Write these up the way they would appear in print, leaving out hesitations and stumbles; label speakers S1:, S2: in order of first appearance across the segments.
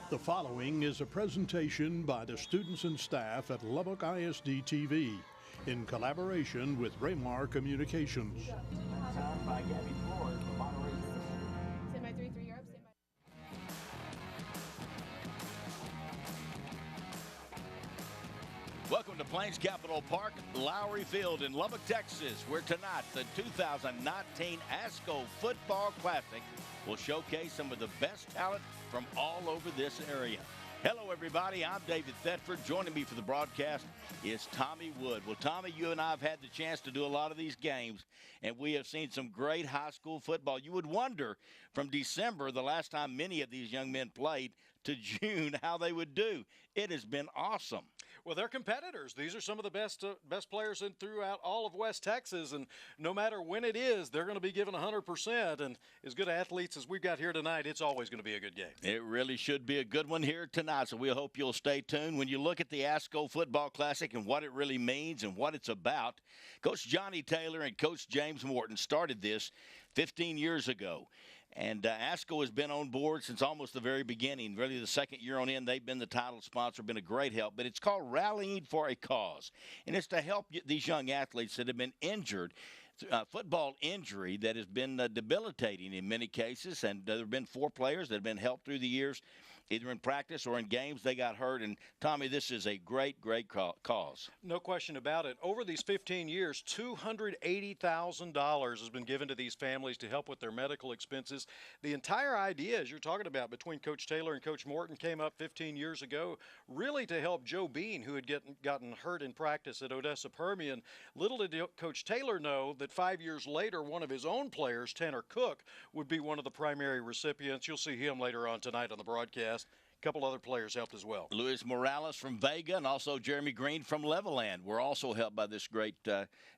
S1: The following is a presentation by the students and staff at Lubbock ISD TV in collaboration with Raymar Communications.
S2: Time by Gabby Flores for Monterey.
S3: Stand by 3-3, you're up. Stand by.
S4: Welcome to Plains Capital Park, Lowry Field in Lubbock, Texas, where tonight the 2019 Asco Football Classic will showcase some of the best talent from all over this area. Hello, everybody. I'm David Thetford. Joining me for the broadcast is Tommy Wood. Well, Tommy, you and I have had the chance to do a lot of these games, and we have seen some great high school football. You would wonder from December, the last time many of these young men played, to June, how they would do. It has been awesome.
S5: Well, they're competitors. These are some of the best players throughout all of West Texas, and no matter when it is, they're going to be given 100%. And as good athletes as we've got here tonight, it's always going to be a good game.
S4: It really should be a good one here tonight, so we hope you'll stay tuned. When you look at the Asco Football Classic and what it really means and what it's about, Coach Johnny Taylor and Coach James Morton started this 15 years ago. And Asco has been on board since almost the very beginning. Really, the second year on in, they've been the title sponsor, been a great help. But it's called Rallying for a Cause. And it's to help these young athletes that have been injured, football injury that has been debilitating in many cases. And there have been 4 players that have been helped through the years, either in practice or in games. They got hurt. And, Tommy, this is a great, great cause.
S5: No question about it. Over these 15 years, $280,000 has been given to these families to help with their medical expenses. The entire idea, as you're talking about, between Coach Taylor and Coach Morton came up 15 years ago, really to help Joe Bean, who had gotten hurt in practice at Odessa Permian. Little did Coach Taylor know that 5 years later, one of his own players, Tanner Cook, would be one of the primary recipients. You'll see him later on tonight on the broadcast. A couple other players helped as well.
S4: Luis Morales from Vega and also Jeremy Green from Levelland were also helped by this great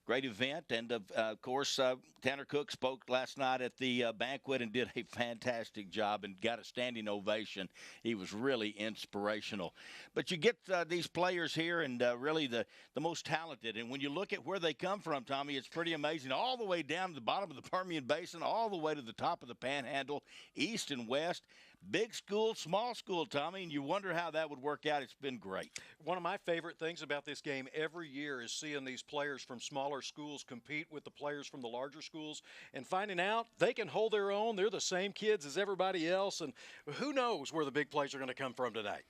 S4: event. And, of course, Tanner Cook spoke last night at the banquet and did a fantastic job and got a standing ovation. He was really inspirational. But you get these players here and really the most talented. And when you look at where they come from, Tommy, it's pretty amazing. All the way down to the bottom of the Permian Basin, all the way to the top of the Panhandle, east and west. Big school, small school, Tommy, and you wonder how that would work out. It's been great.
S5: One of my favorite things about this game every year is seeing these players from smaller schools compete with the players from the larger schools and finding out they can hold their own. They're the same kids as everybody else, and who knows where the big plays are going to come from tonight.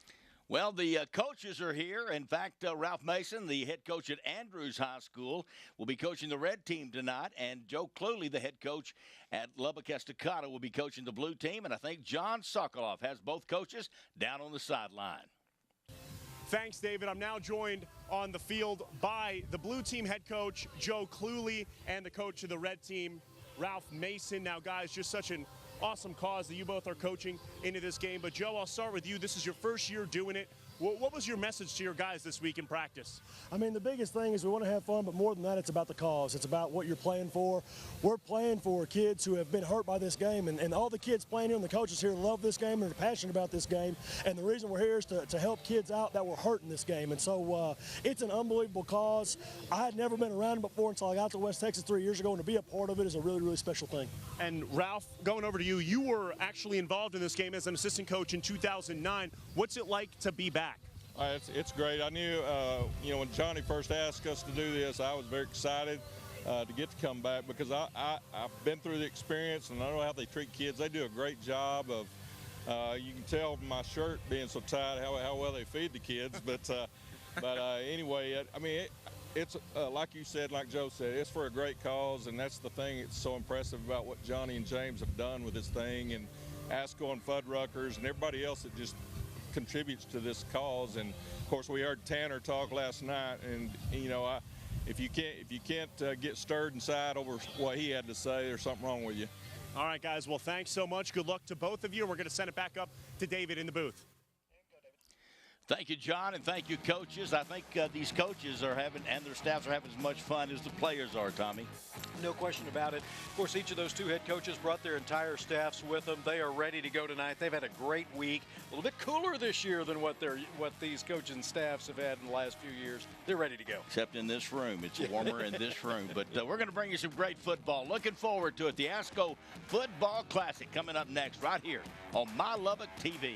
S4: Well, the coaches are here. In fact, Ralph Mason, the head coach at Andrews High School, will be coaching the red team tonight. And Joe Cluley, the head coach at Lubbock Estacado, will be coaching the blue team. And I think John Sokoloff has both coaches down on the sideline.
S6: Thanks, David. I'm now joined on the field by the blue team head coach, Joe Cluley, and the coach of the red team, Ralph Mason. Now, guys, just such an awesome cause that you both are coaching into this game. But, Joe, I'll start with you. This is your first year doing it. What was your message to your guys this week in practice?
S7: I mean, the biggest thing is we want to have fun, but more than that, it's about the cause. It's about what you're playing for. We're playing for kids who have been hurt by this game, and all the kids playing here and the coaches here love this game and are passionate about this game. And the reason we're here is to help kids out that were hurt in this game. And so it's an unbelievable cause. I had never been around it before until I got to West Texas 3 years ago, and to be a part of it is a really, really special thing.
S6: And, Ralph, going over to you, you were actually involved in this game as an assistant coach in 2009. What's it like to be back?
S8: It's great. I knew, when Johnny first asked us to do this, I was very excited to get to come back because I've been through the experience and I know how they treat kids. They do a great job of, you can tell from my shirt being so tight how well they feed the kids. But anyway, I mean, it's like you said, like Joe said, it's for a great cause, and that's the thing that's so impressive about what Johnny and James have done with this thing, and Asco and Fuddruckers and everybody else that just contributes to this cause. And of course we heard Tanner talk last night, and if you can't get stirred inside over what he had to say, there's something wrong with you.
S6: All right, guys, well, thanks so much. Good luck to both of you. We're going to send it back up to David in the booth.
S4: Thank you, John, and thank you, coaches. I think these coaches are having, and their staffs are having as much fun as the players are, Tommy.
S5: No question about it. Of course, each of those two head coaches brought their entire staffs with them. They are ready to go tonight. They've had a great week. A little bit cooler this year than what these coaching staffs have had in the last few years. They're ready to go.
S4: Except in this room. It's warmer in this room. But we're going to bring you some great football. Looking forward to it. The Asco Football Classic coming up next right here on My Lubbock TV.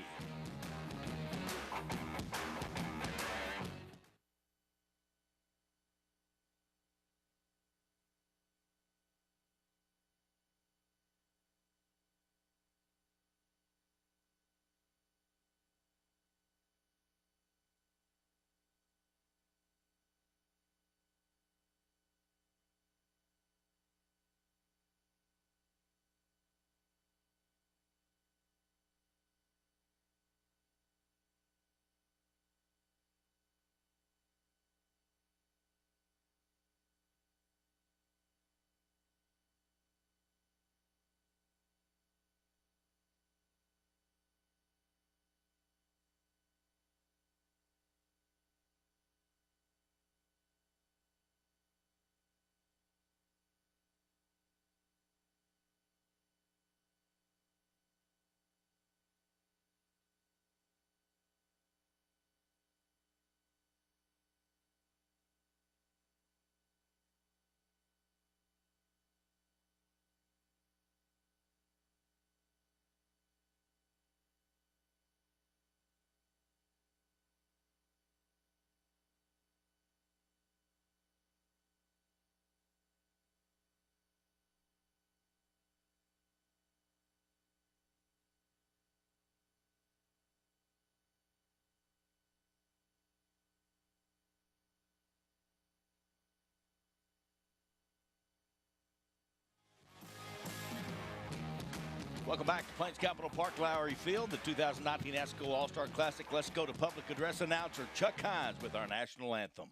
S4: Welcome back to Plains Capital Park, Lowry Field, the 2019 Ascoallstar Classic. Let's go to public address announcer Chuck Hines with our national anthem.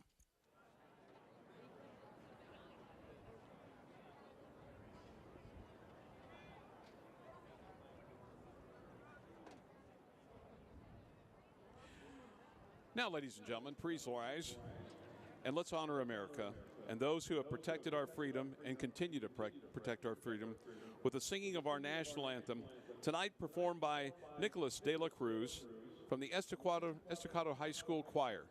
S9: Now, ladies and gentlemen, please rise, and let's honor America and those who have protected our freedom and continue to protect our freedom with the singing of our national anthem, tonight performed by Nicholas De La Cruz from the Estacado High School Choir.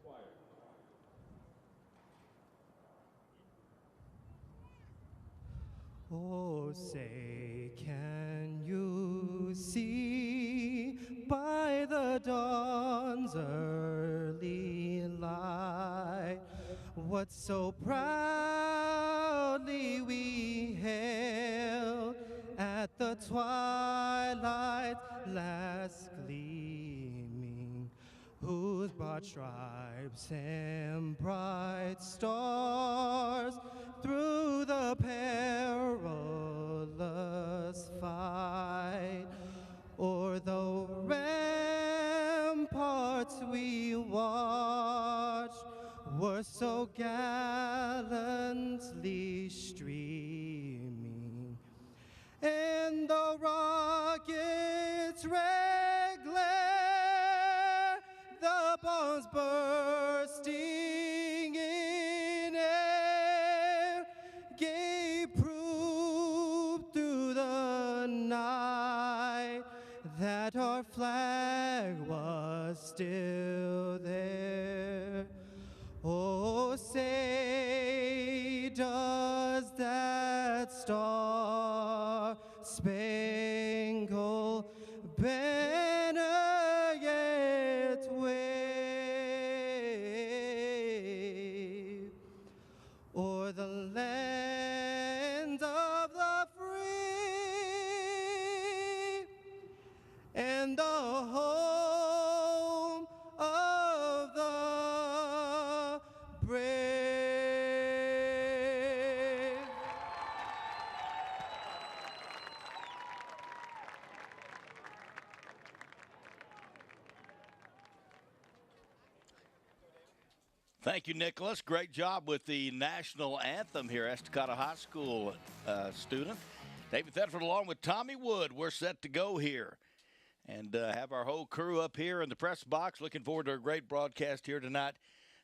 S10: Oh, say, can you see by the dawn's early light what so proudly we hailed at the twilight's last gleaming, whose broad stripes and bright stars through the perilous fight o'er the ramparts we watched were so gallantly streaming, and the rockets' red glare, the bombs bursting in air, gave proof through the night that our flag was still there. Oh, say, does that star-spangled banner yet wave o'er the land of the free and the home of the brave?
S4: Thank you, Nicholas. Great job with the national anthem here, Estacado High School student. David Thetford along with Tommy Wood. We're set to go here and have our whole crew up here in the press box. Looking forward to a great broadcast here tonight.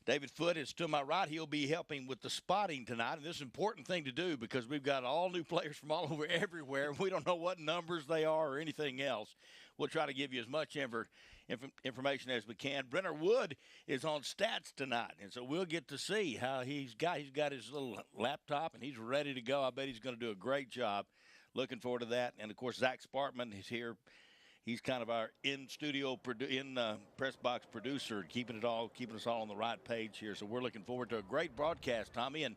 S4: David Foote is to my right. He'll be helping with the spotting tonight. And this is an important thing to do because we've got all new players from all over everywhere. We don't know what numbers they are or anything else. We'll try to give you as much information as we can. Brenner Wood is on stats tonight, and so we'll get to see how he's got his little laptop, and he's ready to go. I bet he's going to do a great job. Looking forward to that. And, of course, Zach Spartman is here. He's kind of our in-studio, press box producer, keeping us all on the right page here. So we're looking forward to a great broadcast, Tommy, and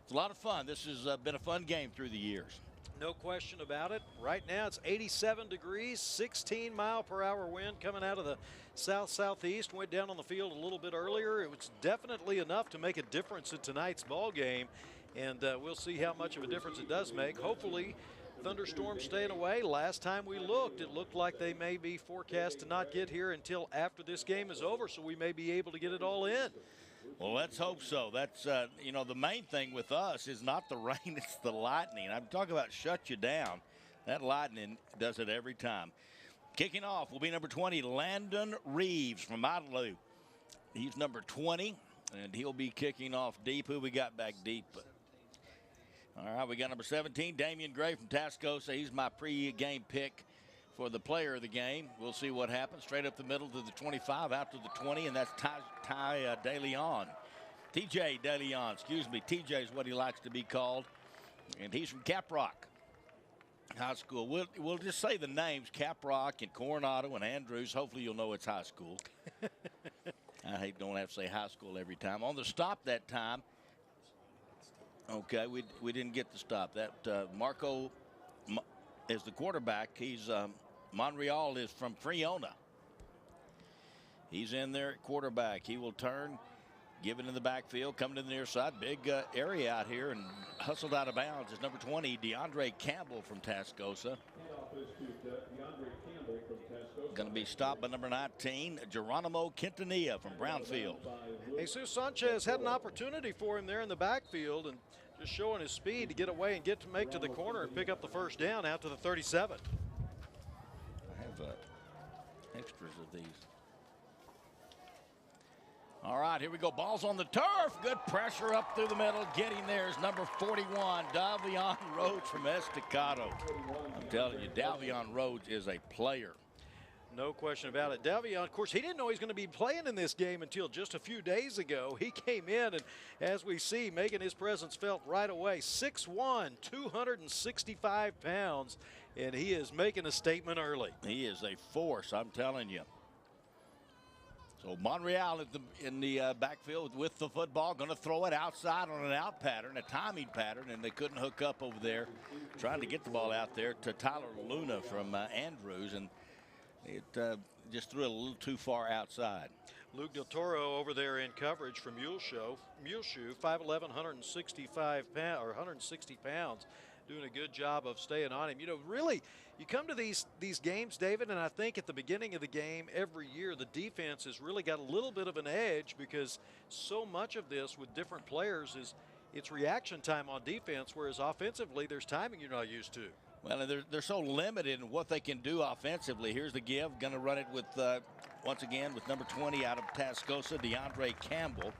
S4: it's a lot of fun. This has been a fun game through the years.
S5: No question about it. Right now it's 87 degrees, 16-mile-per-hour wind coming out of the south-southeast. Went down on the field a little bit earlier. It was definitely enough to make a difference in tonight's ball game, and we'll see how much of a difference it does make. Hopefully, thunderstorms staying away. Last time we looked, it looked like they may be forecast to not get here until after this game is over, so we may be able to get it all in.
S4: Well, let's hope so. That's, the main thing with us is not the rain, it's the lightning. I'm talking about shut you down. That lightning does it every time. Kicking off will be number 20, Landon Reeves from Idalou. He's number 20, and he'll be kicking off deep. Who we got back deep? All right, we got number 17, Damian Gray from Tascosa. He's my pre-game pick for the player of the game. We'll see what happens. Straight up the middle to the 25, out to the 20, and that's Ty DeLeon. TJ DeLeon, TJ is what he likes to be called, and he's from Caprock High School. We'll just say the names, Caprock and Coronado and Andrews. Hopefully you'll know it's high school. I don't have to say high school every time. On the stop that time, okay, we didn't get the stop. That Marco is the quarterback. He's Monreal is from Friona. He's in there at quarterback. He will turn Given in the backfield, coming to the near side. Big area out here and hustled out of bounds is number 20, DeAndre Campbell from Tascosa. Going to be stopped by number 19, Geronimo Quintanilla from Brownfield.
S5: Jesus Sanchez had an opportunity for him there in the backfield and just showing his speed to get away and make to the corner and pick up the first down out to the 37.
S4: I have extras of these. All right, here we go. Ball's on the turf. Good pressure up through the middle. Getting there is number 41, Davion Rhodes from Estacado. I'm telling you, Davion Rhodes is a player.
S5: No question about it. Davion, of course, he didn't know he was going to be playing in this game until just a few days ago. He came in and, as we see, making his presence felt right away. 6'1", 265 pounds, and he is making a statement early.
S4: He is a force, I'm telling you. So Monreal in the backfield with the football, going to throw it outside on an out pattern, a timing pattern, and they couldn't hook up over there, trying to get the ball out there to Tyler Luna from Andrews, and it just threw it a little too far outside.
S5: Luke Del Toro over there in coverage from Muleshoe, 5'11", 165 pounds or 160 pounds, doing a good job of staying on him. You know, really, you come to these games, David, and I think at the beginning of the game every year the defense has really got a little bit of an edge because so much of this with different players is it's reaction time on defense, whereas offensively there's timing you're not used to.
S4: Well, and they're so limited in what they can do offensively. Here's the give. Going to run it with, once again, with number 20 out of Tascosa, DeAndre Campbell.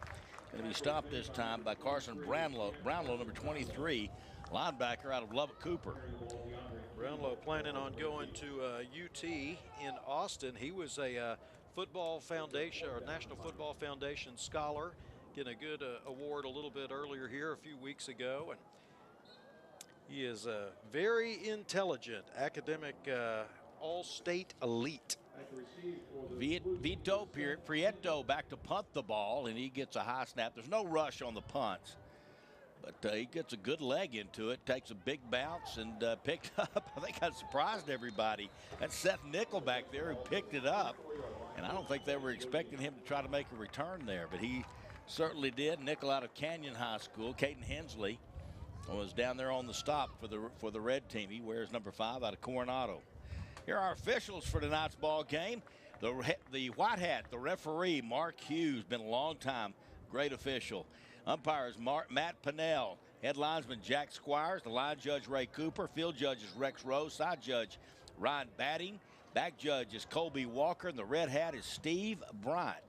S4: Going to be stopped this time by Carson Brownlow, number 23, linebacker out of Lubbock Cooper.
S5: Brownlow planning on going to UT in Austin. He was a football foundation or National Football Foundation scholar, getting a good award a little bit earlier here a few weeks ago. And he is a very intelligent academic all-state elite.
S4: Vito Prieto back to punt the ball, and he gets a high snap. There's no rush on the punts, but he gets a good leg into it, takes a big bounce, and picked up. I think I surprised everybody. That's Seth Nickel back there who picked it up, and I don't think they were expecting him to try to make a return there, but he certainly did. Nickel out of Canyon High School. Caden Hensley was down there on the stop for the red team. He wears number 5 out of Coronado. Here are our officials for tonight's ball game. The white hat, the referee, Mark Hughes, been a long time, great official. Umpires Matt Pinnell, head linesman Jack Squires, the line judge Ray Cooper, field judge is Rex Rose, side judge Ryan Batting, back judge is Colby Walker, and the red hat is Steve Bryant.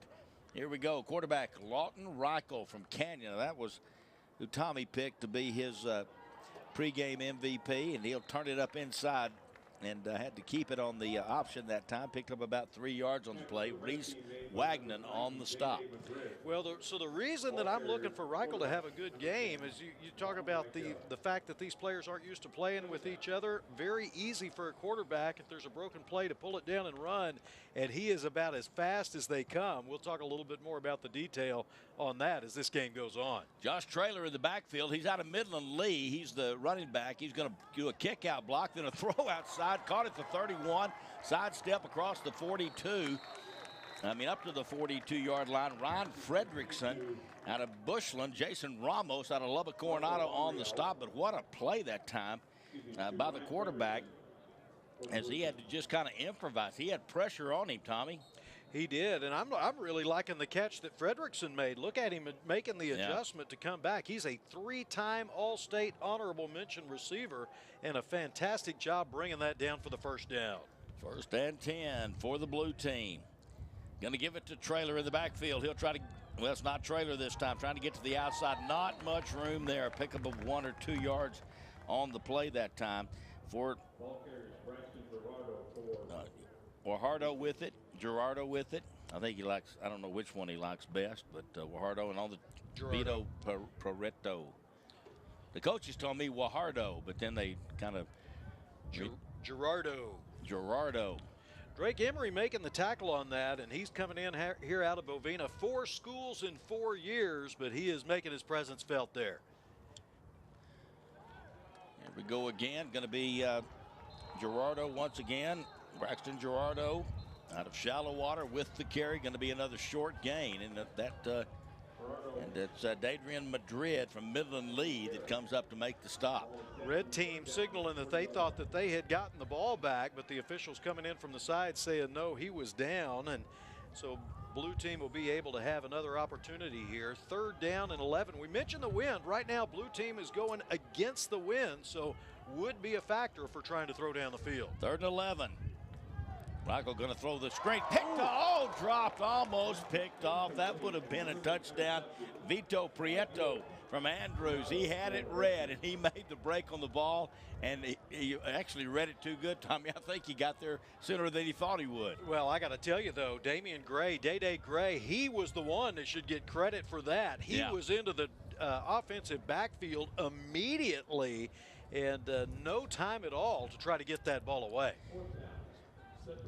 S4: Here we go, quarterback Lawton Reichel from Canyon. Now, that was who Tommy picked to be his pregame MVP, and he'll turn it up inside and had to keep it on the option that time. Picked up about 3 yards on the play. Reese Wagnon on the stop.
S5: Well, so the reason that I'm looking for Reichel to have a good game is you talk about the fact that these players aren't used to playing with each other. Very easy for a quarterback if there's a broken play to pull it down and run, and he is about as fast as they come. We'll talk a little bit more about the detail on that as this game goes on.
S4: Josh Traylor in the backfield. He's out of Midland Lee. He's the running back. He's going to do a kick out block, then a throw outside. Caught at the 31, sidestep across the 42. Up to the 42-yard line. Ryan Fredrickson out of Bushland. Jason Ramos out of Lubbock Coronado on the stop. But what a play that time by the quarterback, as he had to just kind of improvise. He had pressure on him, Tommy.
S5: He did, and I'm really liking the catch that Fredrickson made. Look at him making the adjustment to come back. He's a 3-time All-State honorable mention receiver, and a fantastic job bringing that down for the first down.
S4: 1st and 10 for the blue team. Going to give it to Traylor in the backfield. He'll try to, well, it's not Traylor this time, trying to get to the outside. Not much room there. Pickup of 1 or 2 yards on the play that time for Guajardo with it. Gerardo with it. I think he likes, I don't know which one he likes best, but Guajardo, and on the Vito Prieto. The coaches told me Guajardo, but then they kind of Gerardo.
S5: Drake Emery making the tackle on that, and he's coming in here out of Bovina. 4 schools in 4 years, but he is making his presence felt there.
S4: Here we go again. Going to be Gerardo once again. Braxton Gerardo out of Shallow Water with the carry. Going to be another short gain, and that And it's Dadrian Madrid from Midland Lee that comes up to make the stop.
S5: Red team signaling that they thought that they had gotten the ball back, but the officials coming in from the side saying no, he was down. And so blue team will be able to have another opportunity here. 3rd down and 11. We mentioned the wind. Right now, blue team is going against the wind, so would be a factor for trying to throw down the field.
S4: 3rd and 11. Michael going to throw the screen. Picked off. Oh, dropped. Almost picked off. That would have been a touchdown. Vito Prieto from Andrews. He had it read, and he made the break on the ball. And he actually read it too good, Tommy. I think he got there sooner than he thought he would.
S5: Well, I got to tell you, though, Damian Gray, Day Gray, he was the one that should get credit for that. He was into the offensive backfield immediately, and no time at all to try to get that ball away.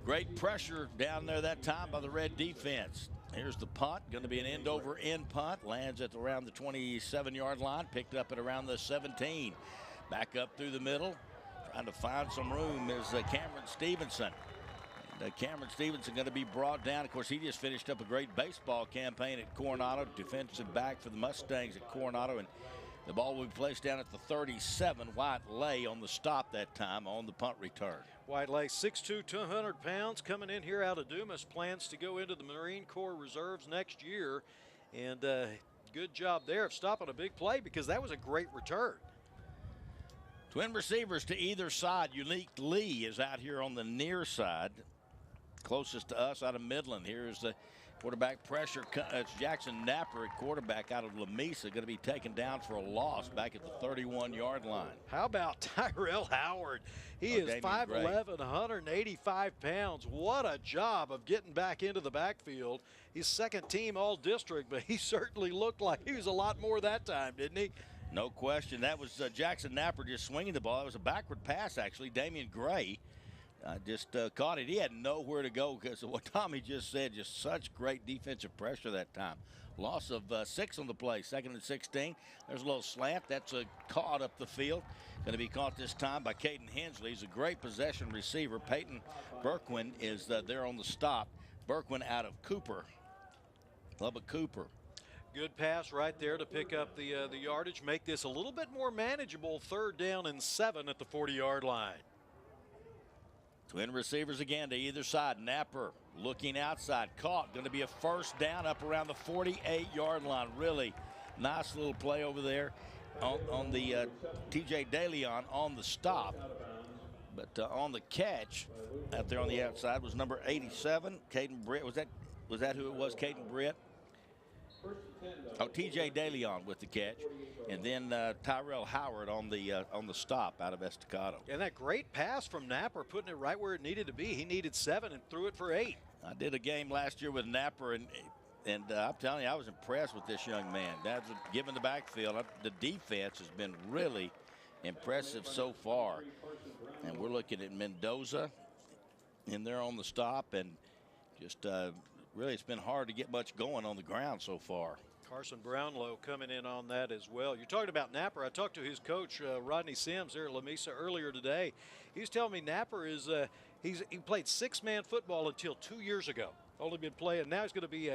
S4: Great pressure down there that time by the red defense. Here's the punt, going to be an end-over-end punt. Lands at around the 27-yard line, picked up at around the 17. Back up through the middle, trying to find some room is Cameron Stevenson. And Cameron Stevenson going to be brought down. Of course, he just finished up a great baseball campaign at Coronado, defensive back for the Mustangs at Coronado. And the ball will be placed down at the 37. White Lay on the stop that time on the punt return.
S5: White Lay, 6'2", 200 pounds, coming in here out of Dumas. Plans to go into the Marine Corps Reserves next year. And good job there of stopping a big play because that was a great return.
S4: Twin receivers to either side. Unique Lee is out here on the near side. Closest to us out of Midland. Here's the quarterback pressure. It's Jackson Napper at quarterback out of Lamesa, going to be taken down for a loss back at the 31-yard line.
S5: How about Tyrell Howard? He is 5'11", 185 pounds. What a job of getting back into the backfield. He's second team all-district, but he certainly looked like he was a lot more that time, didn't he?
S4: No question. That was Jackson Napper just swinging the ball. It was a backward pass, actually. Damian Gray just caught it. He had nowhere to go because of what Tommy just said. Just such great defensive pressure that time. Loss of 6 on the play, 2nd and 16. There's a little slant. That's caught up the field. Going to be caught this time by Caden Hensley. He's a great possession receiver. Peyton Berquin is there on the stop. Berquin out of Cooper. Lubbock Cooper.
S5: Good pass right there to pick up the yardage, make this a little bit more manageable. 3rd down and 7 at the 40-yard line.
S4: Twin receivers again to either side. Napper looking outside, caught. Going to be a 1st down up around the 48-yard line. Really nice little play over there on the TJ DeLeon on the stop. But on the catch out there on the outside was number 87, Caden Britt. Was that who it was, Caden Britt? Oh, TJ DeLeon with the catch, and then Tyrell Howard on the stop out of Estacado.
S5: And that great pass from Napper, putting it right where it needed to be. He needed 7 and threw it for 8.
S4: I did a game last year with Napper, and I'm telling you, I was impressed with this young man. That's given the backfield. The defense has been really impressive so far, and we're looking at Mendoza in there on the stop, and just really it's been hard to get much going on the ground so far.
S5: Carson Brownlow coming in on that as well. You're talking about Napper. I talked to his coach, Rodney Sims, there at Lamesa earlier today. He was telling me Napper is he played 6-man football until 2 years ago. Only been playing. Now he's going to be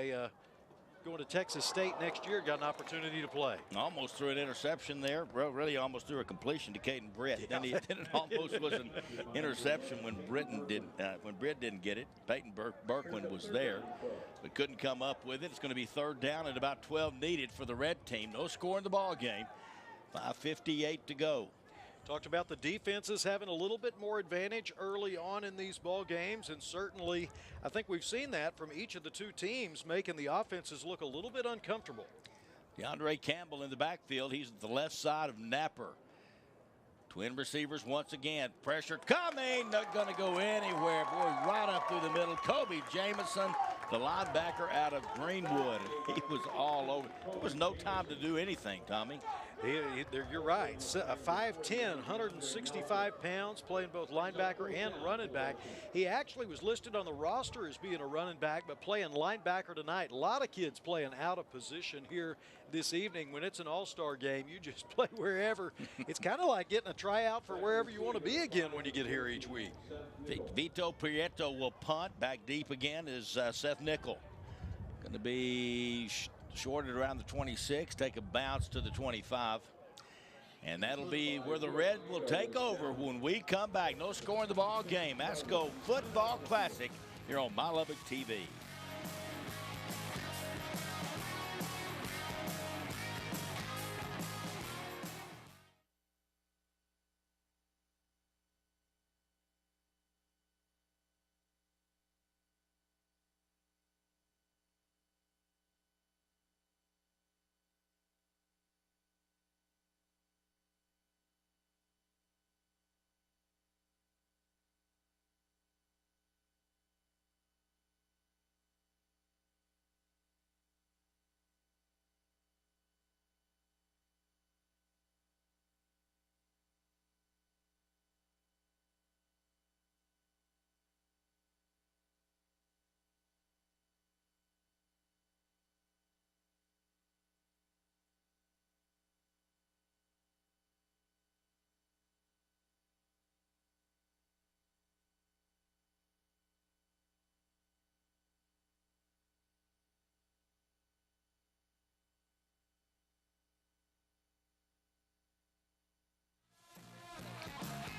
S5: going to Texas State next year. Got an opportunity to play.
S4: Almost threw an interception there. Really almost threw a completion to Caden Britt.
S5: Yeah.
S4: Then it almost was an interception when Britt didn't get it. Peyton Berquin was there, but couldn't come up with it. It's going to be 3rd down and about 12 needed for the red team. No score in the ball game. 5:58 to go.
S5: Talked about the defenses having a little bit more advantage early on in these ball games, and certainly I think we've seen that from each of the two teams, making the offenses look a little bit uncomfortable.
S4: DeAndre Campbell in the backfield. He's at the left side of Napper. Twin receivers once again. Pressure coming. Not going to go anywhere. Boy, right up through the middle. Kobe Jamison, the linebacker out of Greenwood. He was all over. There was no time to do anything, Tommy.
S5: You're right. 5'10", 165 pounds, playing both linebacker and running back. He actually was listed on the roster as being a running back, but playing linebacker tonight. A lot of kids playing out of position here this evening. When it's an all-star game, you just play wherever. It's kind of like getting a tryout for wherever you want to be again when you get here each week.
S4: Vito Prieto will punt. Back deep again is Seth Nickel. Going to be short at around the 26, take a bounce to the 25. And that'll be where the Red will take over when we come back. No score in the ball game. Asco Football Classic here on My Lubbock TV.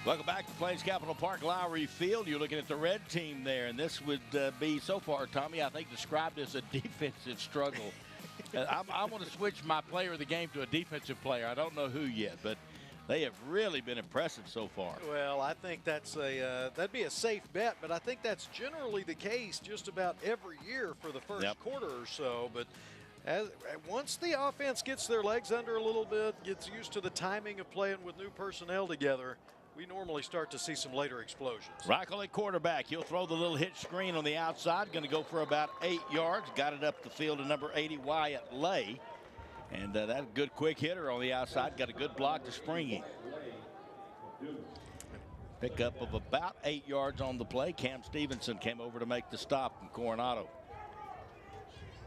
S4: Welcome back to Plains Capital Park Lowry Field. You're looking at the red team there, and this would be, so far, Tommy, I think described as a defensive struggle. I want to switch my player of the game to a defensive player. I don't know who yet, but they have really been impressive so far.
S5: Well, I think that's that'd be a safe bet, but I think that's generally the case just about every year for the first quarter or so. But once the offense gets their legs under a little bit, gets used to the timing of playing with new personnel together, we normally start to see some later explosions.
S4: Reichel at quarterback. He'll throw the little hitch screen on the outside. Going to go for about 8 yards. Got it up the field to number 80, Wyatt Lay. And that good quick hitter on the outside. Got a good block to spring him. Pickup of about 8 yards on the play. Cam Stevenson came over to make the stop from Coronado.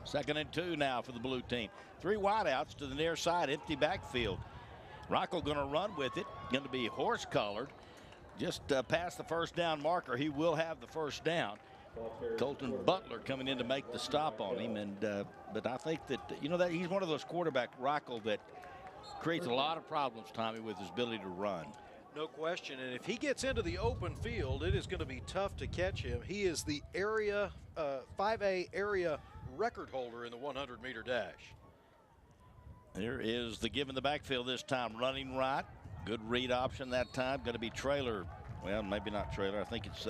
S4: 2nd and 2 now for the blue team. 3 wideouts to the near side. Empty backfield. Reichel going to run with it. Going to be horse-collared. Just past the first down marker. He will have the first down. Colton Butler coming in to make the stop on him. And but I think that, that he's one of those quarterback, Reichel, that creates a lot of problems, Tommy, with his ability to run.
S5: No question. And if he gets into the open field, it is going to be tough to catch him. He is the area 5A area record holder in the 100-meter dash.
S4: There is the give in the backfield this time, running right. Good read option that time. Going to be Traylor. Well, maybe not Traylor. I think it's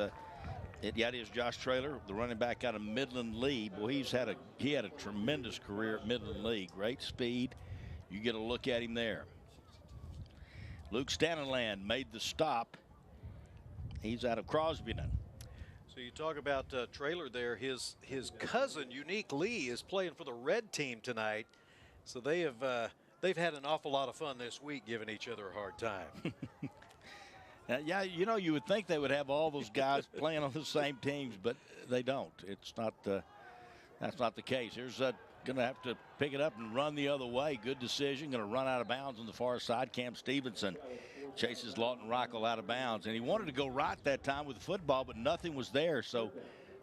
S4: it is Josh Traylor, the running back out of Midland Lee. Boy, he had a tremendous career at Midland Lee. Great speed. You get a look at him there. Luke Stannonland made the stop. He's out of Crosbyton.
S5: So you talk about Traylor there. His cousin, Unique Lee, is playing for the red team tonight. So they've had an awful lot of fun this week giving each other a hard time.
S4: Yeah, you would think they would have all those guys playing on the same teams, but they don't. It's not. That's not the case. Here's going to have to pick it up and run the other way. Good decision. Going to run out of bounds on the far side. Cam Stevenson chases Lawton Reichel out of bounds, and he wanted to go right that time with the football, but nothing was there, so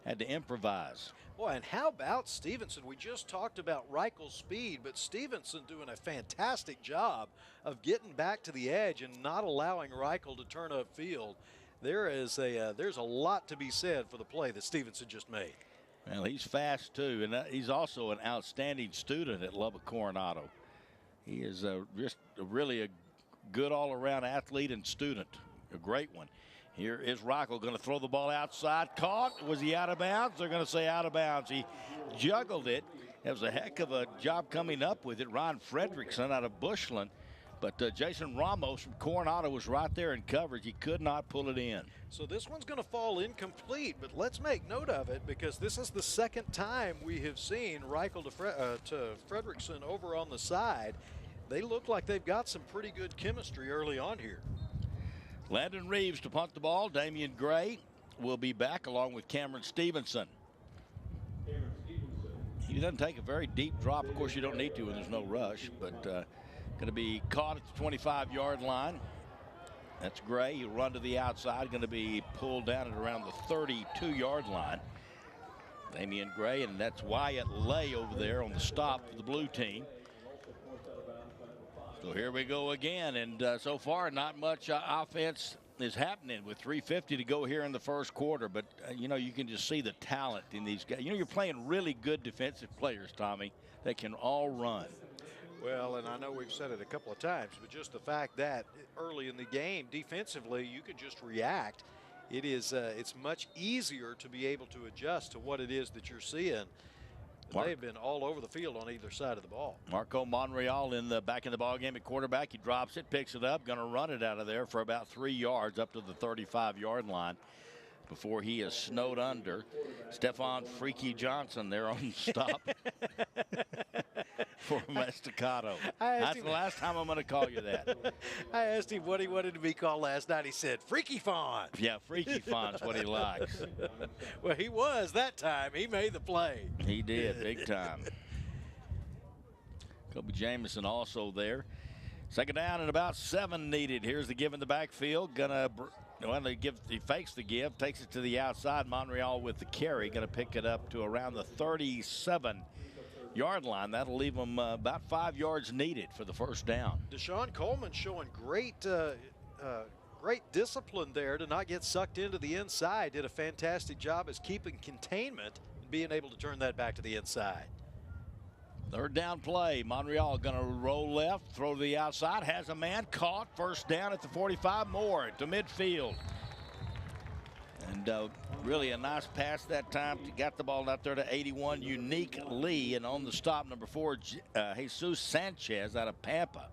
S4: had to improvise.
S5: Boy, and how about Stevenson? We just talked about Reichel's speed, but Stevenson doing a fantastic job of getting back to the edge and not allowing Reichel to turn upfield. There's a lot to be said for the play that Stevenson just made.
S4: Well, he's fast too, and he's also an outstanding student at Lubbock Coronado. He is just really a good all-around athlete and student, a great one. Here is Reichel going to throw the ball outside. Caught. Was he out of bounds? They're going to say out of bounds. He juggled it. It was a heck of a job coming up with it. Ron Fredrickson out of Bushland. But Jason Ramos from Coronado was right there in coverage. He could not pull it in.
S5: So this one's going to fall incomplete, but let's make note of it because this is the second time we have seen Reichel to Fredrickson over on the side. They look like they've got some pretty good chemistry early on here.
S4: Landon Reeves to punt the ball. Damian Gray will be back along with Cameron Stevenson. He doesn't take a very deep drop. Of course, you don't need to when there's no rush, but going to be caught at the 25-yard line. That's Gray. He'll run to the outside. Going to be pulled down at around the 32-yard line. Damian Gray, and that's Wyatt Lay over there on the stop for the blue team. So here we go again, and so far not much offense is happening with 3:50 to go here in the first quarter. But, you know, you can just see the talent in these guys. You know, you're playing really good defensive players, Tommy, that can all run.
S5: Well, and I know we've said it a couple of times, but just the fact that early in the game, defensively, you could just react. It is it's much easier to be able to adjust to what it is that you're seeing. They've been all over the field on either side of the ball.
S4: Marco Monreal back in the ball game at quarterback. He drops it, picks it up, going to run it out of there for about 3 yards up to the 35-yard line before he is snowed under. Stephon Freaky Johnson there on the stop for Mestacado. That's the last time I'm going to call you that.
S5: I asked him what he wanted to be called last night. He said, Freaky Fawn.
S4: Yeah, Freaky Fawn's what he likes.
S5: Well, he was that time. He made the play.
S4: He did, big time. Kobe Jamison also there. Second down and about 7 needed. Here's the give in the backfield. He fakes the give, takes it to the outside. Monreal with the carry, going to pick it up to around the 37-yard line. That'll leave them about 5 yards needed for the first down.
S5: Deshaun Coleman showing great discipline there to not get sucked into the inside. Did a fantastic job as keeping containment and being able to turn that back to the inside.
S4: Third down play. Monreal going to roll left, throw to the outside, has a man caught. First down at the 45, more to midfield. And really a nice pass that time. Got the ball out there to 81, Unique Lee. And on the stop, number 4, Jesus Sanchez out of Pampa.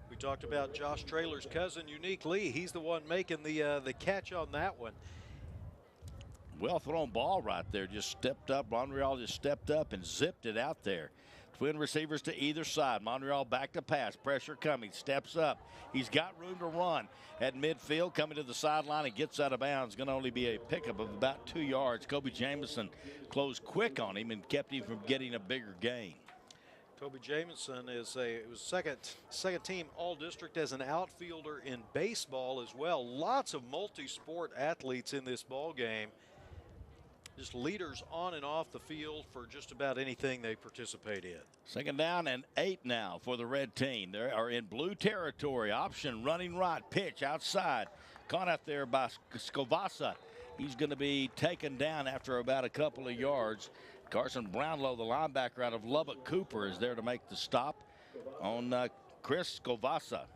S5: We talked about Josh Traylor's cousin, Unique Lee. He's the one making the catch on that one.
S4: Well thrown ball right there. Just stepped up. Monreal just stepped up and zipped it out there. Twin receivers to either side. Monreal back to pass. Pressure coming. Steps up. He's got room to run at midfield. Coming to the sideline and gets out of bounds. Going to only be a pickup of about 2 yards. Kobe Jamison closed quick on him and kept him from getting a bigger gain.
S5: Kobe Jamison was second team all-district as an outfielder in baseball as well. Lots of multi-sport athletes in this ball game. Just leaders on and off the field for just about anything they participate in.
S4: Second down and 8 now for the red team. They are in blue territory. Option running right. Pitch outside. Caught out there by Scovassa. He's going to be taken down after about a couple of yards. Carson Brownlow, the linebacker out of Lubbock Cooper, is there to make the stop on Chris Scovassa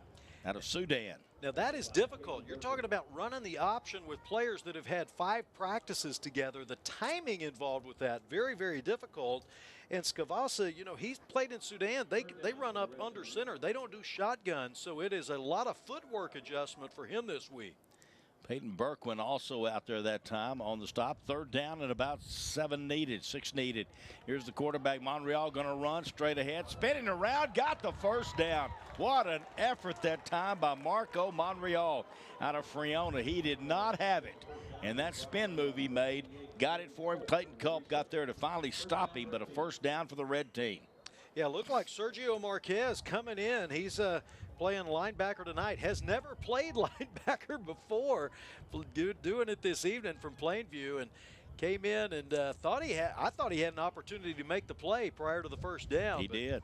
S4: out of Sudan.
S5: Now that is difficult. You're talking about running the option with players that have had 5 practices together. The timing involved with that, very, very difficult. And Scavassa, you know, he's played in Sudan. They run up under center. They don't do shotgun, so it is a lot of footwork adjustment for him this week.
S4: Peyton Berquin also out there that time on the stop. Third down and about 6 needed. Here's the quarterback, Monreal, going to run straight ahead, spinning around, got the first down. What an effort that time by Marco Monreal out of Friona. He did not have it, and that spin move he made got it for him. Clayton Culp got there to finally stop him, but a first down for the red team.
S5: Yeah, looked like Sergio Marquez coming in. He's playing linebacker tonight. Has never played linebacker before. Doing it this evening from Plainview, and came in and I thought he had an opportunity to make the play prior to the first down.
S4: He did.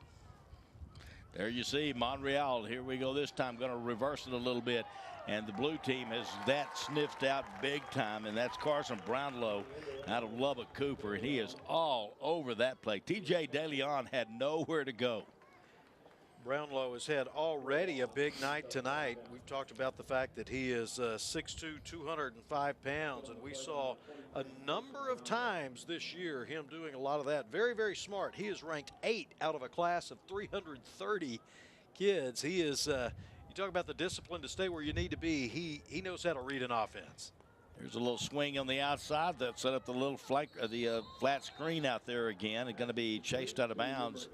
S4: There you see Monreal. Here we go this time. Going to reverse it a little bit. And the blue team has that sniffed out big time, and that's Carson Brownlow out of Lubbock Cooper, and he is all over that play. TJ DeLeon had nowhere to go.
S5: Brownlow has had already a big night tonight. We've talked about the fact that he is 6'2", 205 pounds, and we saw a number of times this year him doing a lot of that. Very, very smart. He is ranked 8 out of a class of 330 kids. He is, you talk about the discipline to stay where you need to be. He knows how to read an offense.
S4: There's a little swing on the outside that set up the little flank, the flat screen out there again. It's going to be chased out of bounds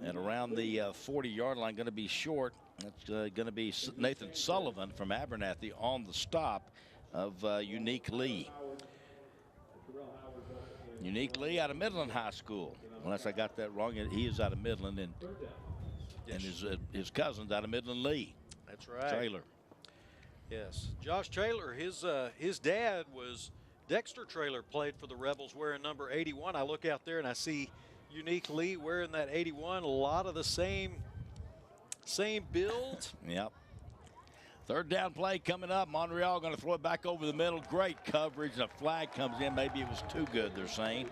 S4: and around the 40-yard line. Going to be short. It's going to be Nathan Sullivan from Abernathy on the stop of Unique Lee. Unique Lee out of Midland High School. Unless I got that wrong, he is out of Midland, and his cousin's out of Midland Lee.
S5: That's right.
S4: Taylor.
S5: Yes, Josh Taylor. His dad was Dexter Traylor played for the Rebels wearing number 81. I look out there and I see Unique Lee wearing that 81. A lot of the same build.
S4: Yep. Third down play coming up. Montreal going to throw it back over the middle. Great coverage. And a flag comes in. Maybe it was too good, they're saying.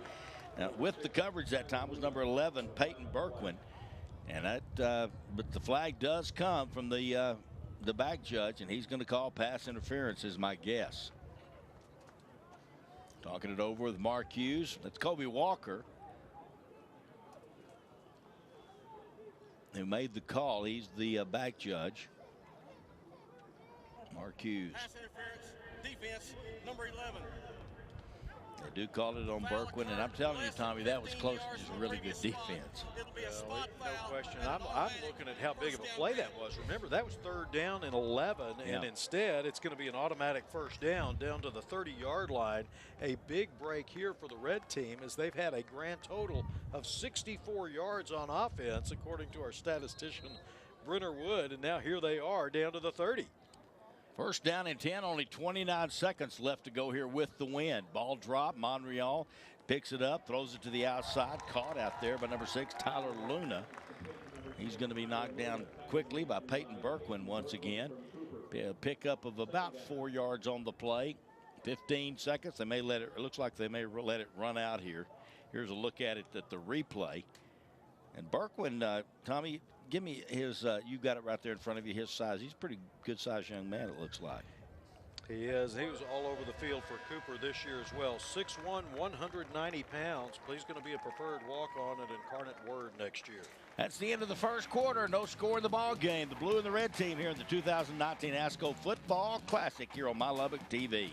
S4: With the coverage that time was number 11, Peyton Berkwin. And that, but the flag does come from the back judge, and he's going to call pass interference, is my guess. Talking it over with Mark Hughes. That's Kobe Walker, who made the call. He's the back judge. Mark Hughes.
S11: Pass interference, defense, number 11.
S4: They do call it on Berkwin, and I'm telling you, Tommy, that was close to just really good defense.
S5: No question. I'm looking at how big of a play that was. Remember, that was 3rd down and 11, and instead it's going to be an automatic first down to the 30-yard line. A big break here for the red team, as they've had a grand total of 64 yards on offense, according to our statistician, Brenner Wood, and now here they are down to the 30.
S4: First down and 10, only 29 seconds left to go here with the wind. Ball drop, Monreal picks it up, throws it to the outside, caught out there by number 6, Tyler Luna. He's going to be knocked down quickly by Peyton Berkwin once again. A pickup of about 4 yards on the play. 15 seconds. They may let it, looks like they may let it run out here. Here's a look at it at the replay. And Berkwin, Tommy, give me his, you got it right there in front of you, his size. He's a pretty good sized young man, it looks like.
S5: He is. He was all over the field for Cooper this year as well. 6'1", 190 pounds. But he's going to be a preferred walk-on at Incarnate Word next year.
S4: That's the end of the first quarter. No score in the ball game. The blue and the red team here in the 2019 ASCO Football Classic here on My Lubbock TV.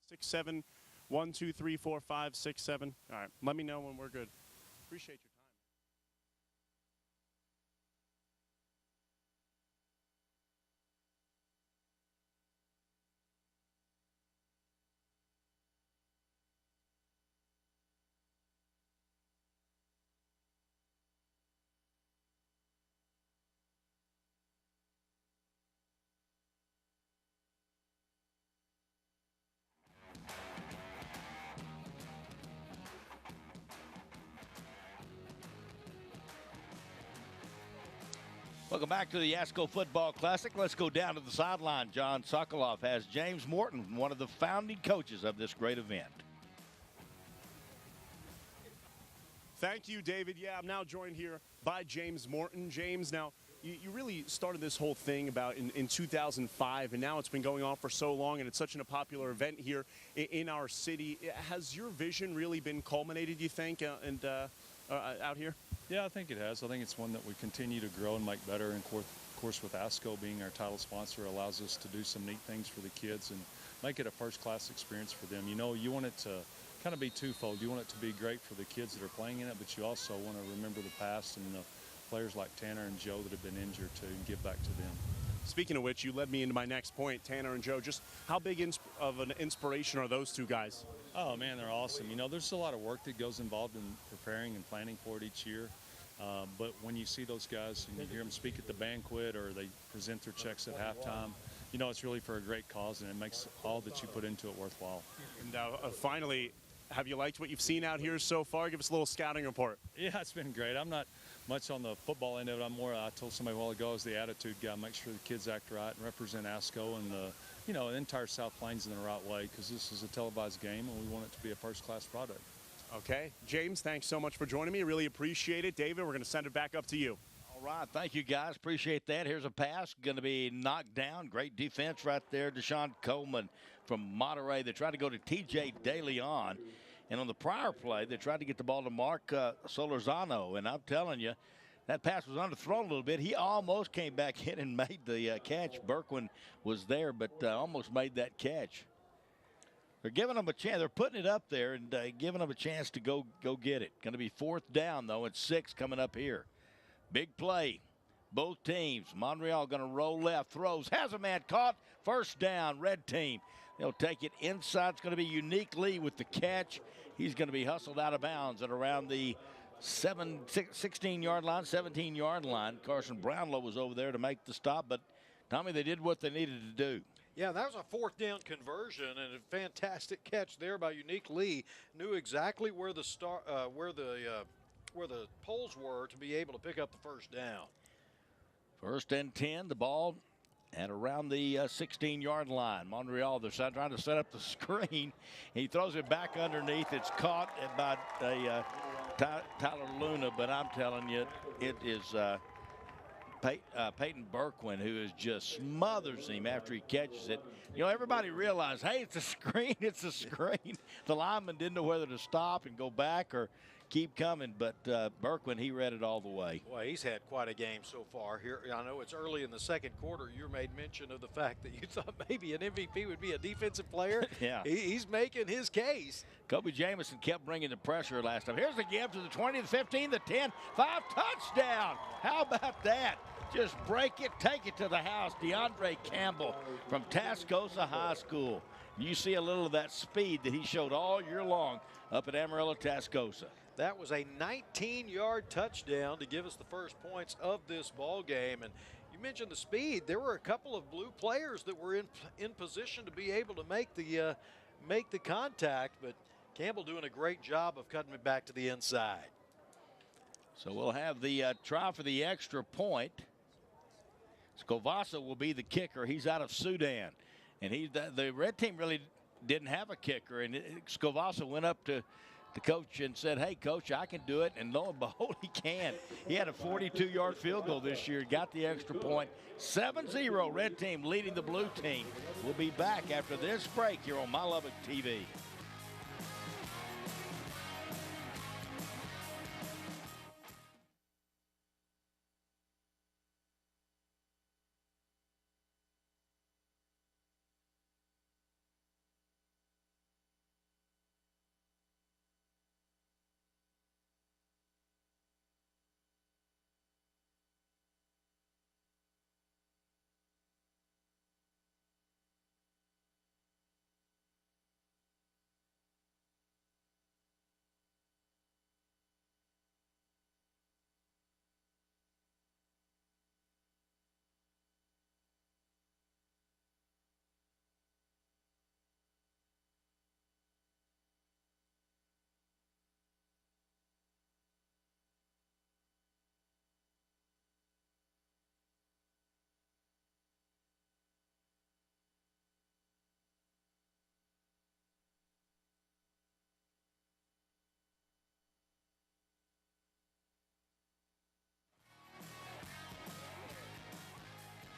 S6: Six, 7, 1, 2, 3, 4, 5, 6, 7. All right, let me know when we're good. Appreciate your time.
S4: Welcome back to the ASCO Football Classic. Let's go down to the sideline. John Sokoloff has James Morton, one of the founding coaches of this great event.
S6: Thank you, David. Yeah, I'm now joined here by James Morton. James, now, you really started this whole thing about in 2005, and now it's been going on for so long, and it's such a popular event here in our city. Has your vision really been culminated, you think, out here?
S12: Yeah, I think it has. I think it's one that we continue to grow and make better. And of course, with ASCO being our title sponsor, allows us to do some neat things for the kids and make it a first-class experience for them. You know, you want it to kind of be twofold. You want it to be great for the kids that are playing in it, but you also want to remember the past and the players like Tanner and Joe that have been injured too, and give back to them.
S6: Speaking of which, you led me into my next point, Tanner and Joe. Just how big of an inspiration are those two guys?
S12: Oh, man, they're awesome. You know, there's a lot of work that goes involved in preparing and planning for it each year. But when you see those guys and you hear them speak at the banquet or they present their checks at halftime, you know it's really for a great cause, and it makes all that you put into it worthwhile.
S6: And finally, Have you liked what you've seen out here so far? Give us a little scouting report.
S12: Yeah, it's been great. I'm not much on the football end of it. I'm more, I told somebody a while ago, I was the attitude guy. Make sure the kids act right and represent Asco and the entire South Plains in the right way, because this is a televised game and we want it to be a first-class product.
S6: Okay. James, thanks so much for joining me. Really appreciate it. David, we're going to send it back up to you.
S4: All right, thank you, guys. Appreciate that. Here's a pass, going to be knocked down. Great defense right there. Deshaun Coleman from Monterey. They tried to go to T.J. DeLeon. And on the prior play, they tried to get the ball to Mark Solorzano. And I'm telling you, that pass was underthrown a little bit. He almost came back in and made the catch. Berkwin was there, but almost made that catch. They're giving them a chance. They're putting it up there and giving them a chance to go get it. Going to be 4th down, though, and 6 coming up here. Big play. Both teams. Montreal going to roll left. Throws. Has a man caught. First down. Red team. They'll take it inside. It's going to be Unique Lee with the catch. He's going to be hustled out of bounds at around the 16-yard line, 17-yard line. Carson Brownlow was over there to make the stop, but, Tommy, they did what they needed to do.
S5: Yeah, that was a 4th down conversion and a fantastic catch there by Unique Lee. Knew exactly where the poles were to be able to pick up the first down. 1st and 10, the ball at around the 16-yard line. Montreal, they're trying to set up the screen. He throws it back underneath. It's caught by Tyler Luna, but I'm telling you, it is Peyton Berkwin who is just smothers him after he catches it. You know, everybody realized, hey, it's a screen, it's a screen. The lineman didn't know whether to stop and go back or keep coming, but Berkwin, he read it all the way. Well, he's had quite a game so far. Here, I know it's early in the second quarter. You made mention of the fact that you thought maybe an MVP would be a defensive player.
S4: Yeah.
S5: He's making his case.
S4: Kobe Jamison kept bringing the pressure last time. Here's the give to the 20, the 15, the 10, 5, touchdown. How about that? Just break it, take it to the house. DeAndre Campbell from Tascosa High School. You see a little of that speed that he showed all year long up at Amarillo, Tascosa.
S5: That was a 19-yard touchdown to give us the first points of this ball game. And you mentioned the speed. There were a couple of blue players that were in position to be able to make the contact, but Campbell doing a great job of cutting it back to the inside.
S4: So we'll have the try for the extra point. Scovassa will be the kicker. He's out of Sudan. And the red team really didn't have a kicker. And Scovassa went up to the coach and said, hey, coach, I can do it. And lo and behold, he can. He had a 42-yard field goal this year, got the extra point. 7-0, red team leading the blue team. We'll be back after this break here on My Lubbock TV.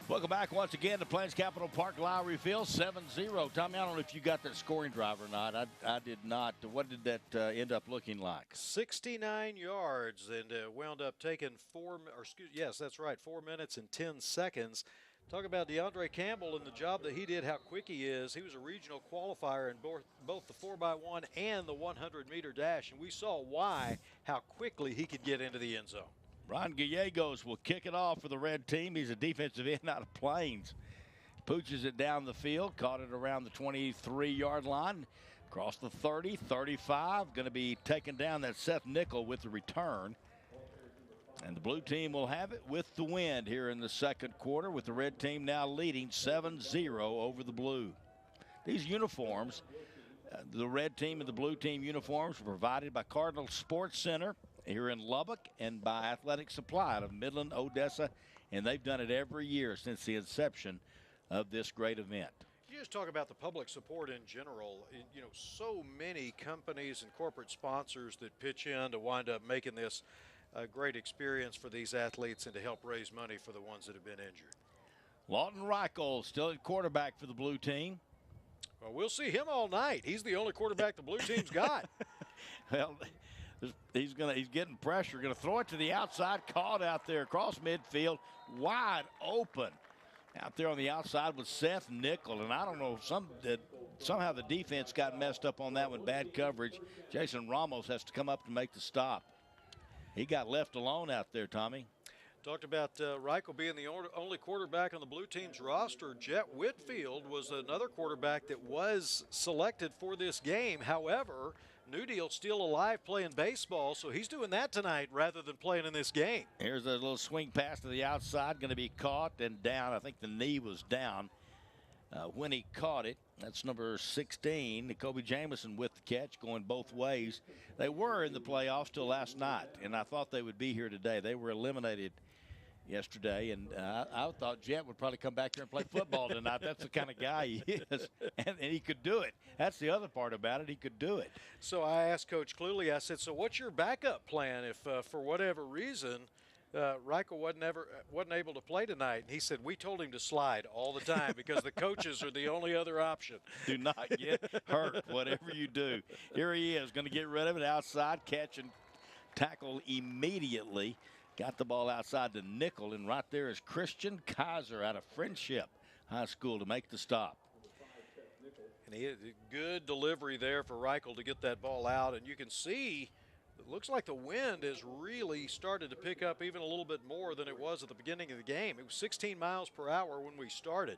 S4: Welcome back once again to Plains Capital Park Lowry Field, 7-0. Tommy, I don't know if you got that scoring drive or not. I did not. What did that end up looking like?
S5: 69 yards and wound up taking 4 minutes and 10 seconds. Talk about DeAndre Campbell and the job that he did, how quick he is. He was a regional qualifier in both the 4x1 and the 100-meter dash, and we saw why, how quickly he could get into the end zone.
S4: Ron Gallegos will kick it off for the red team. He's a defensive end out of Plains. Pooches it down the field, caught it around the 23-yard line, across the 30, 35. Going to be taken down. That's Seth Nickel with the return. And the blue team will have it with the wind here in the second quarter, with the red team now leading 7-0 over the blue. These uniforms, The red team and the blue team uniforms were provided by Cardinal Sports Center here in Lubbock and by Athletic Supply out of Midland, Odessa, and they've done it every year since the inception of this great event.
S5: You just talk about the public support in general. You know, so many companies and corporate sponsors that pitch in to wind up making this a great experience for these athletes and to help raise money for the ones that have been injured.
S4: Lawton Reichel still at quarterback for the blue team.
S5: Well, we'll see him all night. He's the only quarterback the blue team's got.
S4: Well, he's getting pressure. Going to throw it to the outside, caught out there across midfield, wide open. Out there on the outside with Seth Nickel, and I don't know, somehow the defense got messed up on that one, bad coverage. Jason Ramos has to come up to make the stop. He got left alone out there, Tommy.
S5: Talked about Reichel being the only quarterback on the blue team's roster. Jet Whitfield was another quarterback that was selected for this game. However, New Deal's still alive playing baseball, so he's doing that tonight rather than playing in this game.
S4: Here's a little swing pass to the outside, going to be caught and down. I think the knee was down when he caught it. That's number 16, Kobe Jamison with the catch, going both ways. They were in the playoffs till last night, and I thought they would be here today. They were eliminated yesterday, and I thought Jet would probably come back here and play football tonight. That's the kind of guy he is, and he could do it. That's the other part about it. He could do it.
S5: So I asked Coach Cluley, I said, so what's your backup plan if, for whatever reason, Reichel wasn't able to play tonight? And he said, we told him to slide all the time because the coaches are the only other option.
S4: Do not get hurt, whatever you do. Here he is, going to get rid of it outside, catch and tackle immediately. Got the ball outside to Nickel, and right there is Christian Kaiser out of Friendship High School to make the stop.
S5: And he had a good delivery there for Reichel to get that ball out, and you can see it looks like the wind has really started to pick up even a little bit more than it was at the beginning of the game. It was 16 miles per hour when we started.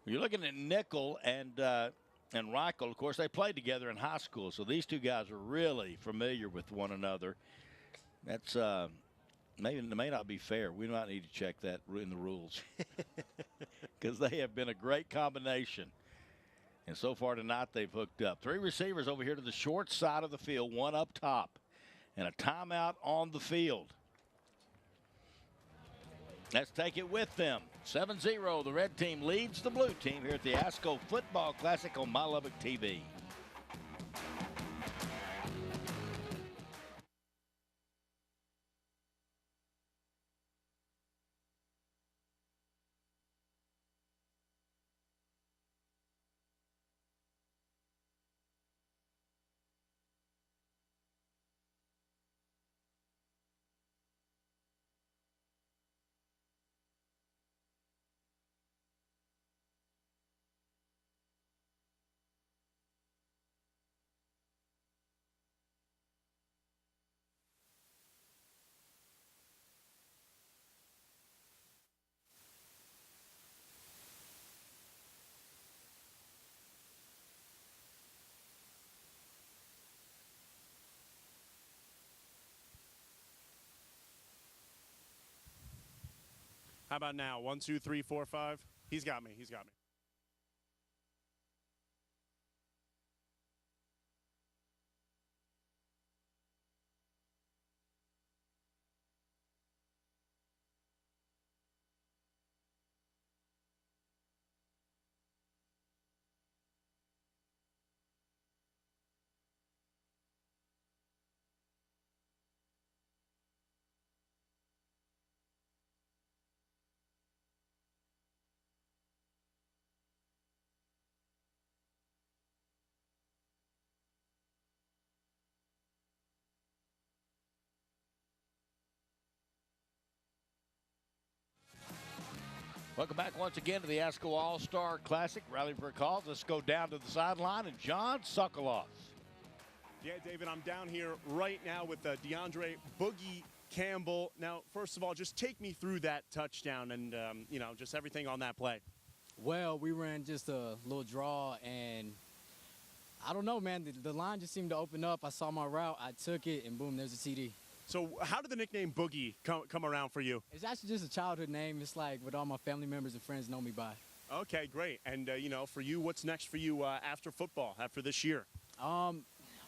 S4: You're looking at Nickel and Reichel. Of course, they played together in high school, so these two guys are really familiar with one another. That's it may not be fair. We might need to check that in the rules because they have been a great combination. And so far tonight, they've hooked up. Three receivers over here to the short side of the field, one up top, and a timeout on the field. Let's take it with them. 7-0, the red team leads the blue team here at the Asco Football Classic on My Lubbock TV.
S6: How about now? 1, 2, 3, 4, 5. He's got me. He's got me.
S4: Welcome back once again to the Ascoallstar Classic. Rally for a cause. Let's go down to the sideline and John Sokoloff.
S6: Yeah, David, I'm down here right now with DeAndre Boogie Campbell. Now, first of all, just take me through that touchdown and, just everything on that play.
S13: Well, we ran just a little draw, and I don't know, man. The line just seemed to open up. I saw my route. I took it, and boom, there's a TD.
S6: So how did the nickname Boogie come around for you?
S13: It's actually just a childhood name. It's like what all my family members and friends know me by.
S6: Okay, great. And, you know, for you, what's next for you after football, after this year?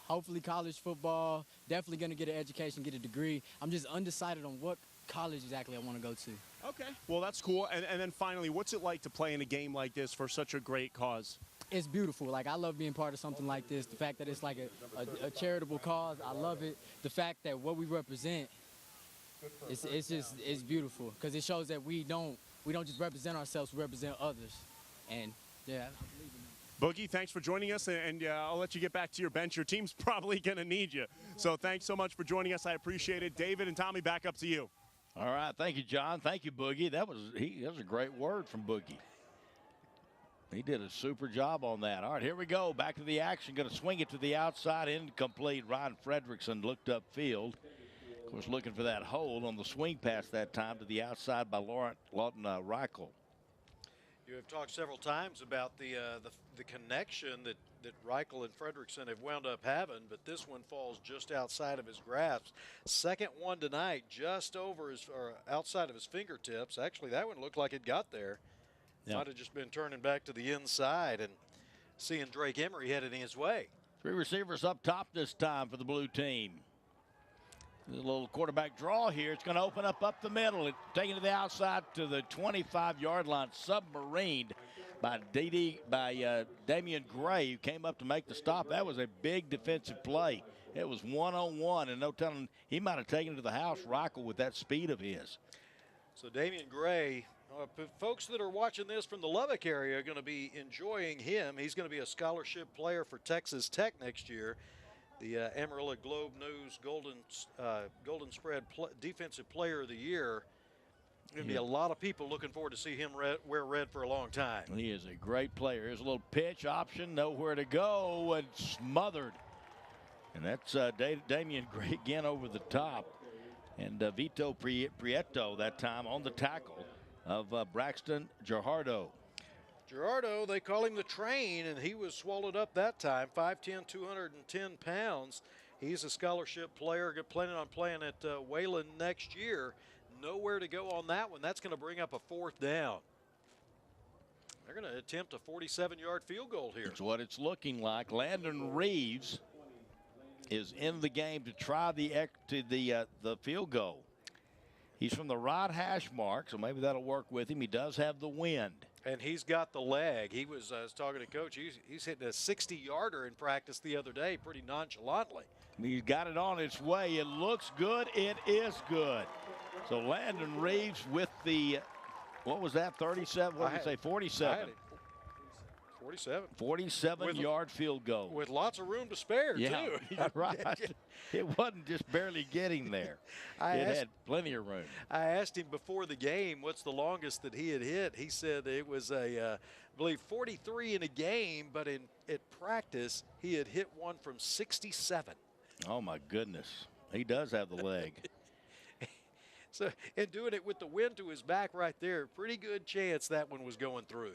S13: Hopefully college football. Definitely going to get an education, get a degree. I'm just undecided on what college exactly I want to go to.
S6: Okay. Well, that's cool. And then finally, what's it like to play in a game like this for such a great cause?
S13: It's beautiful. Like, I love being part of something like this. The fact that it's like a charitable cause, I love it. The fact that what we represent, it's beautiful because it shows that we don't just represent ourselves, we represent others. And yeah, I believe in that.
S6: Boogie, thanks for joining us, and I'll let you get back to your bench. Your team's probably going to need you. So thanks so much for joining us. I appreciate it. David and Tommy, back up to you.
S4: All right. Thank you, John. Thank you, Boogie. That was a great word from Boogie. He did a super job on that. All right, here we go. Back to the action. Going to swing it to the outside. Incomplete. Ryan Fredrickson looked upfield. Of course, looking for that hold on the swing pass that time to the outside by Lawton Reichel.
S5: You have talked several times about the connection that Reichel and Fredrickson have wound up having, but this one falls just outside of his grasp. Second one tonight, just over or outside of his fingertips. Actually, that one looked like it got there.
S4: Yeah.
S5: Might have just been turning back to the inside and seeing Drake Emery headed his way.
S4: 3 receivers up top this time for the blue team. A little quarterback draw here. It's going to open up the middle. It's taken to the outside to the 25-yard line. Submarined by Damian Gray, who came up to make the stop. That was a big defensive play. It was one-on-one, and no telling, he might have taken it to the house, Reichel, with that speed of his.
S5: So Damian Gray, folks that are watching this from the Lubbock area are going to be enjoying him. He's going to be a scholarship player for Texas Tech next year. The Amarillo Globe News Golden Spread Defensive Player of the Year. Going to be a lot of people looking forward to see him wear red for a long time.
S4: He is a great player. Here's a little pitch option, nowhere to go, and smothered. And that's Damian Gray again over the top. And Vito Prieto that time on the tackle of Braxton Gerardo.
S5: Gerardo, they call him the train, and he was swallowed up that time, 5'10", 210 pounds. He's a scholarship player, planning on playing at Wayland next year. Nowhere to go on that one. That's going to bring up a 4th down. They're going to attempt a 47-yard field goal here.
S4: That's what it's looking like. Landon Reeves is in the game to try the field goal. He's from the right hash mark, so maybe that'll work with him. He does have the wind.
S5: And he's got the leg. I was talking to Coach. He's hitting a 60-yarder in practice the other day pretty nonchalantly.
S4: He's got it on its way. It looks good. It is good. So Landon Reeves with the, what was that, 37? What did you say, 47?
S5: 47.
S4: 47-yard field goal.
S5: With lots of room to spare,
S4: too. Yeah, right. It wasn't just barely getting there. It had plenty of room.
S5: I asked him before the game what's the longest that he had hit. He said it was I believe 43 in a game, but at practice he had hit one from 67.
S4: Oh, my goodness. He does have the leg.
S5: So, and doing it with the wind to his back right there, pretty good chance that one was going through.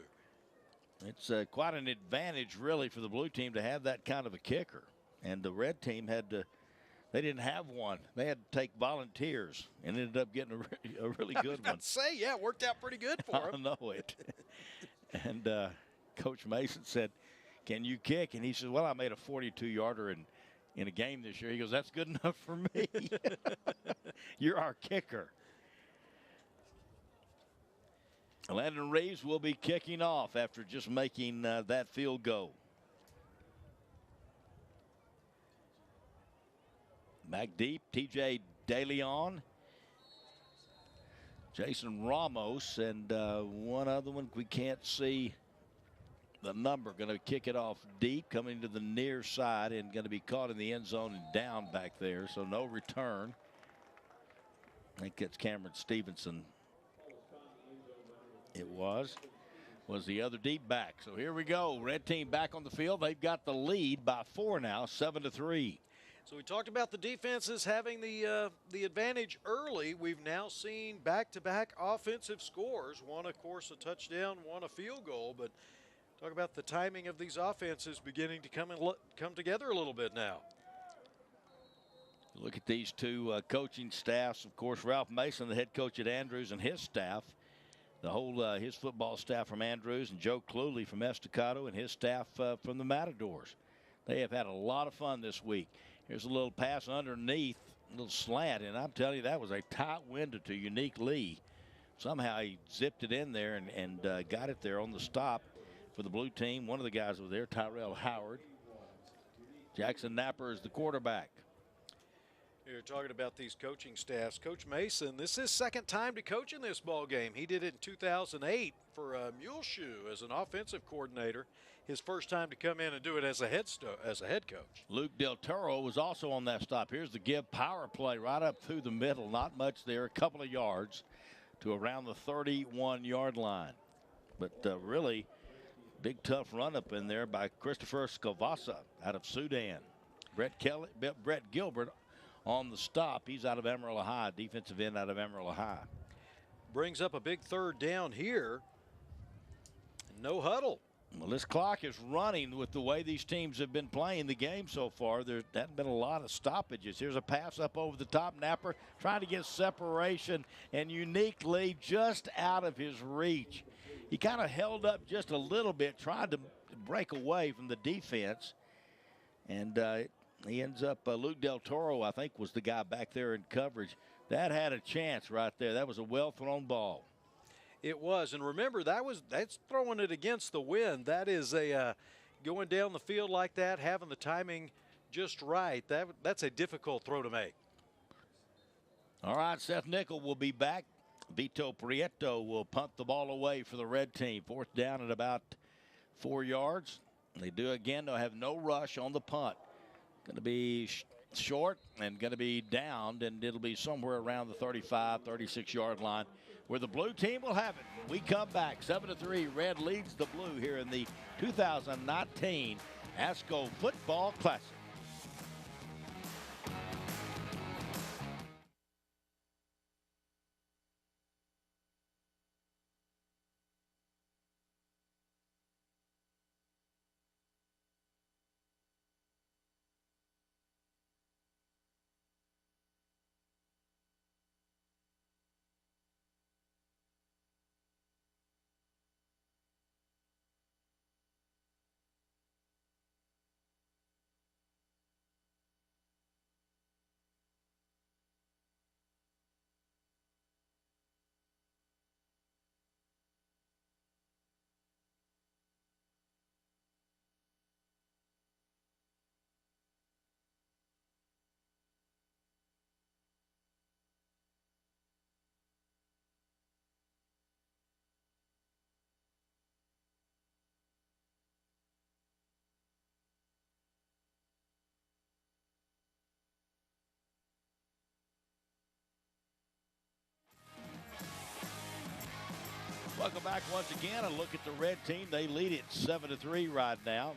S4: It's quite an advantage, really, for the blue team to have that kind of a kicker. And the red team they didn't have one. They had to take volunteers and ended up getting a really good one.
S5: Yeah, it worked out pretty good for him.
S4: I know it. And Coach Mason said, "Can you kick?" And he said, "Well, I made a 42-yarder in a game this year." He goes, "That's good enough for me." You're our kicker. Landon Reeves will be kicking off after just making that field goal. Back deep, TJ DeLeon, Jason Ramos, and one other one we can't see the number. Going to kick it off deep, coming to the near side, and going to be caught in the end zone and down back there, so no return. I think it's Cameron Stevenson. It was the other deep back. So here we go. Red team back on the field. They've got the lead by 4 now, 7-3.
S5: So we talked about the defenses having the advantage early. We've now seen back-to-back offensive scores. One, of course, a touchdown, one a field goal. But talk about the timing of these offenses beginning to come together a little bit now.
S4: Look at these two coaching staffs. Of course, Ralph Mason, the head coach at Andrews, and his staff. the whole his football staff from Andrews and Joe Cluley from Estacado and his staff from the Matadors. They have had a lot of fun this week. Here's a little pass underneath, a little slant, and I'm telling you, that was a tight window to Unique Lee. Somehow he zipped it in there and got it there on the stop for the blue team. One of the guys over there, Tyrell Howard. Jackson Napper is the quarterback.
S5: You're talking about these coaching staffs. Coach Mason, this is his second time to coach in this ball game. He did it in 2008 for Muleshoe as an offensive coordinator. His first time to come in and do it as a head coach.
S4: Luke Del Toro was also on that stop. Here's the give power play right up through the middle. Not much there, a couple of yards to around the 31-yard line. But really big tough run up in there by Christopher Scavassa out of Sudan. Brett Gilbert on the stop. He's out of Amarillo High, defensive end out of Amarillo High.
S5: Brings up a big third down here. No huddle.
S4: Well, this clock is running with the way these teams have been playing the game so far. There hasn't been a lot of stoppages. Here's a pass up over the top. Napper trying to get separation, and Unique Lee just out of his reach. He kind of held up just a little bit, tried to break away from the defense, and he ends up, Luke Del Toro, I think, was the guy back there in coverage. That had a chance right there. That was a well-thrown ball.
S5: It was, and remember, that's throwing it against the wind. That is going down the field like that, having the timing just right. That's a difficult throw to make.
S4: All right, Seth Nickel will be back. Vito Prieto will punt the ball away for the red team. Fourth down at about 4 yards. They do again. They'll have no rush on the punt. Going to be short and going to be downed, and it'll be somewhere around the 35, 36-yard line where the blue team will have it. We come back 7-3. Red leads the blue here in the 2019 ASCO Football Classic. Welcome back once again. A look at the red team. They lead it 7-3 right now.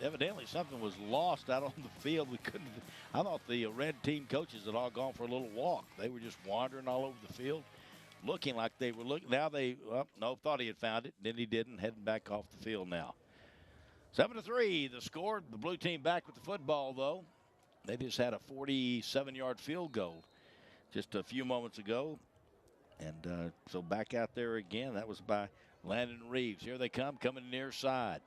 S4: Evidently something was lost out on the field. I thought the red team coaches had all gone for a little walk. They were just wandering all over the field, looking like they were looking. Now thought he had found it. Then he didn't. Heading back off the field now. 7-3 the score. The blue team back with the football, though. They just had a 47-yard field goal just a few moments ago. And so back out there again. That was by Landon Reeves. Here they come, coming near side.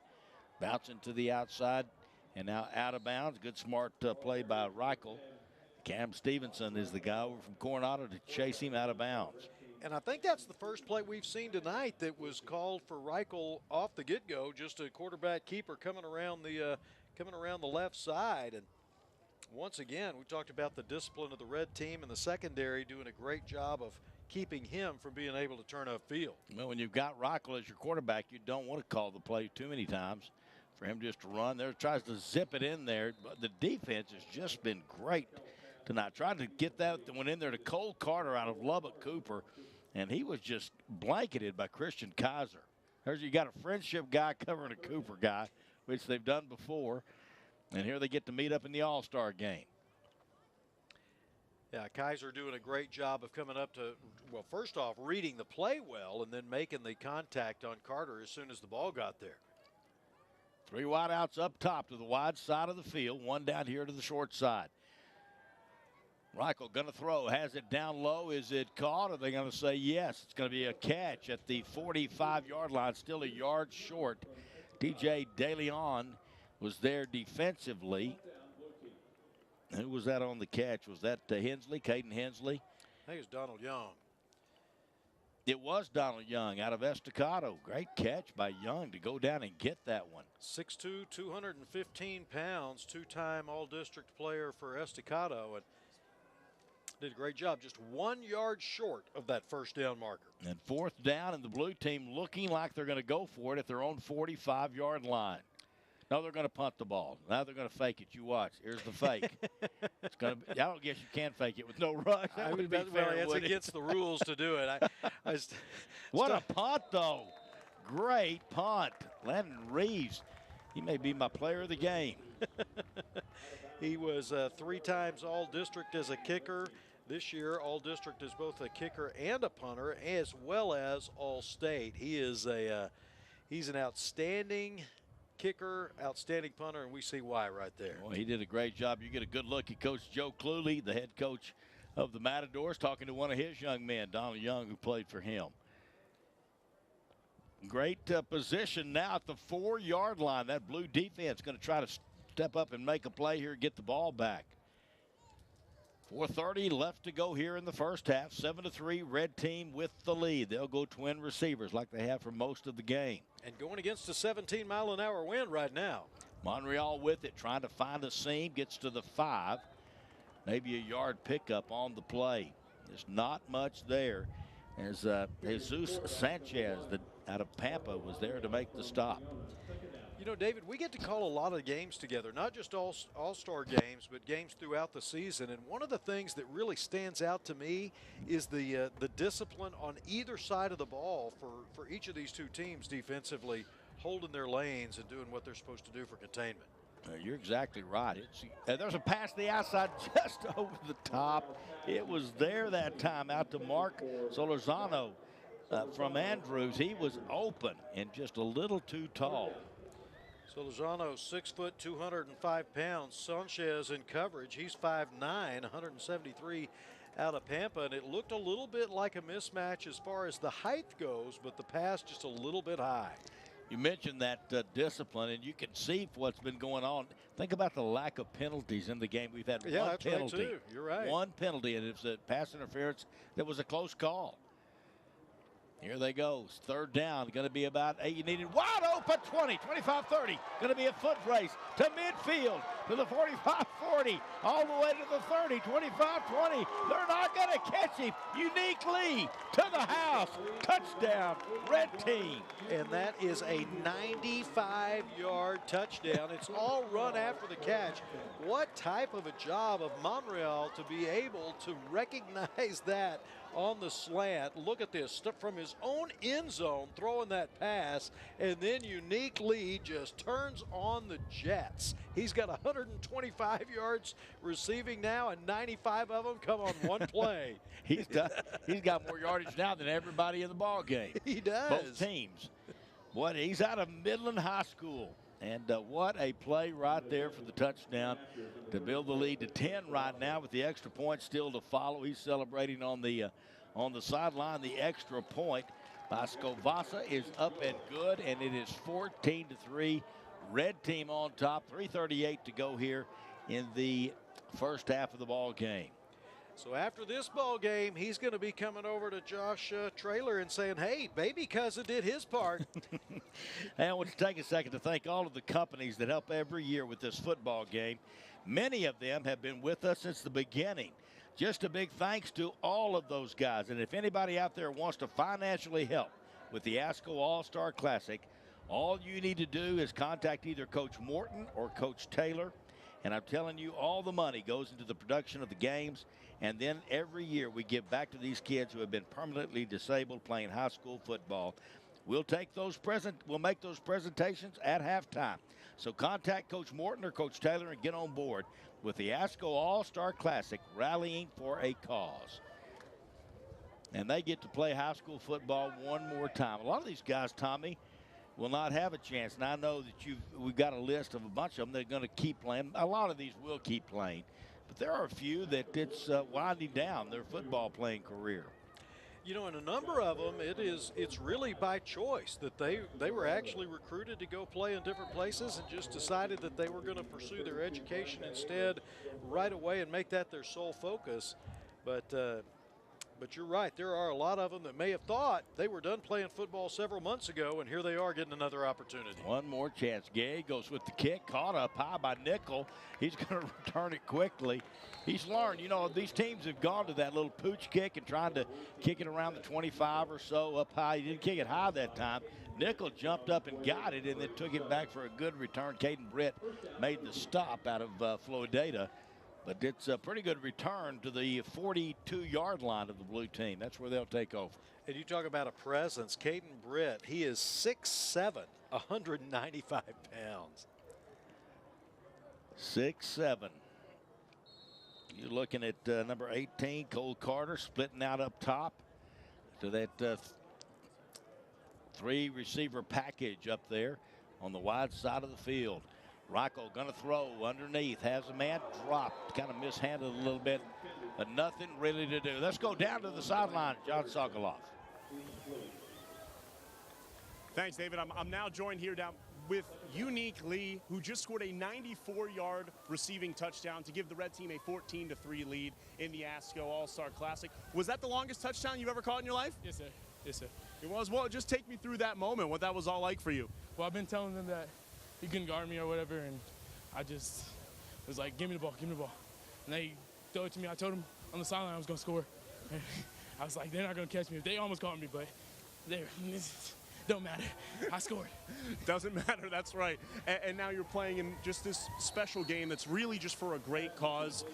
S4: Bouncing to the outside and now out of bounds. Good smart play by Reichel. Cam Stevenson is the guy over from Coronado to chase him out of bounds.
S5: And I think that's the first play we've seen tonight that was called for Reichel off the get-go. Just a quarterback keeper coming around the left side. And once again, we talked about the discipline of the red team and the secondary doing a great job of keeping him from being able to turn upfield.
S4: Well, when you've got Reichel as your quarterback, you don't want to call the play too many times for him just to run. There tries to zip it in there, but the defense has just been great tonight. Tried to get that one in there to Cole Carter out of Lubbock Cooper, and he was just blanketed by Christian Kaiser. You got a friendship guy covering a Cooper guy, which they've done before, and here they get to meet up in the All-Star game.
S5: Yeah, Kaiser doing a great job of coming up to, well, first off, reading the play well and then making the contact on Carter as soon as the ball got there.
S4: 3 wideouts up top to the wide side of the field, 1 down here to the short side. Reichel going to throw, has it down low. Is it caught? Are they going to say yes? It's going to be a catch at the 45-yard line, still a yard short. TJ DeLeon was there defensively. Who was that on the catch? Was that Hensley, Caden Hensley?
S5: I think it was Donald Young.
S4: It was Donald Young out of Estacado. Great catch by Young to go down and get that one.
S5: 6'2", 215 pounds, two-time All-District player for Estacado, and did a great job. Just 1 yard short of that first down marker.
S4: And fourth down, and the blue team looking like they're going to go for it at their own 45-yard line. No, they're going to punt the ball. Now they're going to fake it. You watch. Here's the fake. It's going to. I don't guess you can fake it with no rush. That would be fair.
S5: That's against the rules to do it.
S4: What a punt, though! Great punt, Landon Reeves. He may be my player of the game.
S5: He was 3 times All-District as a kicker. This year, All-District is both a kicker and a punter, as well as All-State. He is he's an outstanding kicker, outstanding punter, and we see why right there.
S4: Well, he did a great job. You get a good look at Coach Joe Cluley, the head coach of the Matadors, talking to one of his young men, Donald Young, who played for him. Great position now at the 4-yard line. That blue defense going to try to step up and make a play here, get the ball back. 4:30 left to go here in the first half. 7-3, red team with the lead. They'll go twin receivers like they have for most of the game.
S5: And going against a 17-mile-an-hour wind right now.
S4: Monreal with it, trying to find a seam, gets to the 5. Maybe a yard pickup on the play. There's not much there. As Jesus Sanchez out of Pampa was there to make the stop.
S5: You know, David, we get to call a lot of games together, not just all-star games, but games throughout the season. And one of the things that really stands out to me is the discipline on either side of the ball for each of these two teams defensively, holding their lanes and doing what they're supposed to do for containment.
S4: You're exactly right. There's a pass to the outside just over the top. It was there that time out to Mark Solorzano from Andrews. He was open and just a little too tall.
S5: Solorzano, 6 foot, 205 pounds. Sanchez in coverage. He's 5'9", 173 out of Pampa. And it looked a little bit like a mismatch as far as the height goes, but the pass just a little bit high.
S4: You mentioned that discipline, and you can see what's been going on. Think about the lack of penalties in the game. We've had one penalty.
S5: Right too. You're right.
S4: One penalty, and it's a pass interference that was a close call. Here they go. Third down. Going to be about 8. You needed wide open 20, 25, 30. Going to be a foot race to midfield, to the 45, 40, all the way to the 30, 25, 20. They're not going to catch him. Unique lead to the house. Touchdown, red team.
S5: And that is a 95-yard touchdown. It's all run after the catch. What type of a job of Monreal to be able to recognize that on the slant. Look at this, from his own end zone, throwing that pass, and then Unique Lee just turns on the Jets. He's got 125 yards receiving now, and 95 of them come on one play.
S4: He's got more yardage now than everybody in the ball game.
S5: He does.
S4: Both teams. Boy, he's out of Midland High School. And what a play right there for the touchdown to build the lead to 10 right now with the extra point still to follow. He's celebrating on the sideline. The extra point by Scovassa is up and good, and it is 14-3. Red team on top. 3:38 to go here in the first half of the ball game.
S5: So after this ball game, he's going to be coming over to Josh Traylor and saying, hey, baby cousin did his part.
S4: And I want to take a second to thank all of the companies that help every year with this football game. Many of them have been with us since the beginning. Just a big thanks to all of those guys. And if anybody out there wants to financially help with the Ascoallstar Classic, all you need to do is contact either Coach Morton or Coach Taylor. And I'm telling you, all the money goes into the production of the games. And then every year we give back to these kids who have been permanently disabled playing high school football. We'll make those presentations at halftime. So contact Coach Morton or Coach Taylor and get on board with the Ascoallstar Classic, rallying for a cause. And they get to play high school football one more time. A lot of these guys, Tommy, will not have a chance. And I know that we've got a list of a bunch of them that are going to keep playing. A lot of these will keep playing. but there are a few that it's winding down their football playing career.
S5: You know, in a number of them, it's really by choice that they were actually recruited to go play in different places and just decided that they were going to pursue their education instead right away and make that their sole focus. But you're right. There are a lot of them that may have thought they were done playing football several months ago, and here they are getting another opportunity.
S4: One more chance. Gay goes with the kick, caught up high by Nickel. He's going to return it quickly. He's learned, you know, these teams have gone to that little pooch kick and trying to kick it around the 25 or so up high. He didn't kick it high that time. Nickel jumped up and got it and then took it back for a good return. Caden Britt made the stop out of Floridata. But it's a pretty good return to the 42-yard line of the blue team. That's where they'll take over.
S5: And you talk about a presence. Caden Britt, he is 6'7", 195 pounds.
S4: 6'7". You're looking at number 18, Cole Carter, splitting out up top to that three-receiver package up there on the wide side of the field. Rocco going to throw underneath, has a man dropped, kind of mishandled a little bit, but nothing really to do. Let's go down to the sideline, John Sokoloff.
S6: Thanks, David. I'm now joined here down with Unique Lee, who just scored a 94-yard receiving touchdown to give the red team a 14-3 lead in the Ascoallstar Classic. Was that the longest touchdown you've ever caught in your life?
S14: Yes, sir. Yes, sir.
S6: It was? Well, just take me through that moment, what that was all like for you.
S14: Well, I've been telling them that he couldn't guard me or whatever, and I just was like, give me the ball, give me the ball. And they throw it to me. I told them on the sideline I was going to score. And I was like, they're not going to catch me. They almost caught me, but don't matter. I scored.
S6: Doesn't matter, that's right. And now you're playing in just this special game that's really just for a great cause.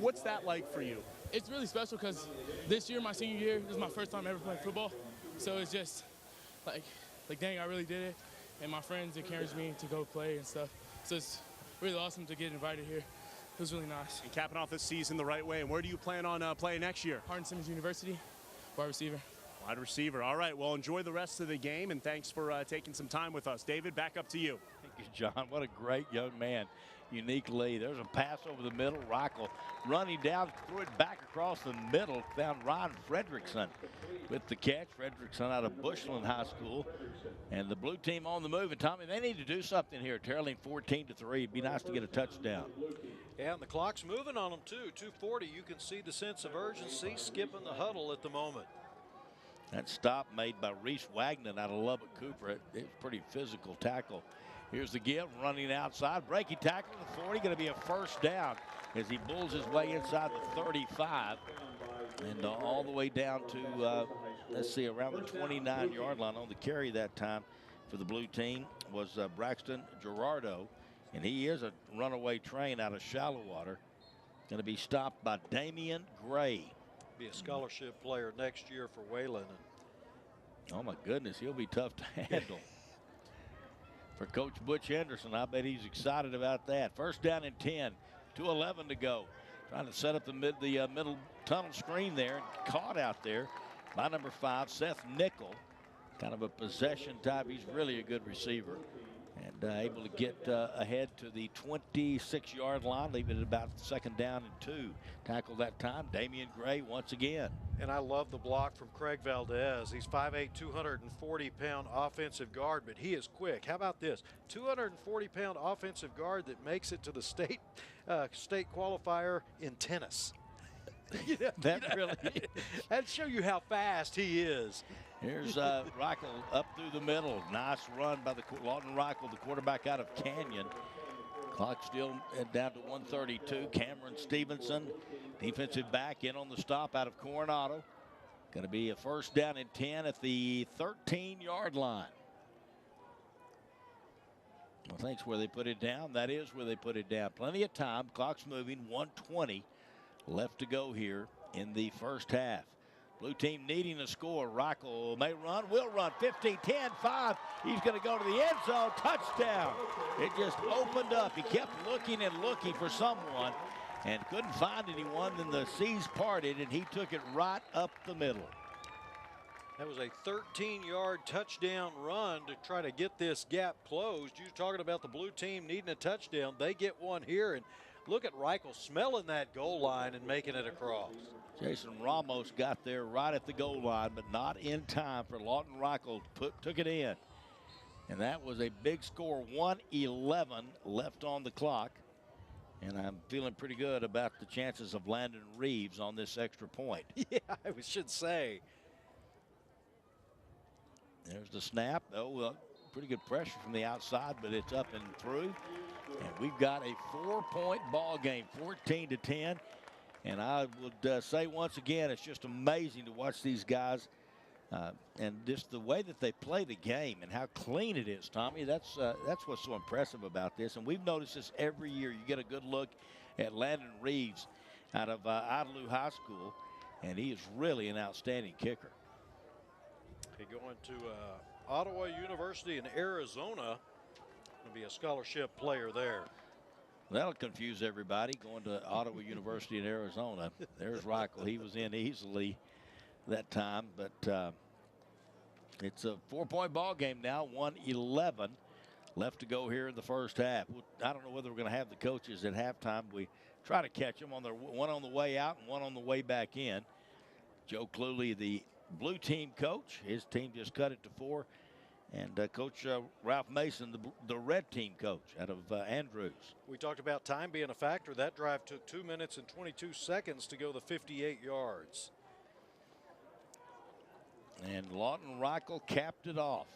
S6: What's that like for you?
S14: It's really special because this year, my senior year, this is my first time ever playing football. So it's just like dang, I really did it. And my friends encouraged me to go play and stuff. So it's really awesome to get invited here. It was really nice.
S6: And capping off this season the right way. And where do you plan on playing next year?
S14: Hardin-Simmons University, wide receiver.
S6: Wide receiver. All right, well, enjoy the rest of the game, and thanks for taking some time with us. David, back up to you.
S4: Thank you, John. What a great young man. Unique Lee. There's a pass over the middle. Rockel running down, threw it back across the middle. Found Ryan Fredrickson with the catch. Fredrickson out of Bushland High School. And the blue team on the move. And Tommy, they need to do something here. Trailing 14-3. It'd be nice to get a touchdown.
S5: Yeah, and the clock's moving on them too. 2:40. You can see the sense of urgency skipping the huddle at the moment.
S4: That stop made by Reese Wagner out of Lubbock Cooper. It was a pretty physical tackle. Here's the give, running outside. Breaking tackle to the 40. Going to be a first down as he bulls his way inside the 35. And all the way down to, let's see, around the 29-yard line. On the carry that time for the blue team was Braxton Gerardo. And he is a runaway train out of Shallow Water. Going to be stopped by Damian Gray.
S5: Be a scholarship player next year for Wayland.
S4: Oh, my goodness, he'll be tough to handle. For Coach Butch Henderson, I bet he's excited about that. First down and 10, 2:11 to go. Trying to set up the middle tunnel screen there, and caught out there by number 5, Seth Nickel. Kind of a possession type. He's really a good receiver. And able to get ahead to the 26-yard line, leaving it about second down and 2. Tackle that time, Damian Gray once again.
S5: And I love the block from Craig Valdez. He's 5'8", 240-pound offensive guard, but he is quick. How about this? 240-pound offensive guard that makes it to the state qualifier in tennis. That'd show you how fast he is.
S4: Here's Rockel up through the middle. Nice run by Lawton Rockel, the quarterback out of Canyon. Clock still down to 1:32. Cameron Stevenson, defensive back, in on the stop out of Coronado. Going to be a first down and 10 at the 13-yard line. I think it's where they put it down. That is where they put it down. Plenty of time. Clock's moving. 1:20 left to go here in the first half. Blue team needing a score. Rockel may run, will run. 15, 10, 5. He's going to go to the end zone. Touchdown. It just opened up. He kept looking and looking for someone and couldn't find anyone. Then the seas parted, and he took it right up the middle.
S5: That was a 13-yard touchdown run to try to get this gap closed. You're talking about the blue team needing a touchdown. They get one here, and Look at Reichel smelling that goal line and making it across.
S4: Jason Ramos got there right at the goal line, but not in time for Lawton Reichel. Took it in. And that was a big score, 1:11 left on the clock. And I'm feeling pretty good about the chances of Landon Reeves on this extra point.
S5: Yeah, I should say.
S4: There's the snap. Oh, pretty good pressure from the outside, but it's up and through. And we've got a 4-point ball game, 14-10. And I would say once again, it's just amazing to watch these guys and just the way that they play the game and how clean it is, Tommy. That's what's so impressive about this. And we've noticed this every year. You get a good look at Landon Reeves out of Idalou High School, and he is really an outstanding kicker.
S5: He going to Ottawa University in Arizona. Going to be a scholarship player there.
S4: That'll confuse everybody going to Ottawa University in Arizona. There's Reichel. He was in easily that time, but it's a 4-point ball game now, 1:11 left to go here in the first half. I don't know whether we're going to have the coaches at halftime. We try to catch them on one on the way out and one on the way back in. Joe Cluley, the blue team coach, his team just cut it to 4. And Coach Ralph Mason, the red team coach out of Andrews.
S5: We talked about time being a factor. That drive took 2 minutes and 22 seconds to go the 58 yards.
S4: And Lawton Reichel capped it off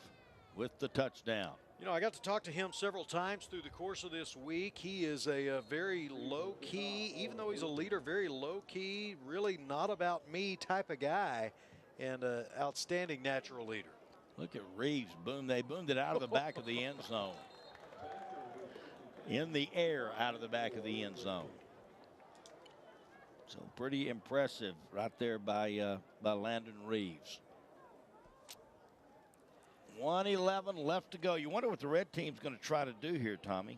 S4: with the touchdown.
S5: You know, I got to talk to him several times through the course of this week. He is a very low-key, even though he's a leader, very low-key, really not about me type of guy, and an outstanding natural leader.
S4: Look at Reeves. Boom. They boomed it out of the back of the end zone. In the air out of the back of the end zone. So pretty impressive right there by Landon Reeves. 1:11 left to go. You wonder what the red team's going to try to do here, Tommy.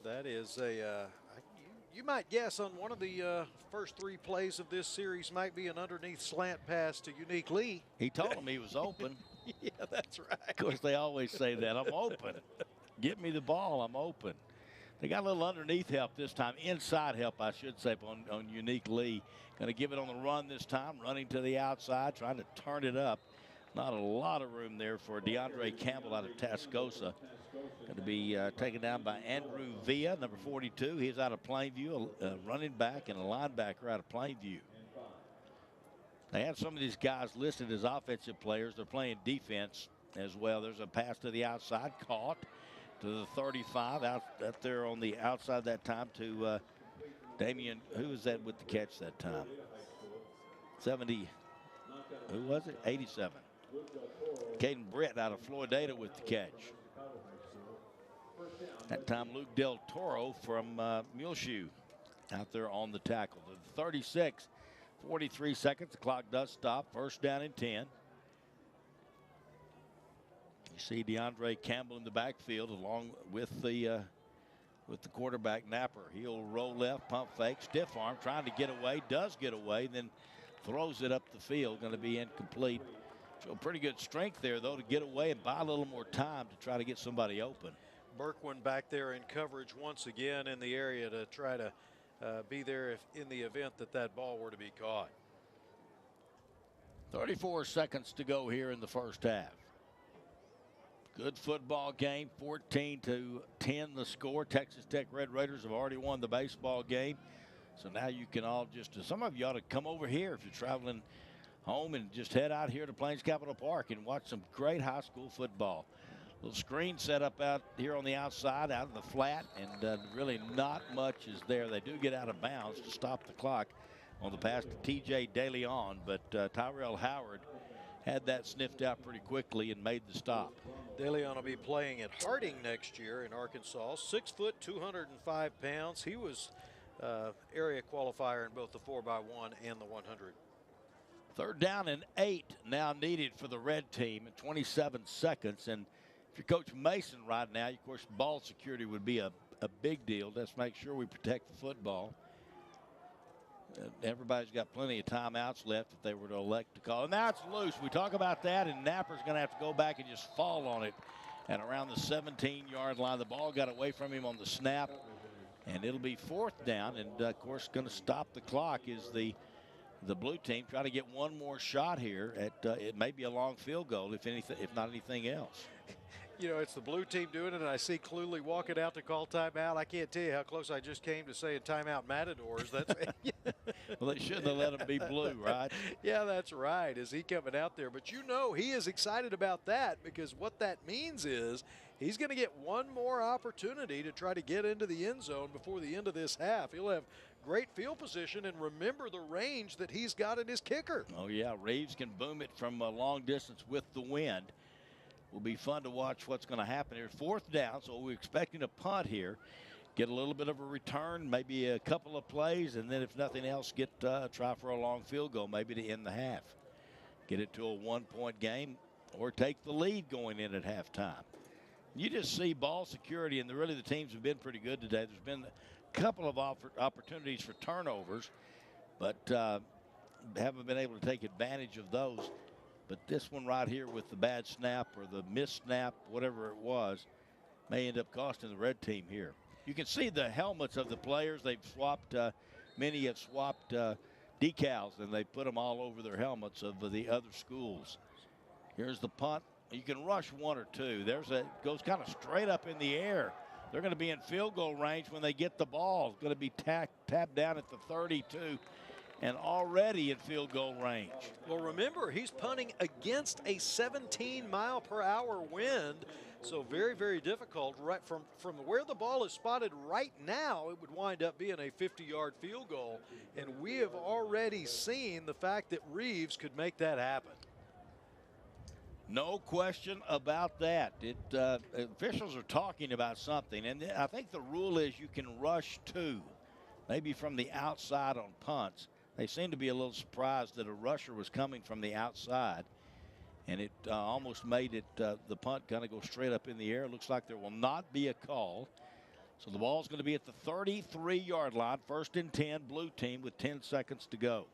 S5: That is you might guess on one of the first 3 plays of this series might be an underneath slant pass to Unique Lee.
S4: He told him he was open.
S5: Yeah, that's right.
S4: Of course, they always say that. I'm open. Get me the ball. I'm open. They got a little underneath help this time. Inside help, I should say, on Unique Lee. Going to give it on the run this time. Running to the outside, trying to turn it up. Not a lot of room there for DeAndre Campbell out of Tascosa. Going to be taken down by Andrew Villa, number 42. He's out of Plainview, a running back and a linebacker out of Plainview. They have some of these guys listed as offensive players. They're playing defense as well. There's a pass to the outside, caught to the 35, out there on the outside that time to Damian. Who was that with the catch that time? 70. Who was it? 87. Caden Brett out of Floydada with the catch. That time Luke Del Toro from Muleshoe out there on the tackle. The 36, 43 seconds. The clock does stop. First down and 10. You see DeAndre Campbell in the backfield along with the quarterback Napper. He'll roll left, pump fake, stiff arm, trying to get away. Does get away, then throws it up the field. Going to be incomplete. So pretty good strength there, though, to get away and buy a little more time to try to get somebody open.
S5: Berkwin back there in coverage once again in the area to try to be there if in the event that ball were to be caught.
S4: 34 seconds to go here in the first half. Good football game, 14-10 the score. Texas Tech Red Raiders have already won the baseball game. So now you can all some of you ought to come over here if you're traveling home and just head out here to Plains Capital Park and watch some great high school football. Little screen set up out here on the outside, out in the flat, and really not much is there. They do get out of bounds to stop the clock on the pass to T.J. DeLeon, but Tyrell Howard had that sniffed out pretty quickly and made the stop.
S5: DeLeon will be playing at Harding next year in Arkansas. 6 foot, 205 pounds. He was area qualifier in both the 4x1 and the 100.
S4: Third down and 8 now needed for the red team in 27 seconds. And if you're Coach Mason right now, of course, ball security would be a big deal. Let's make sure we protect the football. Everybody's got plenty of timeouts left if they were to elect to call. And now it's loose. We talk about that, and Napper's going to have to go back and just fall on it at around the 17-yard line. The ball got away from him on the snap, And it'll be 4th down, and of course, going to stop the clock is the blue team trying to get one more shot here at it may be a long field goal, if anything, if not anything else.
S5: You know, it's the blue team doing it, and I see Cluley walking out to call timeout. I can't tell you how close I just came to saying timeout Matadors. That's
S4: well, they shouldn't have let him be blue, right?
S5: Yeah, that's right. Is he coming out there? But you know he is excited about that, because what that means is he's going to get one more opportunity to try to get into the end zone before the end of this half. He'll have great field position, and remember the range that he's got in his kicker.
S4: Oh, yeah, Reeves can boom it from a long distance with the wind. Will be fun to watch what's going to happen here. 4th down, so we're expecting a punt here. Get a little bit of a return, maybe a couple of plays, and then if nothing else, try for a long field goal, maybe to end the half. Get it to a 1-point game or take the lead going in at halftime. You just see ball security, and really the teams have been pretty good today. There's been a couple of opportunities for turnovers, but haven't been able to take advantage of those. But this one right here with the bad snap or the missed snap, whatever it was, may end up costing the red team here. You can see the helmets of the players. They've swapped, many have swapped decals, and they put them all over their helmets of the other schools. Here's the punt. You can rush 1 or 2. Goes kind of straight up in the air. They're going to be in field goal range when they get the ball. It's going to be tapped down at the 32. And already in field goal range.
S5: Well, remember, he's punting against a 17-mile-per-hour wind, so very, very difficult. Right from where the ball is spotted right now, it would wind up being a 50-yard field goal, and we have already seen the fact that Reeves could make that happen.
S4: No question about that. Officials are talking about something, and I think the rule is you can rush 2, maybe from the outside on punts. They seem to be a little surprised that a rusher was coming from the outside, and it almost made it the punt kind of go straight up in the air. It looks like there will not be a call. So the ball's going to be at the 33-yard line, 1st and 10, blue team with 10 seconds to go.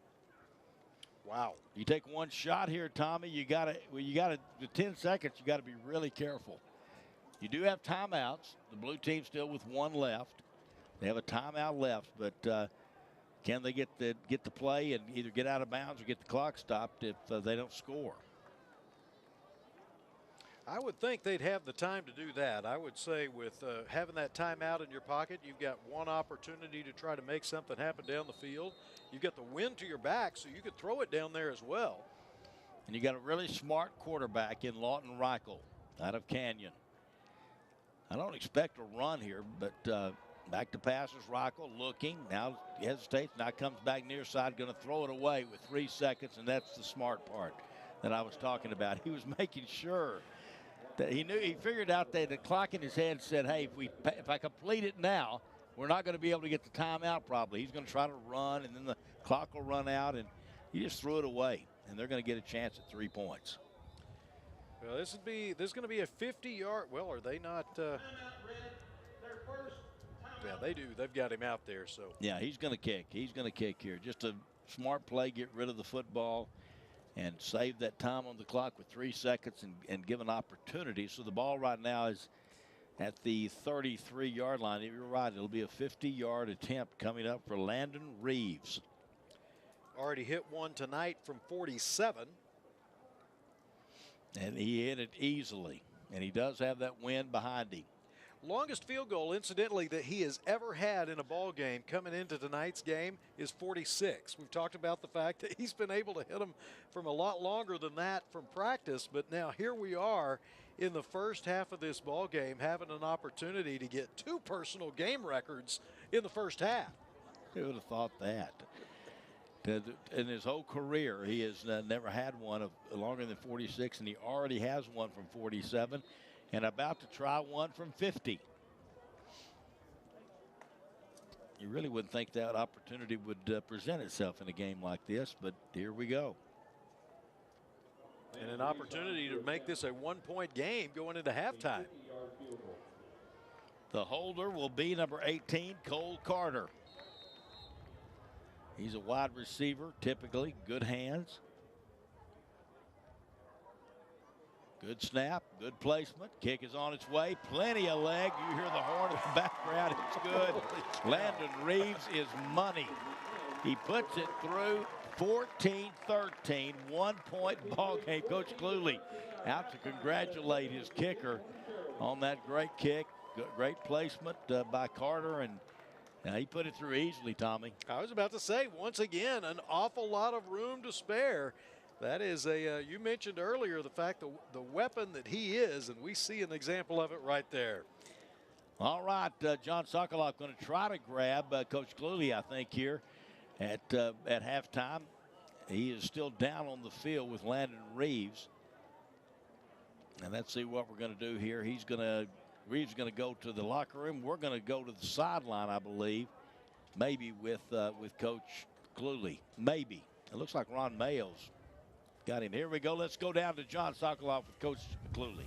S5: Wow.
S4: You take one shot here, Tommy, you got to with 10 seconds, you got to be really careful. You do have timeouts. The blue team still with 1 left. They have a timeout left, but can they get the play and either get out of bounds or get the clock stopped if they don't score?
S5: I would think they'd have the time to do that. I would say with having that timeout in your pocket, you've got one opportunity to try to make something happen down the field. You've got the wind to your back, so you could throw it down there as well.
S4: And you got a really smart quarterback in Lawton Reichel out of Canyon. I don't expect a run here, but back to passes. Reichel looking, now hesitates, now comes back near side, going to throw it away with 3 seconds, and that's the smart part that I was talking about. He was making sure that he figured out that the clock in his head said, hey, if I complete it now, we're not going to be able to get the timeout probably. He's going to try to run, and then the clock will run out, and he just threw it away, and they're going to get a chance at 3 points.
S5: Well, this is going to be a 50-yard. Well, are they not? Yeah, they do. They've got him out there. So
S4: yeah, he's going to kick. He's going to kick here. Just a smart play, get rid of the football, and save that time on the clock with 3 seconds and give an opportunity. So the ball right now is at the 33-yard line. You're right. It'll be a 50-yard attempt coming up for Landon Reeves.
S5: Already hit one tonight from 47.
S4: And he hit it easily. And he does have that wind behind him.
S5: Longest field goal, incidentally, that he has ever had in a ball game coming into tonight's game is 46. We've talked about the fact that he's been able to hit them from a lot longer than that from practice, but now here we are in the first half of this ball game having an opportunity to get 2 personal game records in the first half.
S4: Who would have thought that? In his whole career, he has never had one of longer than 46, and he already has one from 47. And about to try one from 50. You really wouldn't think that opportunity would present itself in a game like this, but here we go.
S5: And an opportunity to make this a 1-point game going into halftime.
S4: The holder will be number 18, Cole Carter. He's a wide receiver, typically good hands. Good snap, good placement. Kick is on its way. Plenty of leg. You hear the horn in the background. It's good. Landon Reeves is money. He puts it through. 14-13, 1-point ball game. Coach Cluley out to congratulate his kicker on that great kick. Great placement by Carter, and he put it through easily, Tommy.
S5: I was about to say, once again, an awful lot of room to spare. That is you mentioned earlier the fact that the weapon that he is, and we see an example of it right there.
S4: All right, John Sokoloff going to try to grab Coach Cluley, I think, here at halftime. He is still down on the field with Landon Reeves. And let's see what we're going to do here. Reeves is going to go to the locker room. We're going to go to the sideline, I believe, maybe with Coach Cluley. Maybe. It looks like Ron Mayo's got him. Here we go. Let's go down to John Sokoloff with Coach Cluley.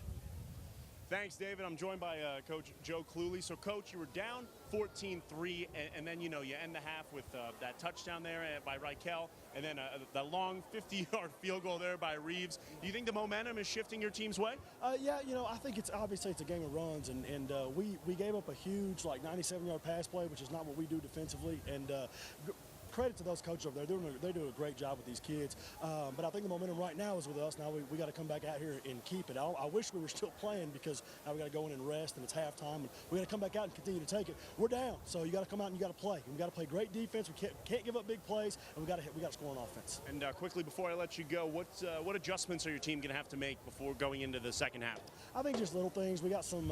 S6: Thanks, David. I'm joined by Coach Joe Cluley. So, Coach, you were down 14-3, and then, you end the half with that touchdown there by Reichel, and then the long 50-yard field goal there by Reeves. Do you think the momentum is shifting your team's way?
S7: Yeah, I think it's obviously it's a game of runs, and we gave up a huge, 97-yard pass play, which is not what we do defensively, and credit to those coaches over there. They do a great job with these kids. But I think the momentum right now is with us. Now we got to come back out here and keep it. I wish we were still playing, because now we got to go in and rest, and it's halftime. And we got to come back out and continue to take it. We're down, so you got to come out and you got to play. We got to play great defense. We can't give up big plays, and we got to score on offense.
S6: And quickly before I let you go, what adjustments are your team going to have to make before going into the second half?
S7: I think just little things. We got some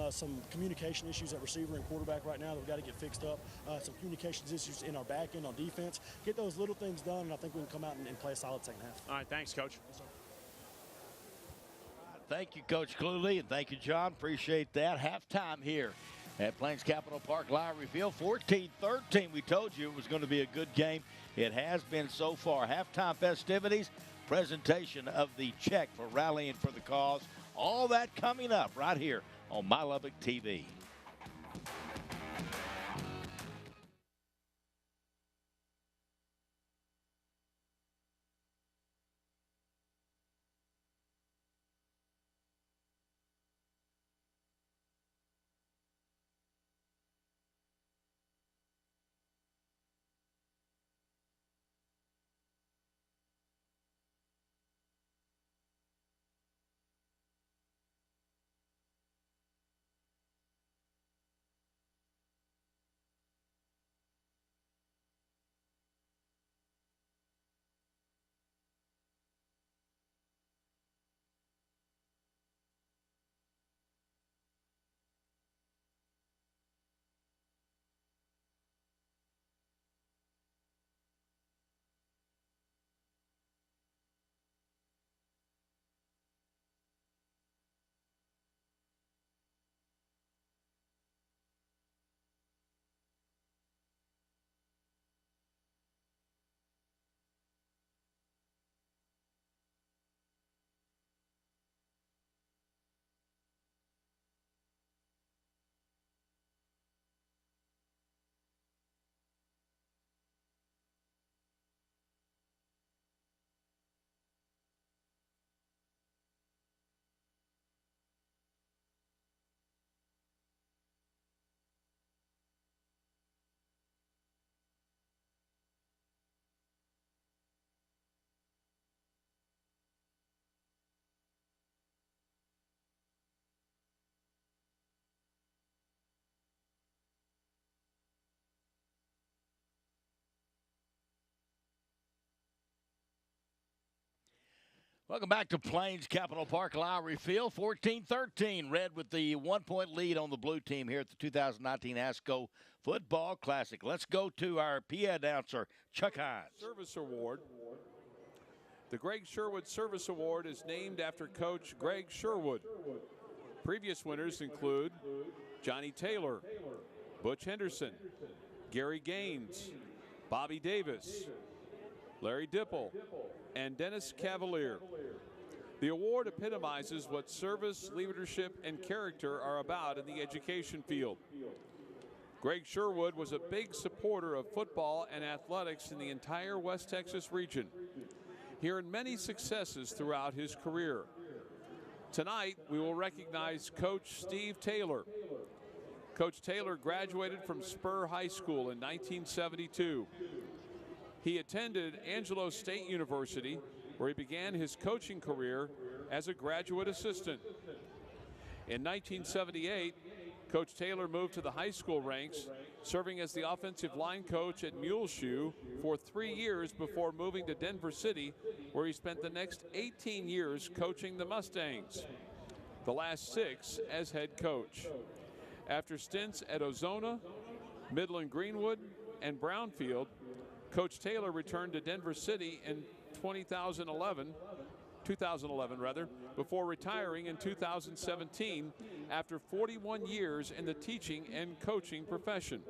S7: communication issues at receiver and quarterback right now that we got to get fixed up. Some communications issues in our back end on defense. Get those little things done, and I think we can come out and play a solid second half.
S6: All right, thanks, Coach.
S7: Yes, sir.
S4: Thank you, Coach Cluley, and thank you, John. Appreciate that. Halftime here at Plains Capital Park Lowry Field. 14-13. We told you it was going to be a good game. It has been so far. Halftime festivities, presentation of the check for rallying for the cause. All that coming up right here on My Lubbock TV. Welcome back to Plains Capital Park Lowry Field. 14-13. Red with the 1-point lead on the blue team here at the 2019 ASCO Football Classic. Let's go to our PA announcer, Chuck Hines.
S9: Service Award. The Greg Sherwood Service Award is named after Coach Greg Sherwood. Previous winners include Johnny Taylor, Butch Henderson, Gary Gaines, Bobby Davis, Larry Dipple, and Dennis Cavalier. The award epitomizes what service, leadership, and character are about in the education field. Greg Sherwood was a big supporter of football and athletics in the entire West Texas region. He earned many successes throughout his career. Tonight, we will recognize Coach Steve Taylor. Coach Taylor graduated from Spur High School in 1972. He attended Angelo State University, where he began his coaching career as a graduate assistant. In 1978, Coach Taylor moved to the high school ranks, serving as the offensive line coach at Muleshoe for 3 years before moving to Denver City, where he spent the next 18 years coaching the Mustangs, the last 6 as head coach. After stints at Ozona, Midland Greenwood, and Brownfield, Coach Taylor returned to Denver City in 2011, before retiring in 2017 after 41 years in the teaching and coaching profession.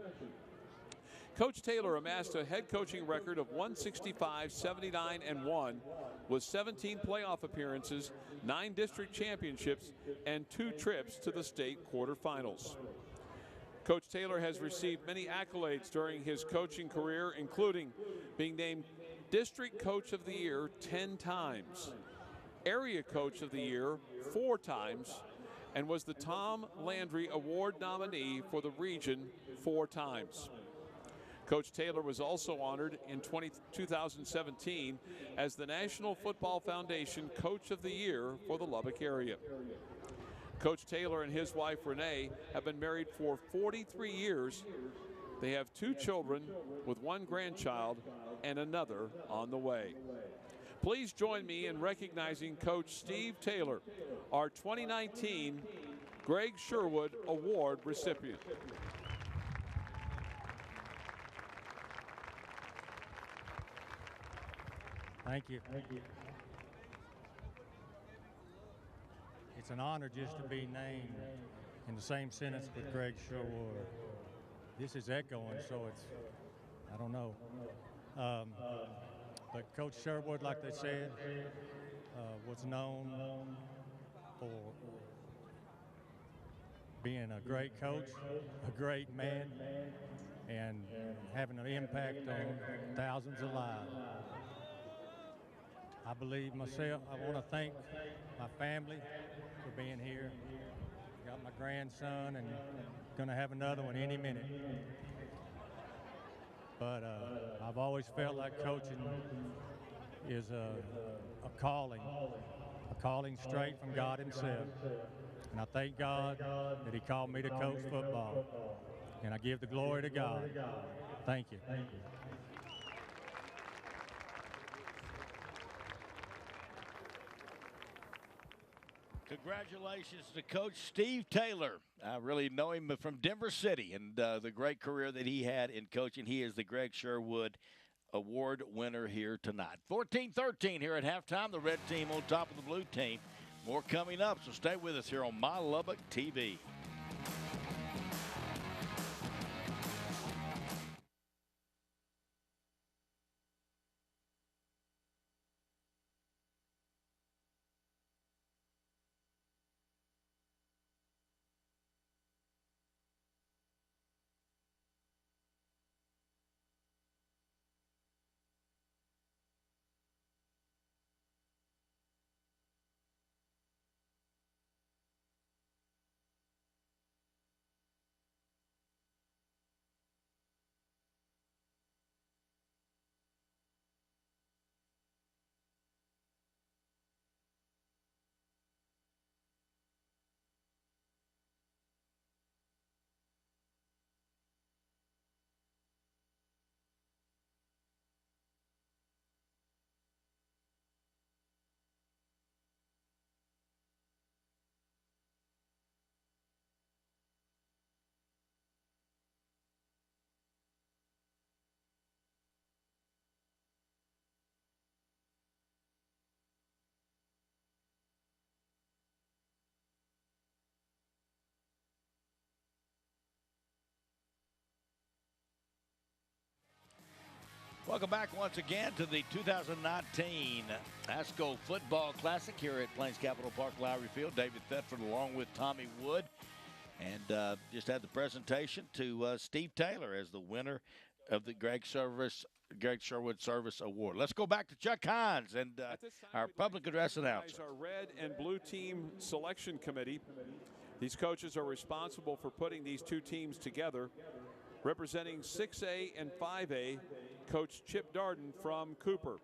S9: Coach Taylor amassed a head coaching record of 165, 79, and 1 with 17 playoff appearances, 9 district championships, and 2 trips to the state quarterfinals. Coach Taylor has received many accolades during his coaching career, including being named District Coach of the Year 10 times, Area Coach of the Year 4 times, and was the Tom Landry Award nominee for the region 4 times. Coach Taylor was also honored in 2017 as the National Football Foundation Coach of the Year for the Lubbock area. Coach Taylor and his wife Renee have been married for 43 years. They have 2 children with 1 grandchild and another on the way. Please join me in recognizing Coach Steve Taylor, our 2019 Greg Sherwood Award recipient.
S15: Thank you. It's an honor just to be named in the same sentence with Greg Sherwood. This is echoing, so it's, I don't know. But Coach Sherwood, like they said, was known for being a great coach, a great man, and having an impact on thousands of lives. I believe myself, I want to thank my family for being here. Got my grandson and going to have another one any minute. But I've always felt like coaching is a calling straight from God himself. And I thank God that he called me to coach football. And I give the glory to God. Thank you.
S4: Congratulations to Coach Steve Taylor. I really know him from Denver City and the great career that he had in coaching. He is the Greg Sherwood Award winner here tonight. 14-13 here at halftime. The red team on top of the blue team. More coming up, so stay with us here on My Lubbock TV. Welcome back once again to the 2019 ASCO Football Classic here at Plains Capital Park Lowry Field. David Thetford along with Tommy Wood. And just had the presentation to Steve Taylor as the winner of the Greg Greg Sherwood Service Award. Let's go back to Chuck Hines and our public address announcer.
S9: Our red and blue team selection committee. These coaches are responsible for putting these two teams together. Representing 6A and 5A, Coach Chip Darden from Cooper.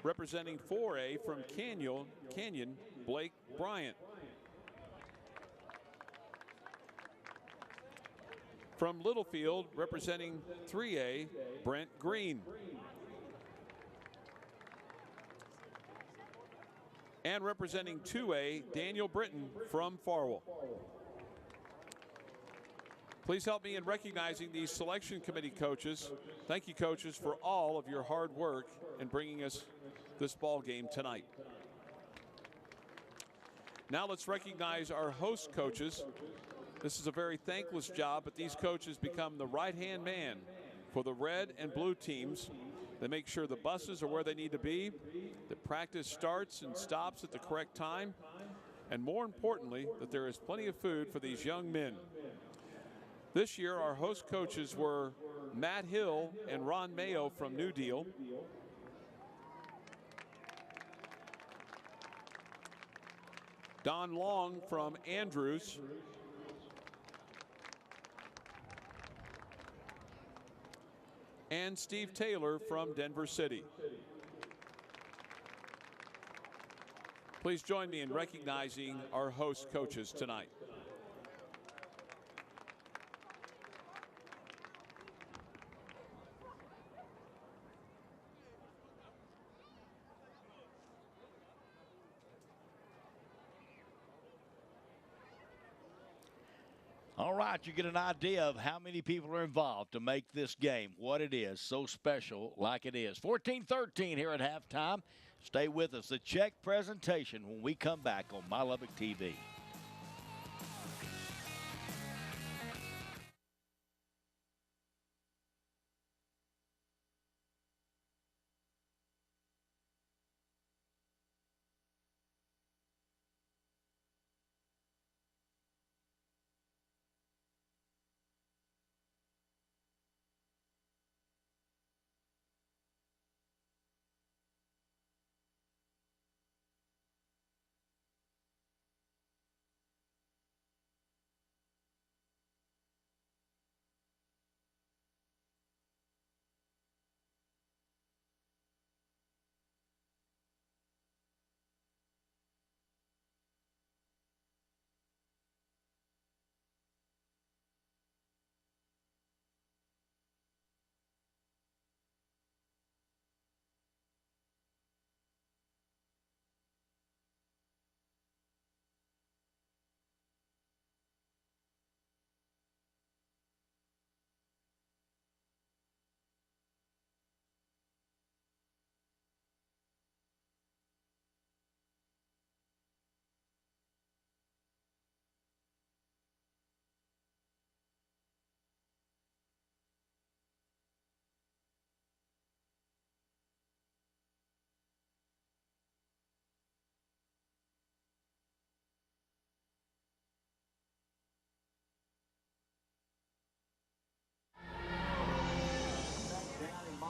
S9: Representing 4A from Canyon, Blake Bryant. From Littlefield, representing 3A, Brent Green. And representing 2A, Daniel Britton from Farwell. Please help me in recognizing these selection committee coaches. Thank you, coaches, for all of your hard work in bringing us this ball game tonight. Now let's recognize our host coaches. This is a very thankless job, but these coaches become the right-hand man for the red and blue teams. They make sure the buses are where they need to be, that practice starts and stops at the correct time, and more importantly, that there is plenty of food for these young men. This year, our host coaches were Matt Hill and Ron Mayo from New Deal. Don Long from Andrews. And Steve Taylor from Denver City. Please join me in recognizing our host coaches tonight.
S4: All right, you get an idea of how many people are involved to make this game what it is, so special like it is. 14-13 here at halftime. Stay with us. The check presentation when we come back on My Lubbock TV.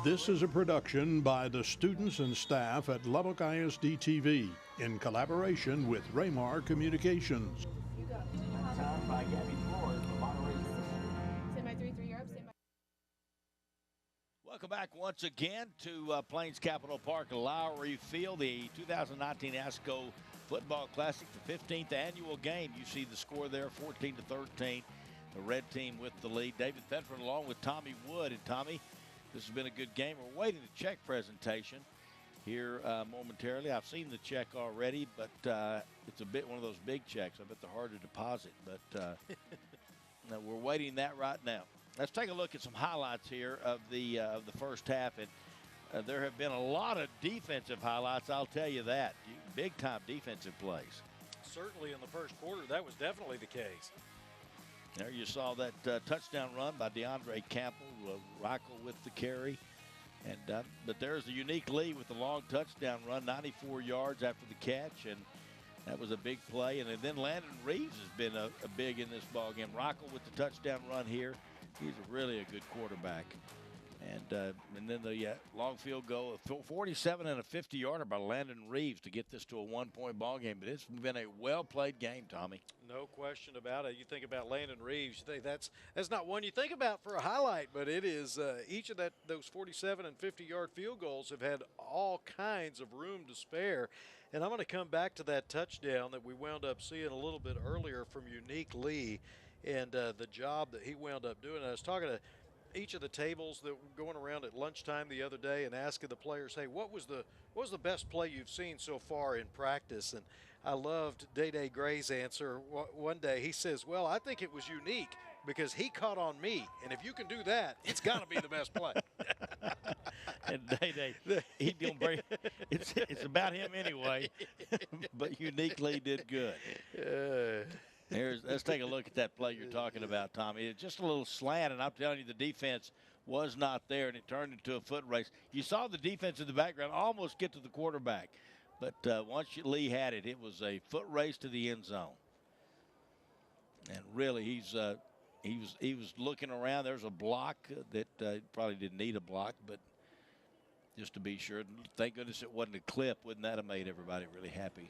S1: This is a production by the students and staff at Lubbock ISD TV in collaboration with Raymar Communications.
S2: Time by Gabby Flores for Monterey.
S3: Stand by 3-3, you're up. Stand by.
S4: Welcome back once again to Plains Capital Park, Lowry Field, the 2019 ASCO Football Classic, the 15th annual game. You see the score there, 14-13. The red team with the lead. David Thetford along with Tommy Wood. And Tommy, this has been a good game. We're waiting the check presentation here momentarily. I've seen the check already, but it's a bit one of those big checks. I bet they're hard to deposit, but no, we're waiting that right now. Let's take a look at some highlights here of the first half, and there have been a lot of defensive highlights. I'll tell you that, big time defensive plays.
S5: Certainly in the first quarter, that was definitely the case.
S4: There you saw that touchdown run by DeAndre Campbell, Reichel with the carry. And but there's a unique lead with the long touchdown run, 94 yards after the catch, and that was a big play. And then Landon Reeves has been a big in this ballgame. Reichel with the touchdown run here, He's really a good quarterback. And then the long field goal, 47 and a 50-yarder by Landon Reeves to get this to a one-point ball game. But it's been a well-played game, Tommy.
S5: No question about it. You think about Landon Reeves, you think that's not one you think about for a highlight, but it is. Each of those 47 and 50-yard field goals have had all kinds of room to spare. And I'm going to come back to that touchdown that we wound up seeing a little bit earlier from Unique Lee and the job that he wound up doing. And I was talking to each of the tables that were going around at lunchtime the other day and asking the players, hey, what was the best play you've seen so far in practice? And I loved Day Gray's answer. One day he says, well, I think it was Unique because he caught on me, and if you can do that, it's got to be the best play.
S4: And Day, he gonna bring. It's about him anyway. But Unique Lee did good. Let's take a look at that play you're talking about, Tommy. It's just a little slant, and I'm telling you, the defense was not there, and it turned into a foot race. You saw the defense in the background almost get to the quarterback, but once Lee had it, it was a foot race to the end zone. And really, he was looking around. There's a block that probably didn't need a block, but just to be sure. Thank goodness it wasn't a clip. Wouldn't that have made everybody really happy?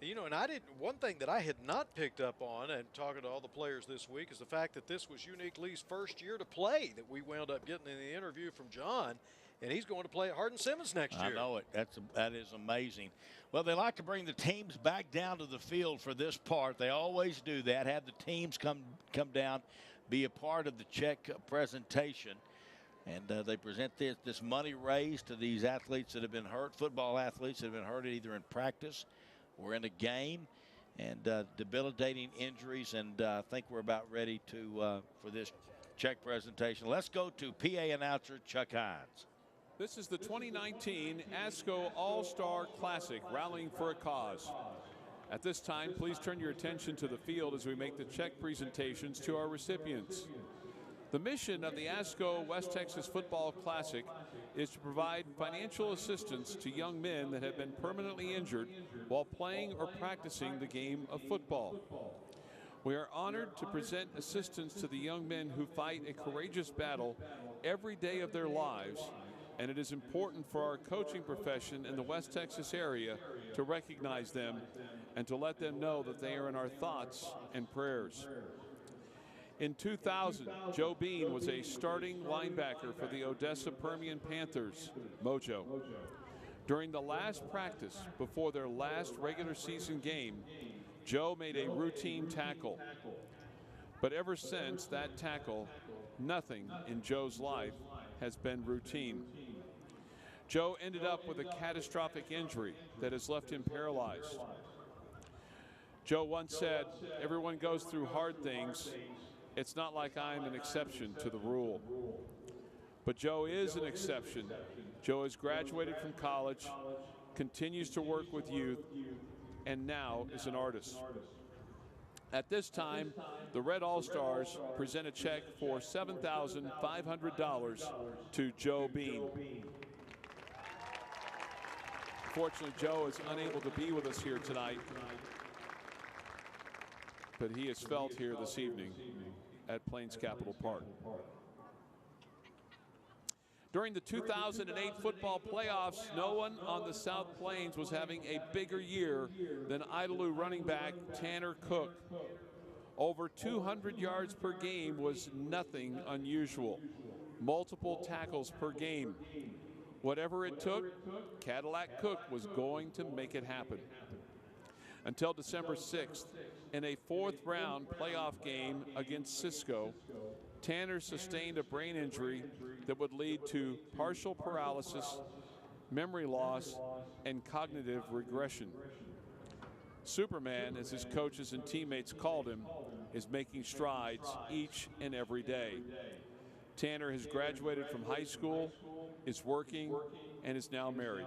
S5: You know, and one thing that I had not picked up on, and talking to all the players this week, is the fact that this was Unique Lee's first year to play that we wound up getting in the interview from John, and he's going to play at Hardin-Simmons next year.
S4: I know it. That is amazing. Well, they like to bring the teams back down to the field for this part. They always do that, have the teams come down, be a part of the check presentation. And they present this money raised to these athletes that have been hurt, football athletes that have been hurt either in practice or in a game, and debilitating injuries. And I think we're about ready for this check presentation. Let's go to PA announcer Chuck Hines.
S9: This is the 2019 Ascoallstar Classic, Rallying for a Cause. At this time, please turn your attention to the field as we make the check presentations to our recipients. The mission of the ASCO West Texas Football Classic is to provide financial assistance to young men that have been permanently injured while playing or practicing the game of football. We are honored to present assistance to the young men who fight a courageous battle every day of their lives, and it is important for our coaching profession in the West Texas area to recognize them and to let them know that they are in our thoughts and prayers. In 2000, Joe Bean was a starting linebacker for the Odessa Permian Panthers, Mojo. During the last practice before their last regular season game, Joe made a routine tackle. But ever since that tackle, nothing in Joe's life has been routine. Joe ended up with a catastrophic injury that has left him paralyzed. Joe once said, "Everyone goes through hard things. It's not like I'm an exception to the rule." But Joe is an exception. Joe has graduated from college, continues to work with youth, and now is an artist. At this time, the Red All-Stars present a check for $7,500 to Joe Bean. Fortunately, Joe is unable to be with us here tonight, but he is felt here this evening at Plains Capital Park. During the 2008 football playoffs, no one on the South Plains was having a bigger year than Idalou running back Tanner Cook. Over 200 yards per game was nothing unusual. Multiple tackles per game. Whatever it took, Cadillac Cook was going to make it happen. Until December 6th, in a fourth-round playoff game against Cisco, Tanner sustained a brain injury that would lead to partial paralysis, memory loss, and cognitive regression. Superman, as his coaches and teammates called him, is making strides each and every day. Tanner has graduated from high school, is working, and is now married.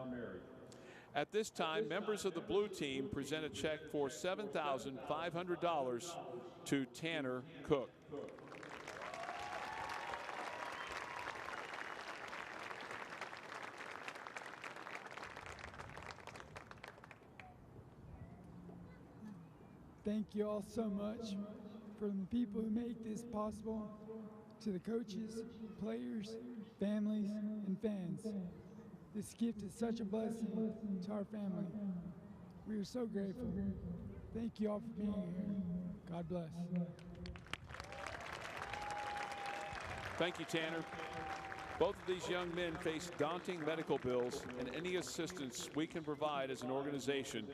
S9: At this time, members of the blue team present a check for $7,500 to Tanner Cook.
S16: Thank you all so much for the people who make this possible. to the coaches, players, families, and fans. This gift is such a blessing to our family. We are so grateful. Thank you all for being here. God bless.
S9: Thank you, Tanner. Both of these young men face daunting medical bills, and any assistance we can provide as an organization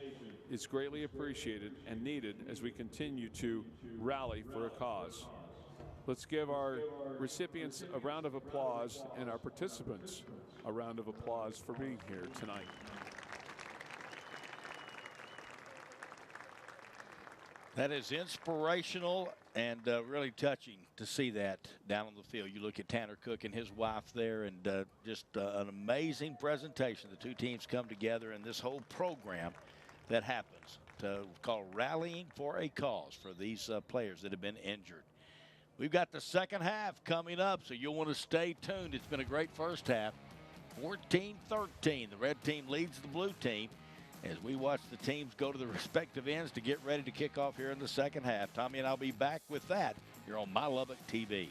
S9: is greatly appreciated and needed as we continue to rally for a cause. Let's give our recipients a round of applause and our participants a round of applause for being here tonight.
S4: That is inspirational and really touching to see that down on the field. You look at Tanner Cook and his wife there, and just an amazing presentation. The two teams come together in this whole program that happens to call Rallying for a Cause for these players that have been injured. We've got the second half coming up, so you'll want to stay tuned. It's been a great first half. 14-13. The red team leads the blue team as we watch the teams go to the respective ends to get ready to kick off here in the second half. Tommy and I'll be back with that here on My Lubbock TV.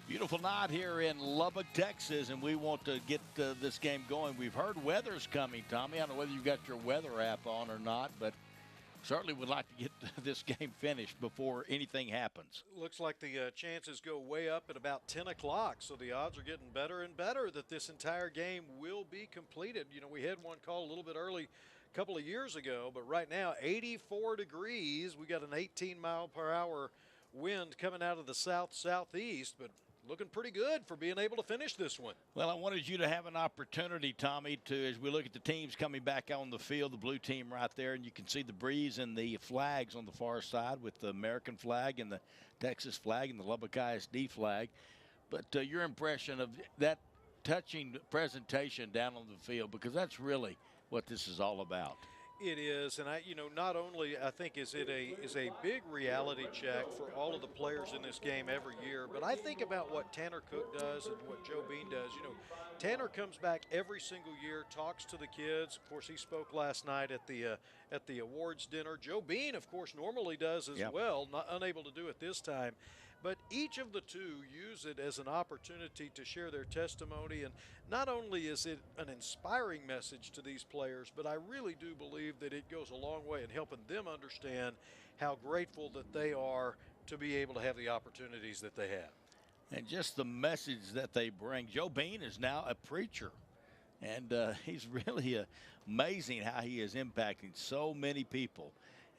S4: Beautiful night here in Lubbock, Texas, and we want to get this game going. We've heard weather's coming, Tommy. I don't know whether you got your weather app on or not, but certainly would like to get this game finished before anything happens.
S5: Looks like the chances go way up at about 10 o'clock, so the odds are getting better and better that this entire game will be completed. You know, we had one call a little bit early a couple of years ago, but right now 84 degrees. We got an 18-mile-per-hour wind coming out of the south-southeast, but looking pretty good for being able to finish this one.
S4: Well, I wanted you to have an opportunity, Tommy, to, as we look at the teams coming back on the field, the blue team right there, and you can see the breeze and the flags on the far side with the American flag and the Texas flag and the Lubbock ISD flag. But your impression of that touching presentation down on the field, because that's really what this is all about.
S5: It is, and not only I think is a big reality check for all of the players in this game every year, but I think about what Tanner Cook does and what Joe Bean does. You know, Tanner comes back every single year, talks to the kids. Of course, he spoke last night at the awards dinner. Joe Bean, of course, normally does as well, not unable to do it this time. But each of the two use it as an opportunity to share their testimony. And not only is it an inspiring message to these players, but I really do believe that it goes a long way in helping them understand how grateful that they are to be able to have the opportunities that they have.
S4: And just the message that they bring. Joe Bean is now a preacher. And he's really amazing how he is impacting so many people.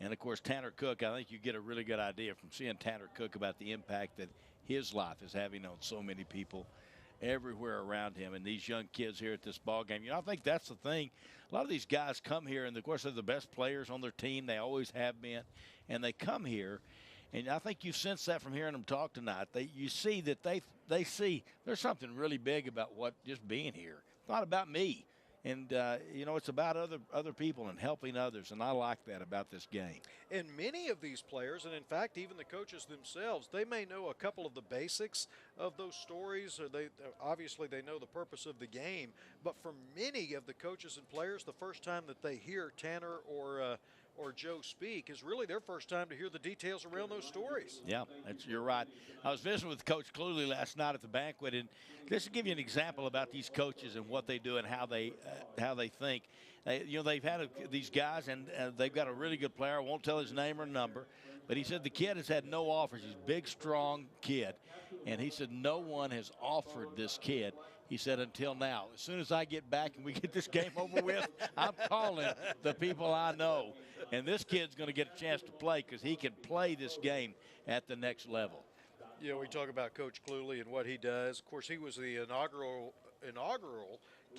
S4: And, of course, Tanner Cook, I think you get a really good idea from seeing Tanner Cook about the impact that his life is having on so many people everywhere around him. And these young kids here at this ball game, you know, I think that's the thing. A lot of these guys come here, and, of course, they're the best players on their team. They always have been. And they come here, and I think you sense that from hearing them talk tonight. You see that they see there's something really big about what just being here. It's not about me. And, you know, it's about other people and helping others, and I like that about this game.
S5: And many of these players, and in fact even the coaches themselves, they may know a couple of the basics of those stories, or obviously they know the purpose of the game, but for many of the coaches and players, the first time that they hear Tanner or or Joe speak is really their first time to hear the details around those stories.
S4: Yeah, you're right. I was visiting with Coach Cluley last night at the banquet, and just to give you an example about these coaches and what they do and how they think. They've had these guys, and they've got a really good player. I won't tell his name or number, but he said the kid has had no offers. He's a big, strong kid, and he said no one has offered this kid. He said, until now. As soon as I get back and we get this game over with, I'm calling the people I know. And this kid's going to get a chance to play because he can play this game at the next level.
S5: You know, we talk about Coach Cluley and what he does. Of course, he was the inaugural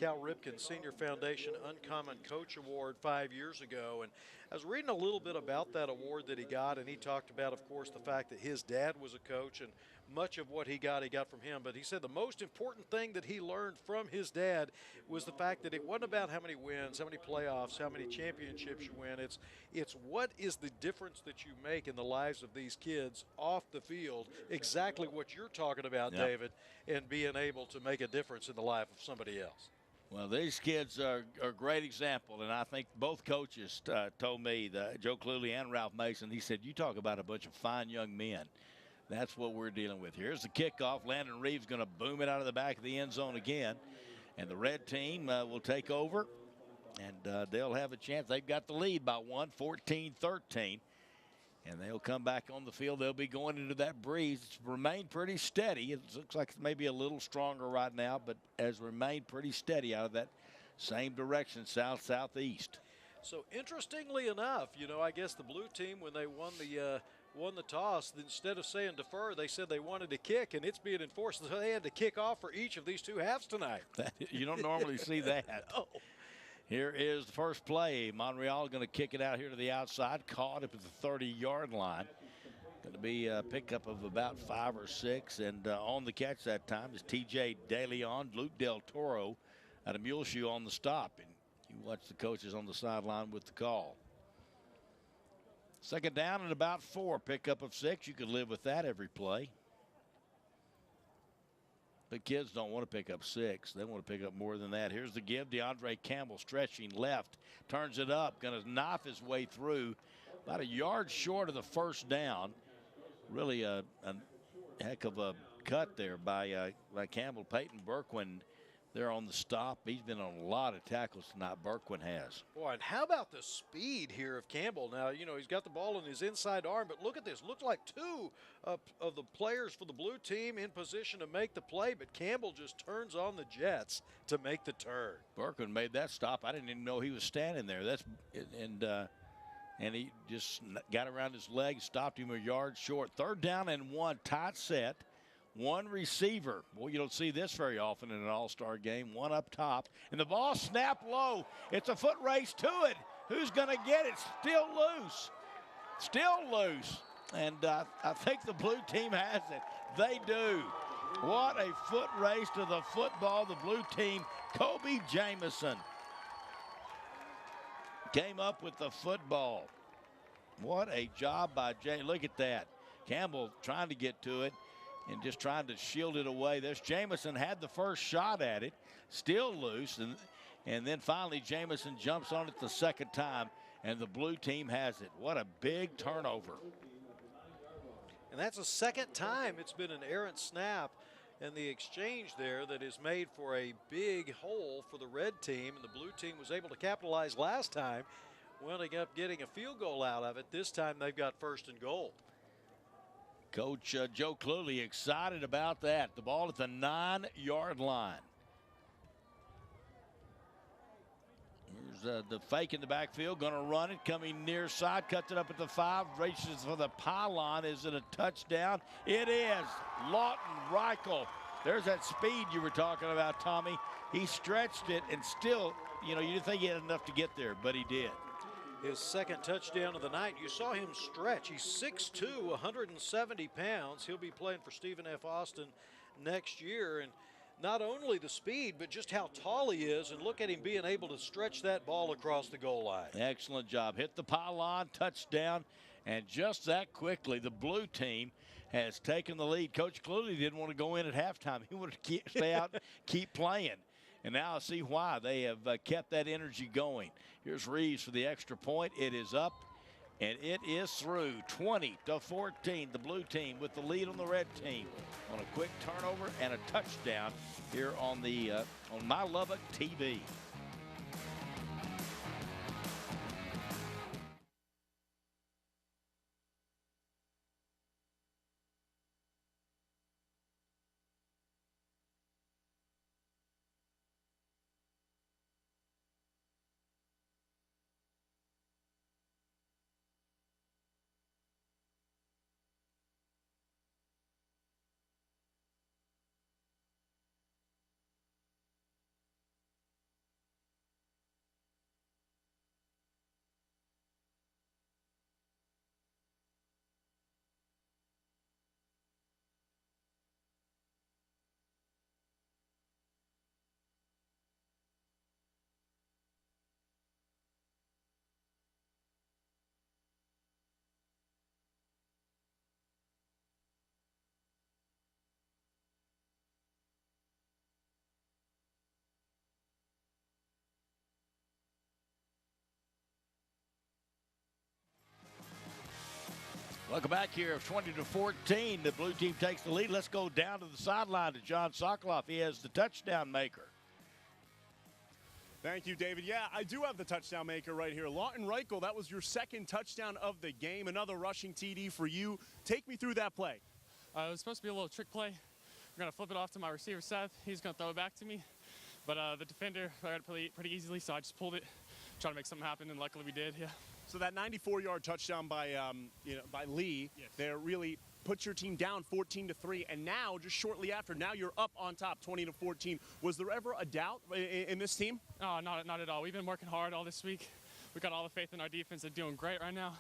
S5: Cal Ripken Senior Foundation Uncommon Coach Award 5 years ago. And I was reading a little bit about that award that he got, and he talked about, of course, the fact that his dad was a coach, and much of what he got from him. But he said the most important thing that he learned from his dad was the fact that it wasn't about how many wins, how many playoffs, how many championships you win. It's what is the difference that you make in the lives of these kids off the field, exactly what you're talking about,
S4: Yep.
S5: David, and being able to make a difference in the life of somebody else.
S4: Well, these kids are a great example, and I think both coaches told me, Joe Cluley and Ralph Mason, he said, you talk about a bunch of fine young men. That's what we're dealing with. Here's the kickoff. Landon Reeves going to boom it out of the back of the end zone again, and the red team will take over, and they'll have a chance. They've got the lead by 14-13. And they'll come back on the field. They'll be going into that breeze. It's remained pretty steady. It looks like it's maybe a little stronger right now, but has remained pretty steady out of that same direction, south-southeast.
S5: So interestingly enough, you know, I guess the blue team, when they won the toss, instead of saying defer, they said they wanted to kick, and it's being enforced. So they had to kick off for each of these two halves tonight.
S4: You don't normally see that.
S5: No.
S4: Here is the first play. Monreal going to kick it out here to the outside, caught up at the 30-yard line. Going to be a pickup of about 5 or 6, and on the catch that time is T.J. De Leon, Luke Del Toro out of Muleshoe on the stop. And you watch the coaches on the sideline with the call. Second down and about 4, pickup of 6. You could live with that every play. But kids don't want to pick up 6. They want to pick up more than that. Here's the give. DeAndre Campbell stretching left. Turns it up. Going to knife his way through. About a yard short of the first down. Really a heck of a cut there by Campbell. Peyton Berquin there on the stop. He's been on a lot of tackles tonight, Berquin has.
S5: Boy, and how about the speed here of Campbell? Now, you know, he's got the ball in his inside arm, but look at this. Looks like 2 of the players for the blue team in position to make the play, but Campbell just turns on the jets to make the turn.
S4: Berquin made that stop. I didn't even know he was standing there. And he just got around his leg, stopped him a yard short. Third down and 1, tight set. 1 receiver. Well, you don't see this very often in an all-star game. 1 up top. And the ball snapped low. It's a foot race to it. Who's going to get it? Still loose. Still loose. And I think the blue team has it. They do. What a foot race to the football. The blue team, Kobe Jamison, came up with the football. What a job by Jay. Look at that. Campbell trying to get to it and just trying to shield it away. There's Jamison, had the first shot at it, still loose, and then finally Jamison jumps on it the second time, and the blue team has it. What a big turnover.
S5: And that's the second time it's been an errant snap, and the exchange there that is made for a big hole for the red team, and the blue team was able to capitalize last time, winding up getting a field goal out of it. This time they've got 1st and goal.
S4: Coach Joe Cluley excited about that. The ball at the 9-yard line. Here's the fake in the backfield, going to run it, coming near side, cuts it up at the 5, races for the pylon. Is it a touchdown? It is. Lawton Reichel. There's that speed you were talking about, Tommy. He stretched it, and still, you know, you didn't think he had enough to get there, but he did.
S5: His second touchdown of the night. You saw him stretch. He's 6'2", 170 pounds. He'll be playing for Stephen F. Austin next year. And not only the speed, but just how tall he is. And look at him being able to stretch that ball across the goal line.
S4: Excellent job. Hit the pylon, touchdown. And just that quickly, the blue team has taken the lead. Coach Cluley didn't want to go in at halftime. He wanted to stay out and keep playing. And now I see why they have kept that energy going. Here's Reeves for the extra point. It is up, and it is through. 20-14, the blue team with the lead on the red team on a quick turnover and a touchdown here on the on My Lubbock TV. Welcome back here. 20-14, the blue team takes the lead. Let's go down to the sideline to John Sokoloff. He has the touchdown maker.
S6: Thank you, David. Yeah, I do have the touchdown maker right here. Lawton Reichel, that was your second touchdown of the game. Another rushing TD for you. Take me through that play.
S17: It was supposed to be a little trick play. We're going to flip it off to my receiver, Seth. He's going to throw it back to me. But the defender got it pretty easily, so I just pulled it, tried to make something happen, and luckily we did, yeah.
S6: So that 94-yard touchdown by by Lee, yes, there really puts your team down 14-3, and now just shortly after, now you're up on top 20-14. Was there ever a doubt in this team?
S17: No, not at all. We've been working hard all this week. We got all the faith in our defense. They're doing great right now.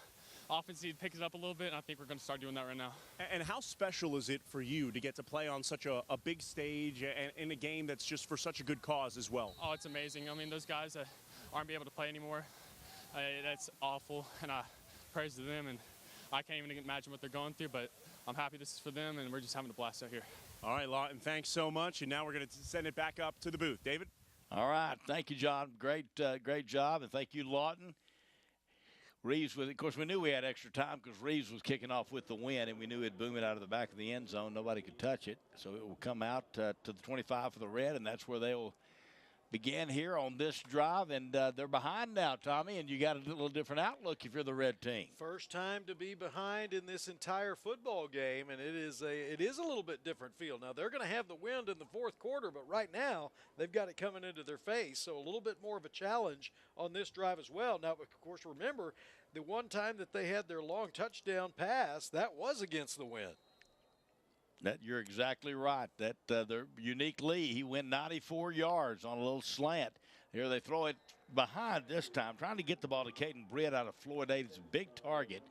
S17: Offense needs to pick it up a little bit, and I think we're going to start doing that right now.
S6: And how special is it for you to get to play on such a big stage and in a game that's just for such a good cause as well?
S17: Oh, it's amazing. I mean, those guys that aren't able to play anymore, that's awful, and I praise to them, and I can't even imagine what they're going through, but I'm happy this is for them, and we're just having a blast out here.
S6: All right, Lawton, thanks so much, and now we're going to send it back up to the booth. David?
S4: All right, thank you, John. Great job, and thank you, Lawton. Reeves, of course, we knew we had extra time because Reeves was kicking off with the win, and we knew he'd boom it out of the back of the end zone. Nobody could touch it, so it will come out to the 25 for the red, and that's where they will begin here on this drive, and they're behind now, Tommy, and you got a little different outlook if you're the red team.
S5: First time to be behind in this entire football game, and it is a little bit different feel. Now, they're going to have the wind in the fourth quarter, but right now they've got it coming into their face, so a little bit more of a challenge on this drive as well. Now, of course, remember, the one time that they had their long touchdown pass, that was against the wind.
S4: You're exactly right. That the unique Lee, he went 94 yards on a little slant. Here they throw it behind this time, trying to get the ball to Caden Britt out of Florida. It's a big target,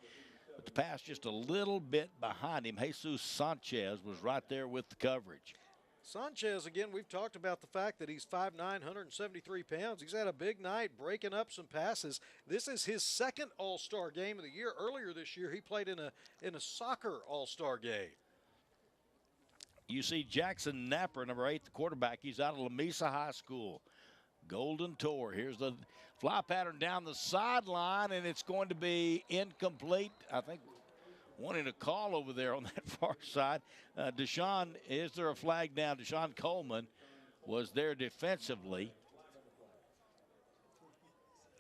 S4: but the pass just a little bit behind him. Jesus Sanchez was right there with the coverage.
S5: Sanchez, again, we've talked about the fact that he's 5'9", 173 pounds. He's had a big night breaking up some passes. This is his second All-Star game of the year. Earlier this year, he played in a soccer All-Star game.
S4: You see Jackson Napper, number 8, the quarterback. He's out of Lamesa High School. Golden Tour. Here's the fly pattern down the sideline, and it's going to be incomplete. I think wanting a call over there on that far side. Deshaun, is there a flag down? Deshaun Coleman was there defensively.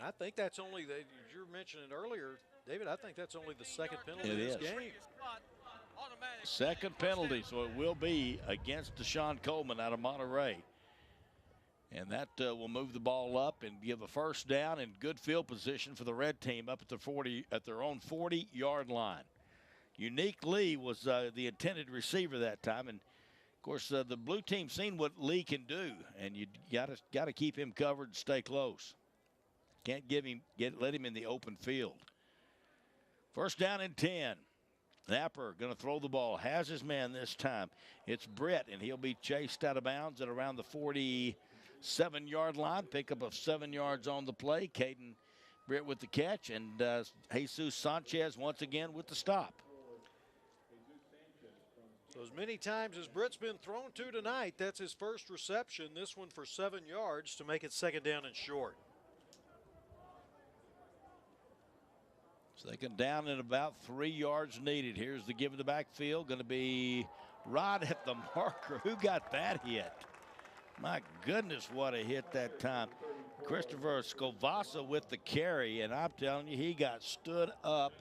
S5: I think that's only, as you were mentioning earlier, David, I think that's only the second penalty in this game.
S4: Second penalty, so it will be against Deshaun Coleman out of Monterey. And that will move the ball up and give a first down and good field position for the red team up at their own 40-yard line. Unique Lee was the intended receiver that time, and of course the blue team seen what Lee can do, and you got to keep him covered and stay close. Can't let him in the open field. First down and 10. Napper going to throw the ball. Has his man this time. It's Britt, and he'll be chased out of bounds at around the 47-yard line. Pickup of 7 yards on the play. Caden Britt with the catch, and Jesus Sanchez once again with the stop.
S5: So as many times as Britt's been thrown to tonight, that's his first reception. This one for 7 yards to make it 2nd down and short.
S4: 2nd down and about 3 yards needed. Here's the give in the backfield. Going to be right at the marker. Who got that hit? My goodness, what a hit that time. Christopher Ascoallstar with the carry, and I'm telling you, he got stood up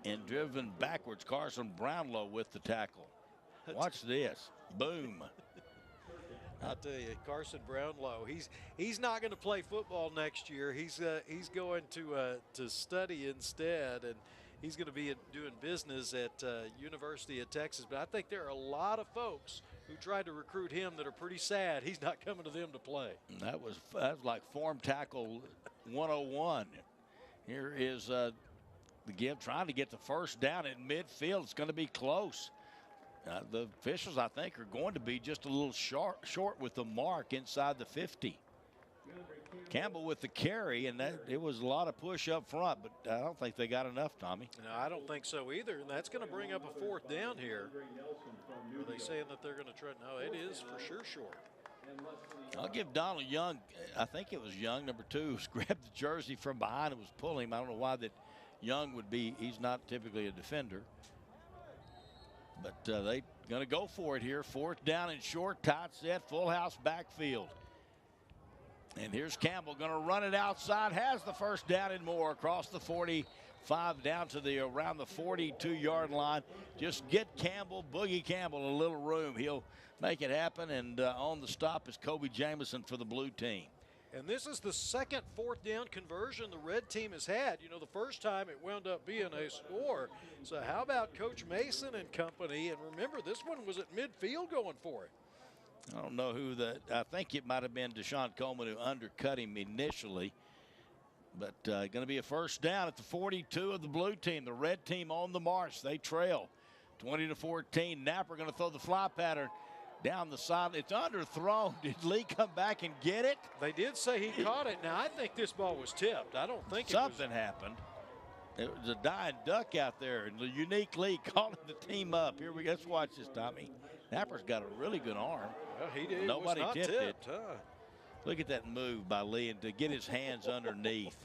S4: and driven backwards. Carson Brownlow with the tackle. Watch this. Boom.
S5: I'll tell you, Carson Brownlow, he's not going to play football next year. He's going to study instead, and he's going to be doing business at University of Texas. But I think there are a lot of folks who tried to recruit him that are pretty sad he's not coming to them to play.
S4: That was like form tackle 101. Here is the give, trying to get the 1st down at midfield. It's going to be close. The officials, I think, are going to be just a little short with the mark inside the 50. Campbell with the carry, and it was a lot of push up front, but I don't think they got enough, Tommy.
S5: No, I don't think so either, and that's going to bring up a 4th down here. Are they saying that they're going to try? No, it is for sure short.
S4: I'll give Donald Young, I think it was Young, number 2, grabbed the jersey from behind and was pulling him. I don't know why that Young would be. He's not typically a defender. But they going to go for it here. 4th down and short, tight set, full house backfield. And here's Campbell going to run it outside, has the 1st down and more across the 45 down to the around the 42-yard line. Just get Campbell, Boogie Campbell, a little room. He'll make it happen. And on the stop is Kobe Jamison for the blue team.
S5: And this is the 2nd 4th down conversion the red team has had. You know, the first time it wound up being a score. So how about Coach Mason and company? And remember, this one was at midfield going for it.
S4: I don't know who I think it might have been Deshaun Coleman who undercut him initially. But going to be a 1st down at the 42 of the blue team. The red team on the march. They trail 20-14. Napper going to throw the fly pattern down the side. It's underthrown. Did Lee come back and get it?
S5: They did say he caught it. Now, I think this ball was tipped. I don't think
S4: something happened. It was a dying duck out there, and the unique Lee calling the team up. Here we go. Let's watch this, Tommy. Napper's got a really good arm.
S5: Well, he did.
S4: Nobody tipped it.
S5: Huh?
S4: Look at that move by Lee and to get his hands underneath.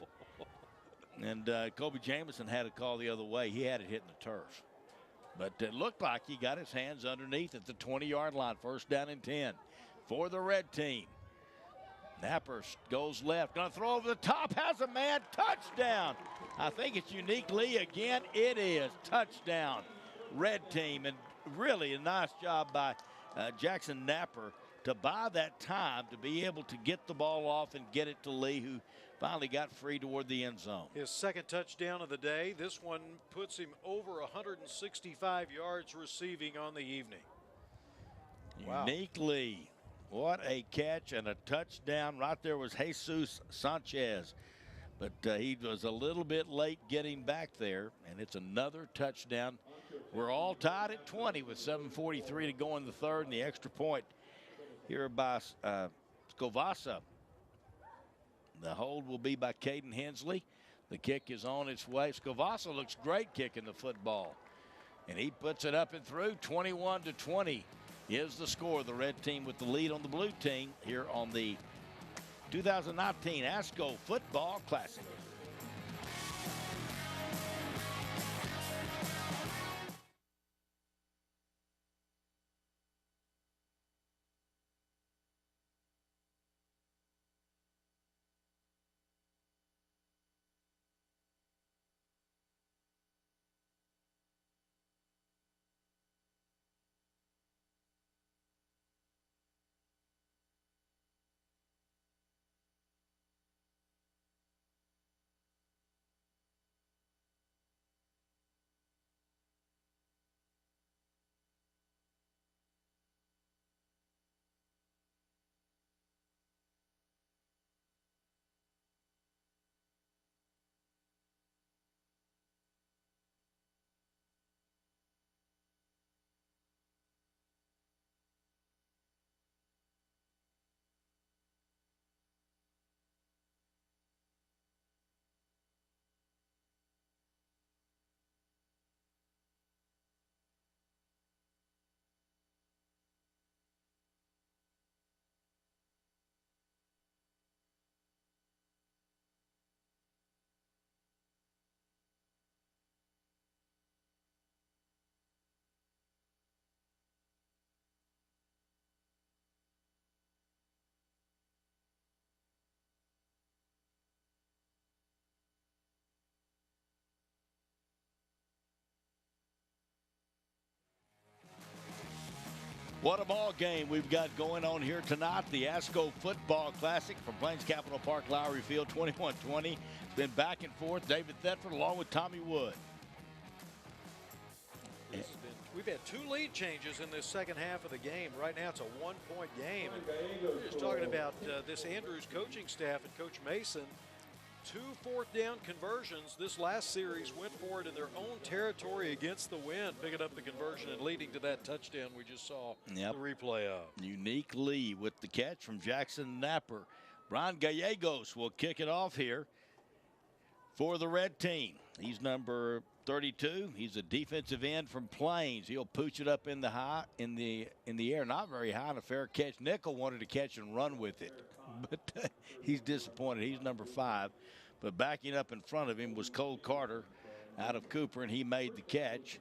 S4: And Kobe Jamison had a call the other way. He had it hitting the turf. But it looked like he got his hands underneath at the 20-yard line. 1st down and 10 for the red team. Napper goes left. Going to throw over the top. Has a man. Touchdown. I think it's Unique Lee again. It is. Touchdown. Red team. And really a nice job by Jackson Napper to buy that time to be able to get the ball off and get it to Lee, who finally got free toward the end zone.
S5: His 2nd touchdown of the day. This one puts him over 165 yards receiving on the evening. Wow.
S4: Unique Lee. What a catch and a touchdown. Right there was Jesus Sanchez. But he was a little bit late getting back there, and it's another touchdown. We're all tied at 20 with 7:43 to go in the 3rd, and the extra point here by Ascoallstar. The hold will be by Caden Hensley. The kick is on its way. Ascoallstar looks great kicking the football. And he puts it up and through. 21-20 is the score. The red team with the lead on the blue team here on the 2019 ASCO Football Classic. What a ball game we've got going on here tonight. The Asco Football Classic from Plains Capital Park, Lowry Field, 21-20. It's been back and forth. David Thetford along with Tommy Wood.
S5: We've had 2 lead changes in this second half of the game. Right now it's a 1-point game. And we're just talking about this Andrews coaching staff and Coach Mason. 2 fourth-down conversions. This last series went for it in their own territory against the wind, picking up the conversion and leading to that touchdown we just saw the replay of.
S4: Unique Lee with the catch from Jackson Napper. Brian Gallegos will kick it off here for the red team. He's number 32. He's a defensive end from Plains. He'll pooch it up in the air, not very high, and a fair catch. Nickel wanted to catch and run with it, but he's disappointed. He's number 5, but backing up in front of him was Cole Carter out of Cooper, and he made the catch.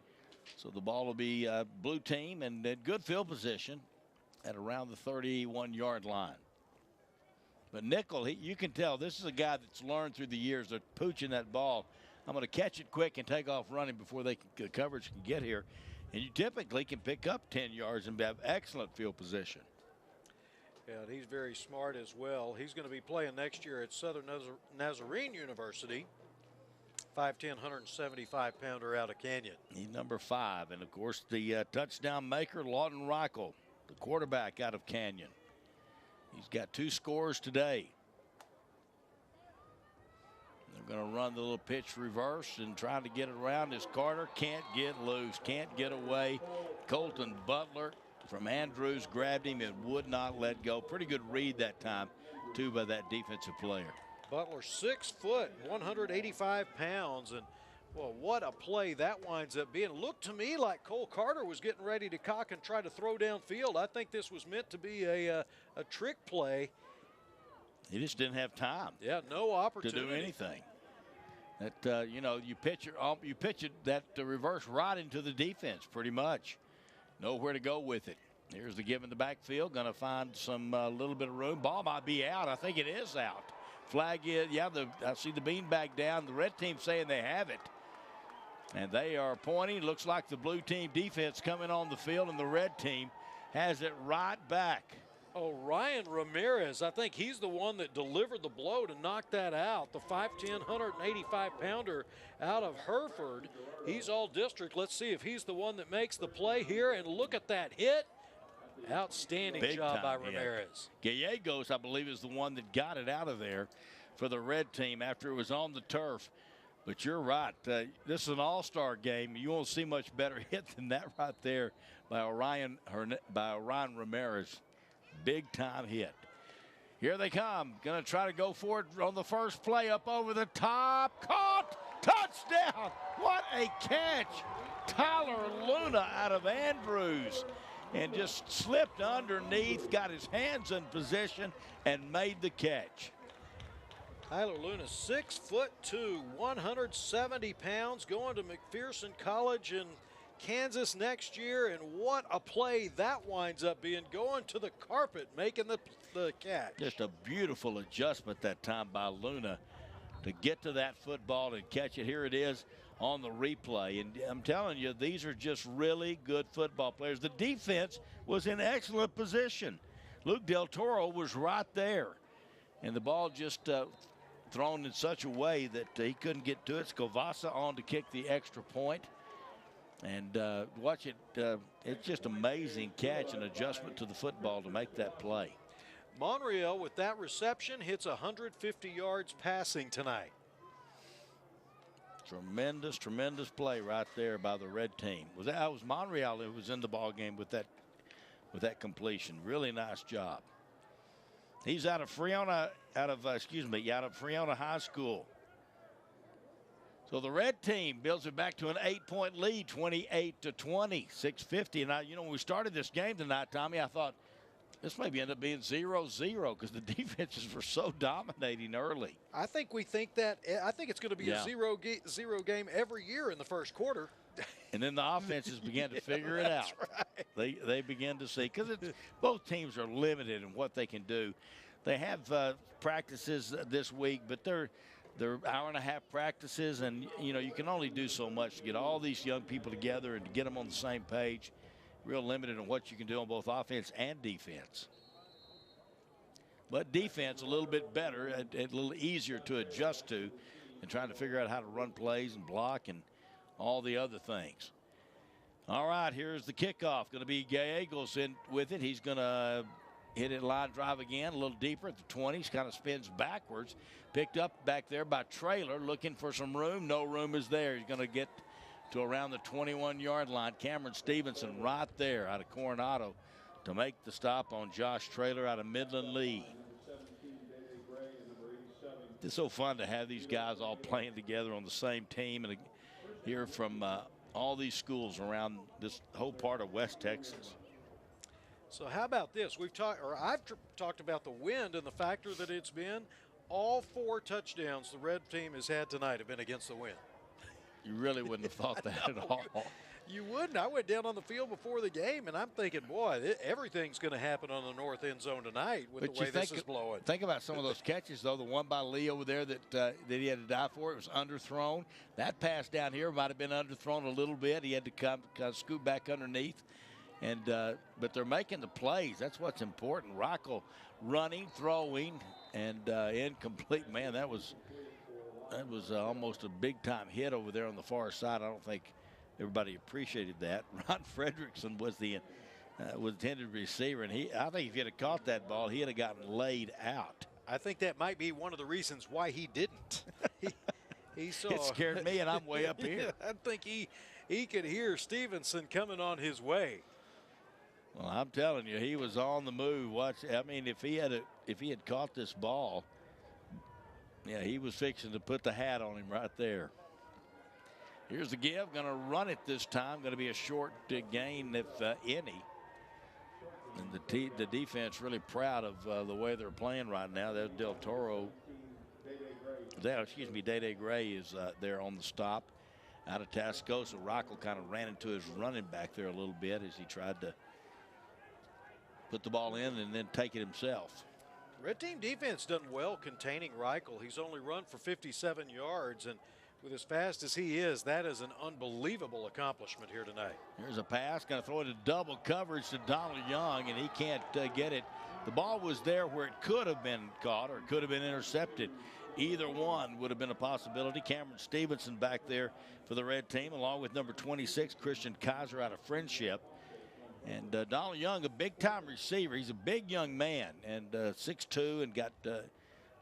S4: So the ball will be blue team and in good field position at around the 31-yard line. But Nickel, you can tell this is a guy that's learned through the years of pooching that ball. I'm going to catch it quick and take off running before the coverage can get here. And you typically can pick up 10 yards and have excellent field position.
S5: Yeah, and he's very smart as well. He's going to be playing next year at Southern Nazarene University. 5'10", 175-pounder out of Canyon.
S4: He's number 5. And, of course, the touchdown maker, Lawton Reichel, the quarterback out of Canyon. He's got 2 scores today. They're going to run the little pitch reverse and trying to get it around as Carter can't get loose, can't get away. Colton Butler from Andrews grabbed him and would not let go. Pretty good read that time, too, by that defensive player.
S5: Butler 6 foot, 185 pounds, and well, what a play that winds up being. Looked to me like Cole Carter was getting ready to cock and try to throw downfield. I think this was meant to be a trick play.
S4: He just didn't have time.
S5: Yeah, no opportunity
S4: to do anything. That you pitch it that reverse right into the defense pretty much. Nowhere to go with it. Here's the give in the backfield. Going to find some little bit of room. Ball might be out. I think it is out. Flag is, I see the beanbag down. The red team saying they have it. And they are pointing. Looks like the blue team defense coming on the field, and the red team has it right back.
S5: Oh, Ryan Ramirez, I think he's the one that delivered the blow to knock that out. The 5'10", 185-pounder out of Hereford. He's all district. Let's see if he's the one that makes the play here. And look at that hit. Outstanding
S4: Big
S5: job by
S4: time,
S5: Ramirez.
S4: Gallegos, I believe, is the one that got it out of there for the red team after it was on the turf. But you're right. This is an all-star game. You won't see much better hit than that right there by Orion Ramirez. Big-time hit. Here they come. Going to try to go for it on the first play. Up over the top. Caught. Touchdown. What a catch. Tyler Luna out of Andrews. And just slipped underneath, got his hands in position, and made the catch.
S5: Tyler Luna, 6'2", 170 pounds, going to McPherson College in Kansas next year, and what a play that winds up being, going to the carpet, making the catch.
S4: Just a beautiful adjustment that time by Luna to get to that football and catch it. Here it is on the replay, and I'm telling you, these are just really good football players. The defense was in excellent position. Luke Del Toro was right there, and the ball just thrown in such a way that he couldn't get to it. Scovassa on to kick the extra point. And watch it, it's just amazing catch and adjustment to the football to make that play.
S5: Monreal with that reception hits 150 yards passing tonight.
S4: Tremendous, tremendous play right there by the red team. That was Monreal who was in the ball game with that completion. Really nice job. He's out of Freona, out of Freona High School. So the red team builds it back to an 8-point lead, 28-20, 6:50. And when we started this game tonight, Tommy, I thought this maybe end up being 0-0 because the defenses were so dominating early.
S5: I think it's going to be a 0 game every year in the first quarter.
S4: And then the offenses began to figure it out. Right. They began to see, because both teams are limited in what they can do. They have practices this week, but they're hour-and-a-half practices, and you can only do so much to get all these young people together and to get them on the same page. real limited on what you can do on both offense and defense. But defense a little bit better, a little easier to adjust to, and trying to figure out how to run plays and block and all the other things. All right, here's the kickoff. Going to be Gallegos in with it. He's going to hit it line drive again, a little deeper at the 20s, kind of spins backwards. Picked up back there by Traylor, looking for some room. No room is there. He's going to get to around the 21-yard line. Cameron Stevenson right there out of Coronado to make the stop on Josh Traylor out of Midland Lee. It's so fun to have these guys all playing together on the same team and hear from all these schools around this whole part of West Texas.
S5: So how about this? I've talked about the wind and the factor that it's been. All 4 touchdowns the red team has had tonight have been against the wind.
S4: You really wouldn't have thought that at all.
S5: You wouldn't. I went down on the field before the game, and I'm thinking, boy, everything's going to happen on the north end zone tonight with the way this is blowing.
S4: Think about some of those catches, though. The one by Lee over there that he had to die for, it was underthrown. That pass down here might have been underthrown a little bit. He had to kind of scoot back underneath. But they're making the plays. That's what's important. Rocco running, throwing, and incomplete. Man, that was almost a big-time hit over there on the far side. I don't think everybody appreciated that. Ron Fredrickson was the intended receiver, and I think if he'd have caught that ball, he'd have gotten laid out.
S5: I think that might be one of the reasons why he didn't. He saw.
S4: It scared me, and I'm way up here.
S5: I think he could hear Stevenson coming on his way.
S4: Well, I'm telling you, he was on the move. I mean, if he had caught this ball, yeah, he was fixing to put the hat on him right there. Here's the give. Going to run it this time. Going to be a short gain, if any. And the defense really proud of the way they're playing right now. There's Del Toro. Day Gray is there on the stop out of Tascosa. Rockel kind of ran into his running back there a little bit as he tried to put the ball in and then take it himself.
S5: Red team defense done well containing Reichel. He's only run for 57 yards, and with as fast as he is, that is an unbelievable accomplishment here tonight.
S4: Here's a pass, going to throw it to double coverage to Donald Young, and he can't get it. The ball was there where it could have been caught or it could have been intercepted. Either one would have been a possibility. Cameron Stevenson back there for the red team, along with number 26, Christian Kaiser out of Friendship. And Donald Young, a big-time receiver. He's a big young man, and 6'2", and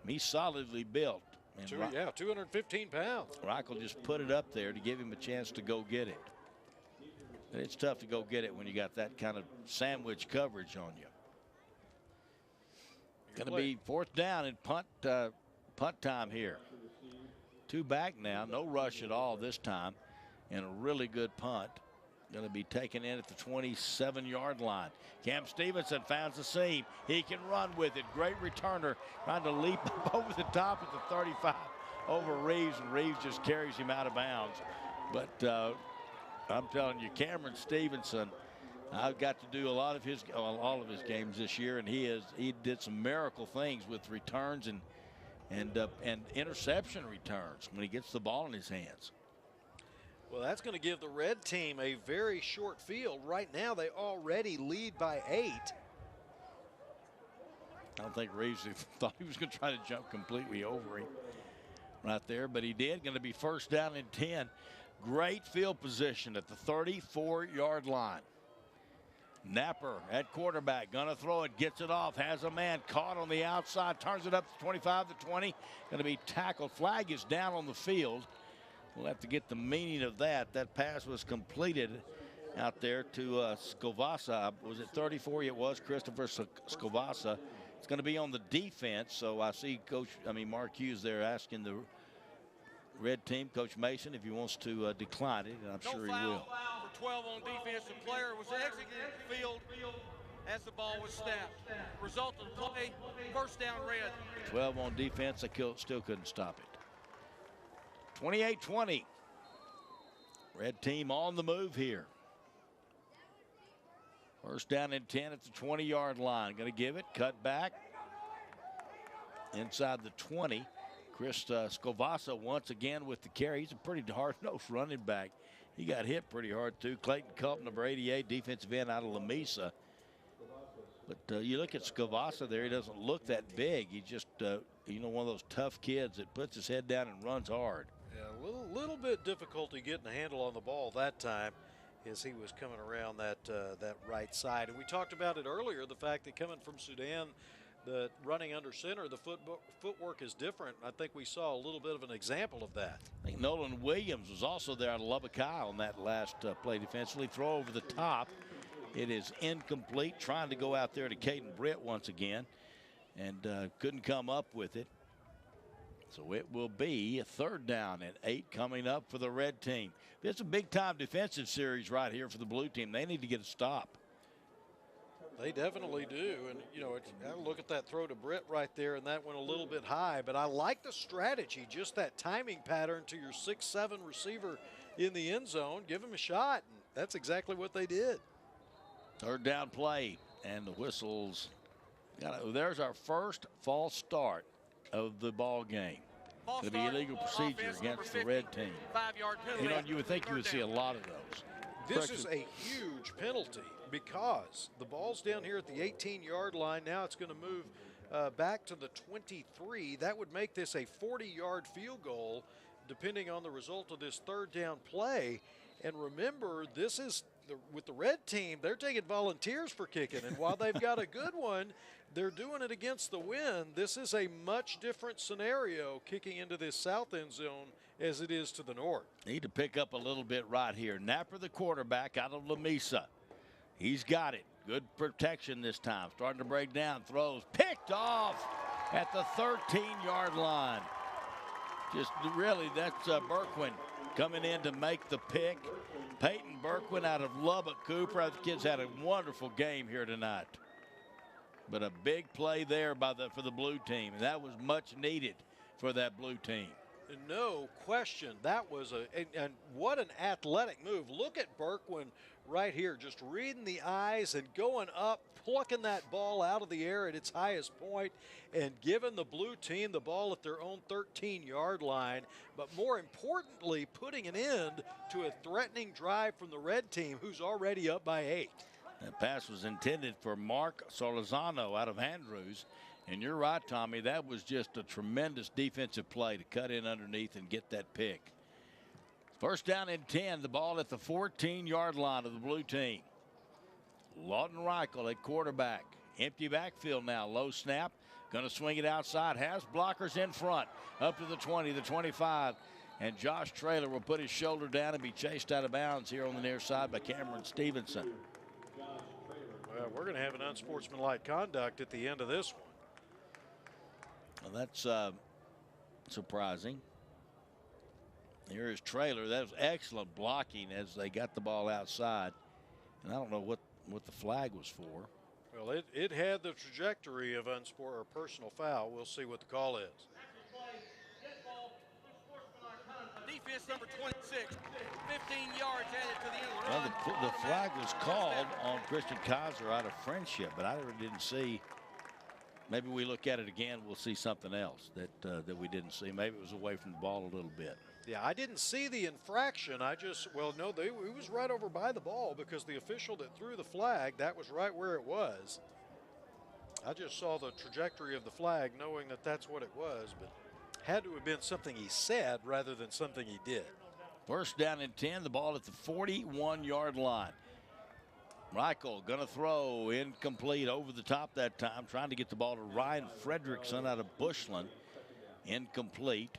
S4: he's solidly built. And
S5: 215 pounds.
S4: Reichel just put it up there to give him a chance to go get it. And it's tough to go get it when you got that kind of sandwich coverage on you. Going to be 4th down and punt time here. 2 back now, no rush at all this time, and a really good punt. Going to be taken in at the 27-yard line. Cam Stevenson finds the seam. He can run with it. Great returner trying to leap up over the top at the 35 over Reeves, and Reeves just carries him out of bounds. But I'm telling you, Cameron Stevenson, I've got to do all of his games this year, and he did some miracle things with returns and interception returns when he gets the ball in his hands.
S5: Well, that's going to give the red team a very short field. Right now, they already lead by 8.
S4: I don't think Reeves thought he was going to try to jump completely over him right there, but he did. Going to be 1st down and 10. Great field position at the 34-yard line. Napper at quarterback, going to throw it, gets it off, has a man caught on the outside, turns it up to 25 to 20. Going to be tackled. Flag is down on the field. We'll have to get the meaning of that. That pass was completed out there to Scovassa. Was it 34? It was Christopher Scovassa. It's going to be on the defense. So I see Mark Hughes there asking the red team, Coach Mason, if he wants to decline it, and I'm sure he will.
S11: For 12 on defense. The player was exiting the field as the ball was snapped. Result of the play, 1st down red.
S4: 12 on defense. They still couldn't stop it. 28-20. Red team on the move here. 1st down and 10 at the 20-yard line. Going to give it, cut back. Inside the 20. Chris Scovassa once again with the carry. He's a pretty hard-nosed running back. He got hit pretty hard, too. Clayton Culp, number 88, defensive end out of Lamesa. But you look at Scavassa there, he doesn't look that big. He's just, you know, one of those tough kids that puts his head down and runs hard.
S5: Yeah, a little bit difficulty getting a handle on the ball that time as he was coming around that right side. And we talked about it earlier, the fact that coming from Sudan, the running under center, the footwork is different. I think we saw a little bit of an example of that.
S4: I think Nolan Williams was also there out of Lubbock High on that last play defensively. Throw over the top. It is incomplete. Trying to go out there to Caden Britt once again, and couldn't come up with it. So it will be a 3rd down and 8 coming up for the red team. It's a big-time defensive series right here for the blue team. They need to get a stop.
S5: They definitely do. And, you know, look at that throw to Britt right there, and that went a little bit high. But I like the strategy, just that timing pattern to your 6'7" receiver in the end zone. Give him a shot, and that's exactly what they did.
S4: 3rd down play, and the whistles. There's our first false start of the ball game. It'll be illegal procedure against the red team.
S11: 5-yard penalty.
S4: You know, you would think you would see a lot of those.
S5: This is a huge penalty because the ball's down here at the 18-yard line. Now it's going to move back to the 23. That would make this a 40-yard field goal, depending on the result of this 3rd down play. And remember, this is with the red team, they're taking volunteers for kicking. And while they've got a good one, they're doing it against the wind. This is a much different scenario kicking into this south end zone as it is to the north.
S4: Need to pick up a little bit right here. Napper, the quarterback out of Lamesa. He's got it. Good protection this time. Starting to break down. Throws. Picked off at the 13-yard line. Just really, that's Berquin coming in to make the pick. Peyton Berquin out of Lubbock Cooper. The kids had a wonderful game here tonight. But a big play there for the blue team. And that was much needed for that blue team.
S5: No question. That was and what an athletic move. Look at Berquin right here, just reading the eyes and going up, plucking that ball out of the air at its highest point and giving the blue team the ball at their own 13-yard line. But more importantly, putting an end to a threatening drive from the red team, who's already up by 8.
S4: That pass was intended for Mark Solorzano out of Andrews. And you're right, Tommy, that was just a tremendous defensive play to cut in underneath and get that pick. 1st down and 10, the ball at the 14-yard line of the blue team. Lawton Reichel at quarterback. Empty backfield now, low snap. Going to swing it outside, has blockers in front. Up to the 20, the 25. And Josh Traylor will put his shoulder down and be chased out of bounds here on the near side by Cameron Stevenson.
S5: Well, we're going to have an unsportsmanlike conduct at the end of this one.
S4: Well, that's surprising. Here is Traylor. That was excellent blocking as they got the ball outside. And I don't know what the flag was for.
S5: Well, it had the trajectory of personal foul. We'll see what the call is.
S11: Defense number 26, 15 yards added to the end of the run.
S4: Well, the flag was called on Christian Kaiser out of Friendship, but I didn't see. Maybe we look at it again, we'll see something else that we didn't see. Maybe it was away from the ball a little bit.
S5: Yeah, I didn't see the infraction. It was right over by the ball because the official that threw the flag, that was right where it was. I just saw the trajectory of the flag knowing that that's what it was, but had to have been something he said rather than something he did.
S4: 1st down and 10, the ball at the 41-yard line. Reichel going to throw, incomplete, over the top that time, trying to get the ball to Ryan Fredrickson out of Bushland. Incomplete.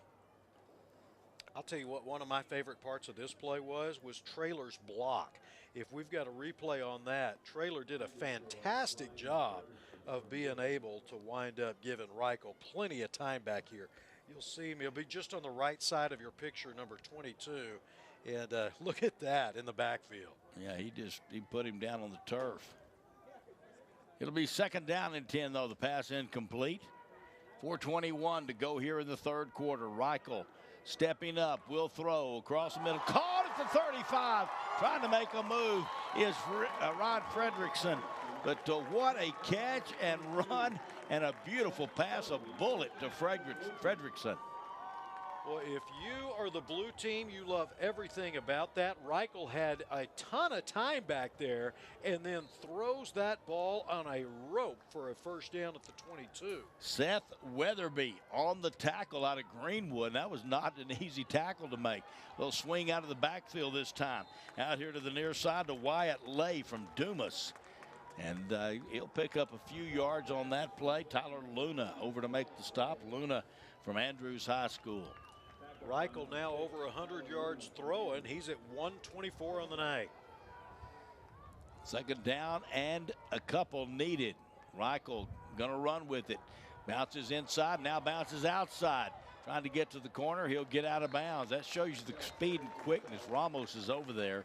S5: I'll tell you what, one of my favorite parts of this play was Traylor's block. If we've got a replay on that, Traylor did a fantastic job of being able to wind up giving Reichel plenty of time back here. You'll see him, he'll be just on the right side of your picture, number 22. And look at that in the backfield.
S4: Yeah, he put him down on the turf. It'll be 2nd down and 10, though. The pass incomplete. 4:21 to go here in the 3rd quarter. Reichel stepping up, will throw across the middle. Caught at the 35. Trying to make a move is Ryan Fredrickson. But what a catch and run and a beautiful pass, a bullet to Fredrickson.
S5: Well, if you are the blue team, you love everything about that. Reichel had a ton of time back there and then throws that ball on a rope for a first down at the 22.
S4: Seth Weatherby on the tackle out of Greenwood. That was not an easy tackle to make. Little swing out of the backfield this time. Out here to the near side to Wyatt Lay from Dumas. And he'll pick up a few yards on that play. Tyler Luna over to make the stop. Luna from Andrews High School.
S5: Reichel now over 100 yards throwing. He's at 124 on the night.
S4: Second down and a couple needed. Reichel going to run with it. Bounces inside, now bounces outside. Trying to get to the corner. He'll get out of bounds. That shows you the speed and quickness. Ramos is over there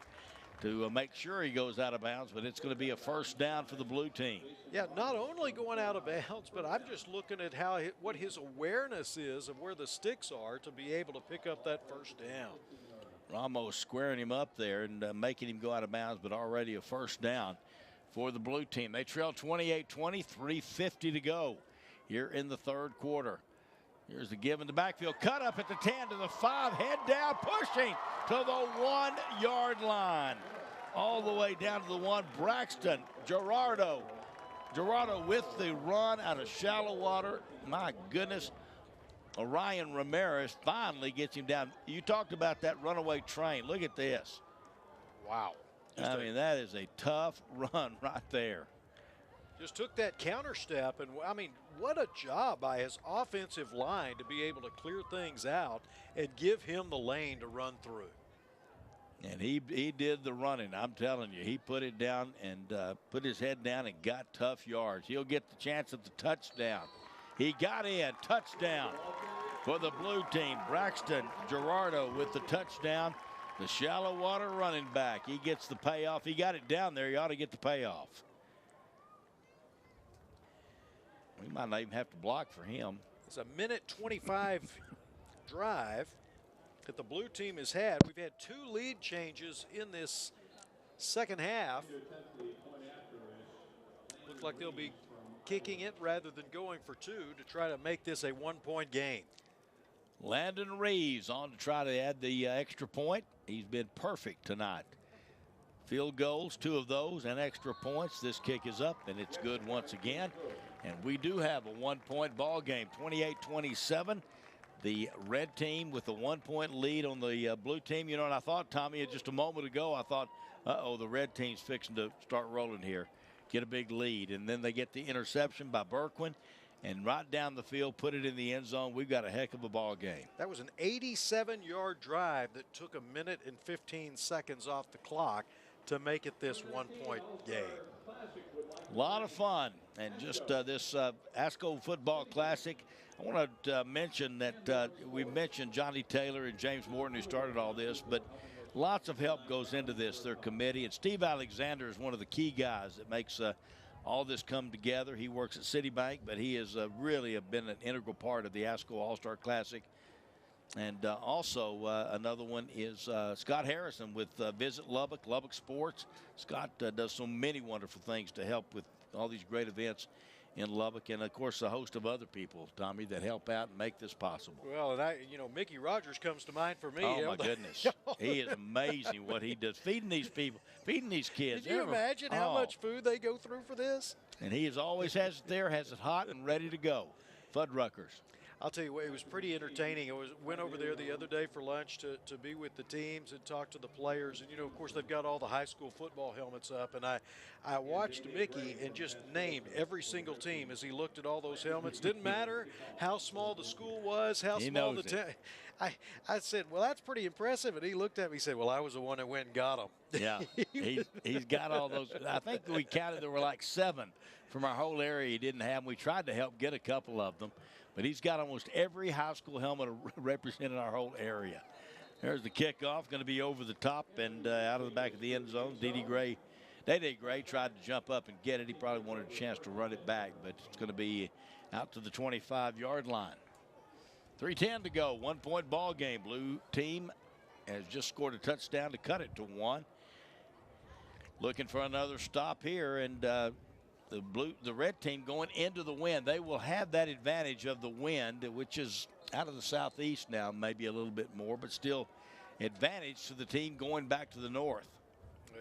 S4: to make sure he goes out of bounds, but it's going to be a first down for the blue team.
S5: Yeah, not only going out of bounds, but I'm just looking at what his awareness is of where the sticks are to be able to pick up that first down.
S4: Ramos squaring him up there and making him go out of bounds, but already a first down for the blue team. They trail 28-20, 3:50 to go here in the third quarter. Here's the give in the backfield. Cut up at the 10 to the 5. Head down, pushing to the 1 yard line. All the way down to the 1. Braxton Gerardo with the run out of shallow water. My goodness. Orion Ramirez finally gets him down. You talked about that runaway train. Look at this.
S5: Wow.
S4: I mean, that is a tough run right there.
S5: Just took that counter step, and I mean, what a job by his offensive line to be able to clear things out and give him the lane to run through.
S4: And he did the running. I'm telling you, he put it down and put his head down and got tough yards. He'll get the chance at the touchdown. He got in, touchdown for the blue team. Braxton Gerardo with the touchdown. The shallow water running back. He gets the payoff. He got it down there. He ought to get the payoff. We might not even have to block for him.
S5: It's a 1:25 drive that the blue team has had. We've had 2 lead changes in this second half. Looks like they'll be kicking it rather than going for 2 to try to make this a 1-point game.
S4: Landon Reeves on to try to add the extra point. He's been perfect tonight. Field goals, 2 of those, and extra points. This kick is up, and it's good once again. And we do have a 1-point ball game, 28-27. The red team with a 1-point lead on the blue team. You know, and I thought, Tommy, just a moment ago, I thought, uh-oh, the red team's fixing to start rolling here, get a big lead. And then they get the interception by Berquin, and right down the field, put it in the end zone. We've got a heck of a ball game.
S5: That was an 87-yard drive that took 1 minute and 15 seconds off the clock to make it this 1-point game.
S4: A lot of fun. And just this ASCO Football Classic, I want to mention that we mentioned Johnny Taylor and James Morton who started all this, but lots of help goes into this, their committee. And Steve Alexander is one of the key guys that makes all this come together. He works at Citibank, but he has really been an integral part of the Ascoallstar Classic. And also another one is Scott Harrison with Visit Lubbock, Lubbock Sports. Scott does so many wonderful things to help with all these great events in Lubbock, and of course a host of other people, Tommy, that help out and make this possible.
S5: Well, and Mickey Rogers comes to mind for me.
S4: Oh my goodness, he is amazing what he does, feeding these people, feeding these kids.
S5: Can you imagine how much food they go through for this?
S4: And he always has it there, has it hot and ready to go. Fuddruckers.
S5: I'll tell you what, it was pretty entertaining. I went over there the other day for lunch to be with the teams and talk to the players. And, of course, they've got all the high school football helmets up. And I watched Mickey and just named every single team as he looked at all those helmets. Didn't matter how small the school was, how small the team. I said, well, that's pretty impressive. And he looked at me and said, well, I was the one that went and got them.
S4: Yeah, he's got all those. I think we counted there were like 7 from our whole area he didn't have. We tried to help get a couple of them. But he's got almost every high school helmet representing our whole area. There's the kickoff, going to be over the top and out of the back of the end zone. Day-Day Gray tried to jump up and get it. He probably wanted a chance to run it back, but it's going to be out to the 25-yard line. 3:10 to go, 1-point ball game. Blue team has just scored a touchdown to cut it to 1. Looking for another stop here, and the red team going into the wind. They will have that advantage of the wind, which is out of the southeast now, maybe a little bit more, but still advantage to the team going back to the north.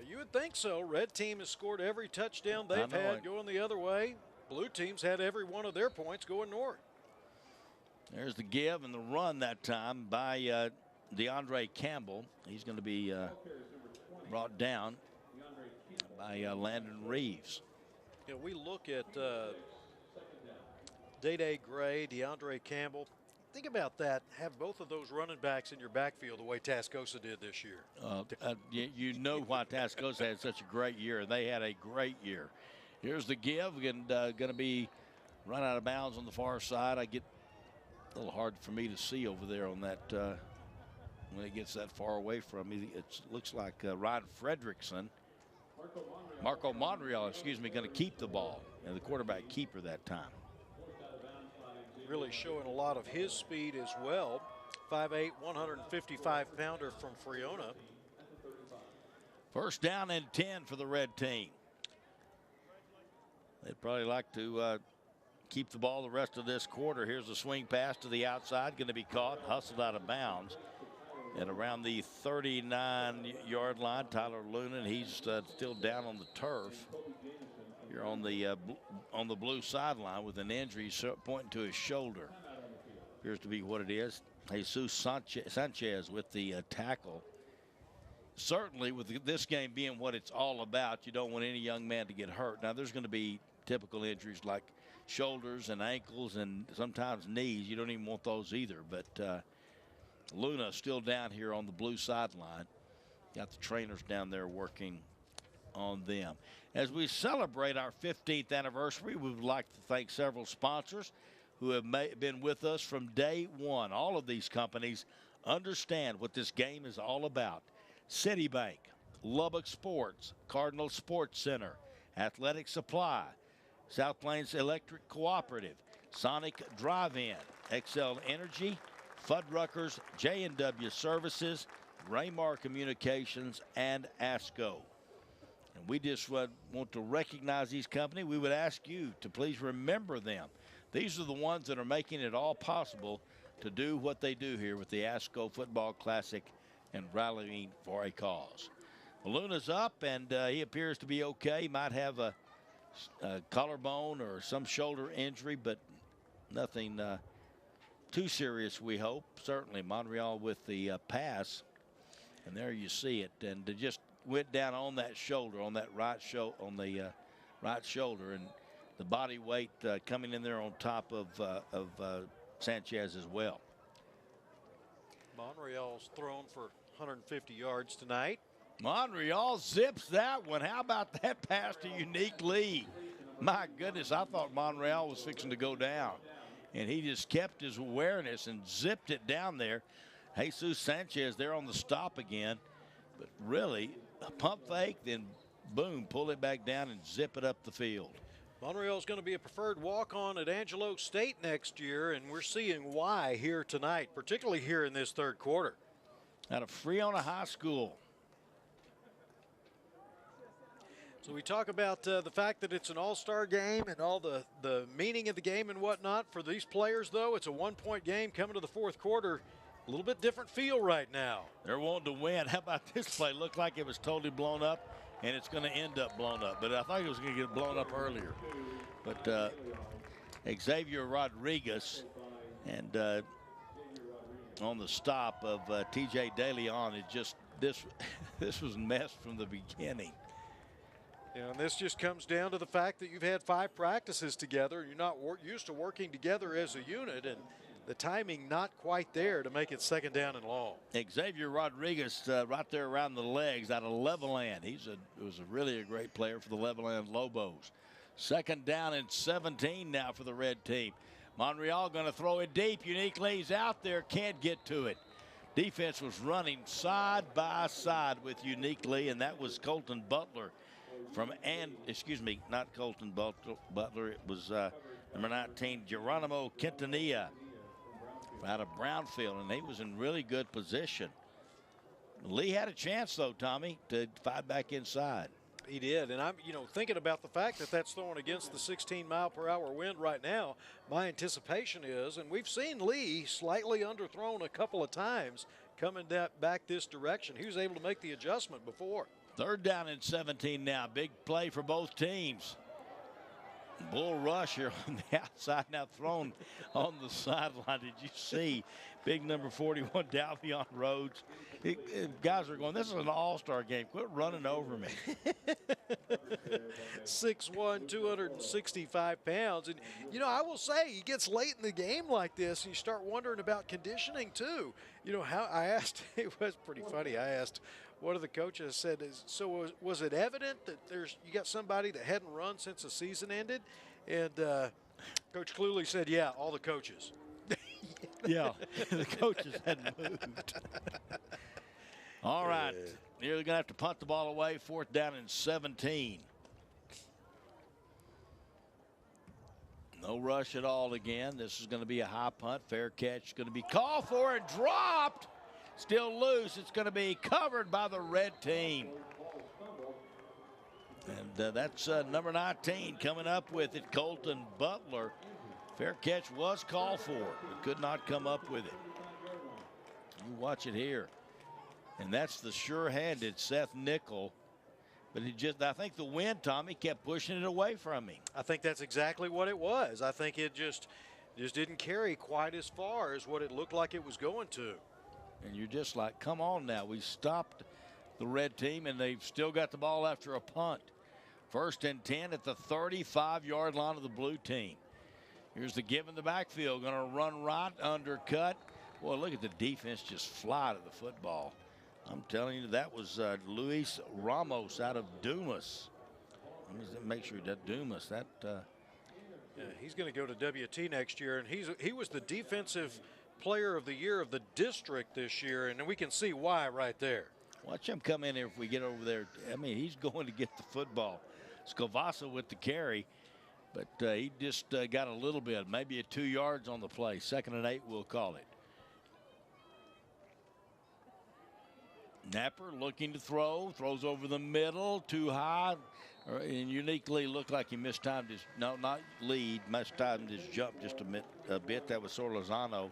S5: You would think so. Red team has scored every touchdown they've had going the other way. Blue team's had every one of their points going north.
S4: There's the give and the run that time by DeAndre Campbell. He's going to be brought down by Landon Reeves.
S5: You know, we look at Day Gray, DeAndre Campbell. Think about that. Have both of those running backs in your backfield the way Tascosa did this year.
S4: You know why Tascosa had such a great year. They had a great year. Here's the give, and going to be run out of bounds on the far side. I get a little hard for me to see over there on that when it gets that far away from me. It looks like Ryan Fredrickson, Marco Monreal, excuse me, going to keep the ball, and the quarterback keeper that time.
S5: Really showing a lot of his speed as well. 5'8", 155-pounder from Friona.
S4: First down and 10 for the red team. They'd probably like to keep the ball the rest of this quarter. Here's a swing pass to the outside, going to be caught, hustled out of bounds. And around the 39-yard line, Tyler Lunan, he's still down on the turf. Here on the blue sideline with an injury pointing to his shoulder. Appears to be what it is. Jesus Sanchez with the tackle. Certainly with this game being what it's all about, you don't want any young man to get hurt. Now there's going to be typical injuries like shoulders and ankles and sometimes knees. You don't even want those either. But Luna still down here on the blue sideline. Got the trainers down there working on them. As we celebrate our 15th anniversary, we would like to thank several sponsors who have been with us from day one. All of these companies understand what this game is all about. Citibank, Lubbock Sports, Cardinal Sports Center, Athletic Supply, South Plains Electric Cooperative, Sonic Drive-In, XL Energy, Fuddruckers, J&W Services, Raymar Communications, and ASCO. And we just want to recognize these companies. We would ask you to please remember them. These are the ones that are making it all possible to do what they do here with the ASCO Football Classic and rallying for a cause. Luna's up, and he appears to be okay. He might have a collarbone or some shoulder injury, but nothing too serious, we hope. Certainly Monreal with the pass, and there you see it. And it just went down on that shoulder, on that right shoulder, and the body weight coming in there on top of Sanchez as well.
S5: Monreal's thrown for 150 yards tonight.
S4: Monreal zips that one. How about that pass to Unique Lee? My goodness, I thought Monreal was fixing to go down, and he just kept his awareness and zipped it down there. Jesus Sanchez there on the stop again, but really a pump fake, then boom, pull it back down and zip it up the field.
S5: Monreal is going to be a preferred walk-on at Angelo State next year, and we're seeing why here tonight, particularly here in this third quarter.
S4: Out of Friona High School.
S5: So we talk about the fact that it's an all-star game and all the meaning of the game and whatnot. For these players, though, it's a one-point game coming to the fourth quarter. A little bit different feel right now.
S4: They're wanting to win. How about this play? Looked like it was totally blown up, and it's going to end up blown up. But I thought it was going to get blown up earlier. But Xavier Rodriguez and on the stop of T.J. DeLeon, it just this was messed from the beginning.
S5: Yeah, and this just comes down to the fact that you've had 5 practices together. And you're not used to working together as a unit, and the timing not quite there to make it second down and long.
S4: Xavier Rodriguez right there around the legs out of Levelland. Was really a great player for the Levelland Lobos. Second down and 17 now for the red team. Monreal going to throw it deep. Unique Lee's out there, can't get to it. Defense was running side by side with Unique Lee, and that was Colton Butler not Colton Butler. It was number 19, Geronimo Quintanilla out of Brownfield, and he was in really good position. Lee had a chance, though, Tommy, to fight back inside.
S5: He did, and I'm, thinking about the fact that that's throwing against the 16-mile-per-hour wind right now. My anticipation is, and we've seen Lee slightly underthrown a couple of times coming back this direction. He was able to make the adjustment before.
S4: 3rd down and 17 now. Big play for both teams. Bull rush here on the outside, now thrown on the sideline. Did you see big number 41, Dalvion Rhodes? Guys are going, this is an all-star game. Quit running over me.
S5: 6'1", 265 pounds. And, I will say, he gets late in the game like this, and you start wondering about conditioning, too. How I asked, it was pretty funny. I asked, one of the coaches said, so was it evident that you got somebody that hadn't run since the season ended? And Coach Cluley said, yeah, all the coaches.
S4: Yeah, the coaches hadn't moved. All right, you're going to have to punt the ball away. 4th down and 17. No rush at all again. This is going to be a high punt. Fair catch going to be called for and dropped. Still loose. It's going to be covered by the red team. And that's number 19 coming up with it, Colton Butler. Fair catch was called for, but could not come up with it. You watch it here. And that's the sure-handed Seth Nickel. But I think the wind, Tommy, kept pushing it away from him.
S5: I think that's exactly what it was. I think it just didn't carry quite as far as what it looked like it was going to.
S4: And you're just like, come on now. We stopped the red team, and they've still got the ball after a punt. 1st and 10 at the 35-yard line of the blue team. Here's the give in the backfield. Going to run right, undercut. Boy, look at the defense just fly to the football. I'm telling you, that was Luis Ramos out of Dumas. Let me make sure that Dumas, that.
S5: Yeah, he's going to go to WT next year, and he was the defensive player of the year of the district this year, and we can see why right there.
S4: Watch him come in here if we get over there. I mean, he's going to get the football. Scavassa with the carry, but he just got a little bit, maybe 2 yards on the play. 2nd and 8, we'll call it. Napper looking to throws over the middle, too high, and uniquely looked like he mistimed his, no, not lead, mistimed his jump just a bit. That was Sorlozano.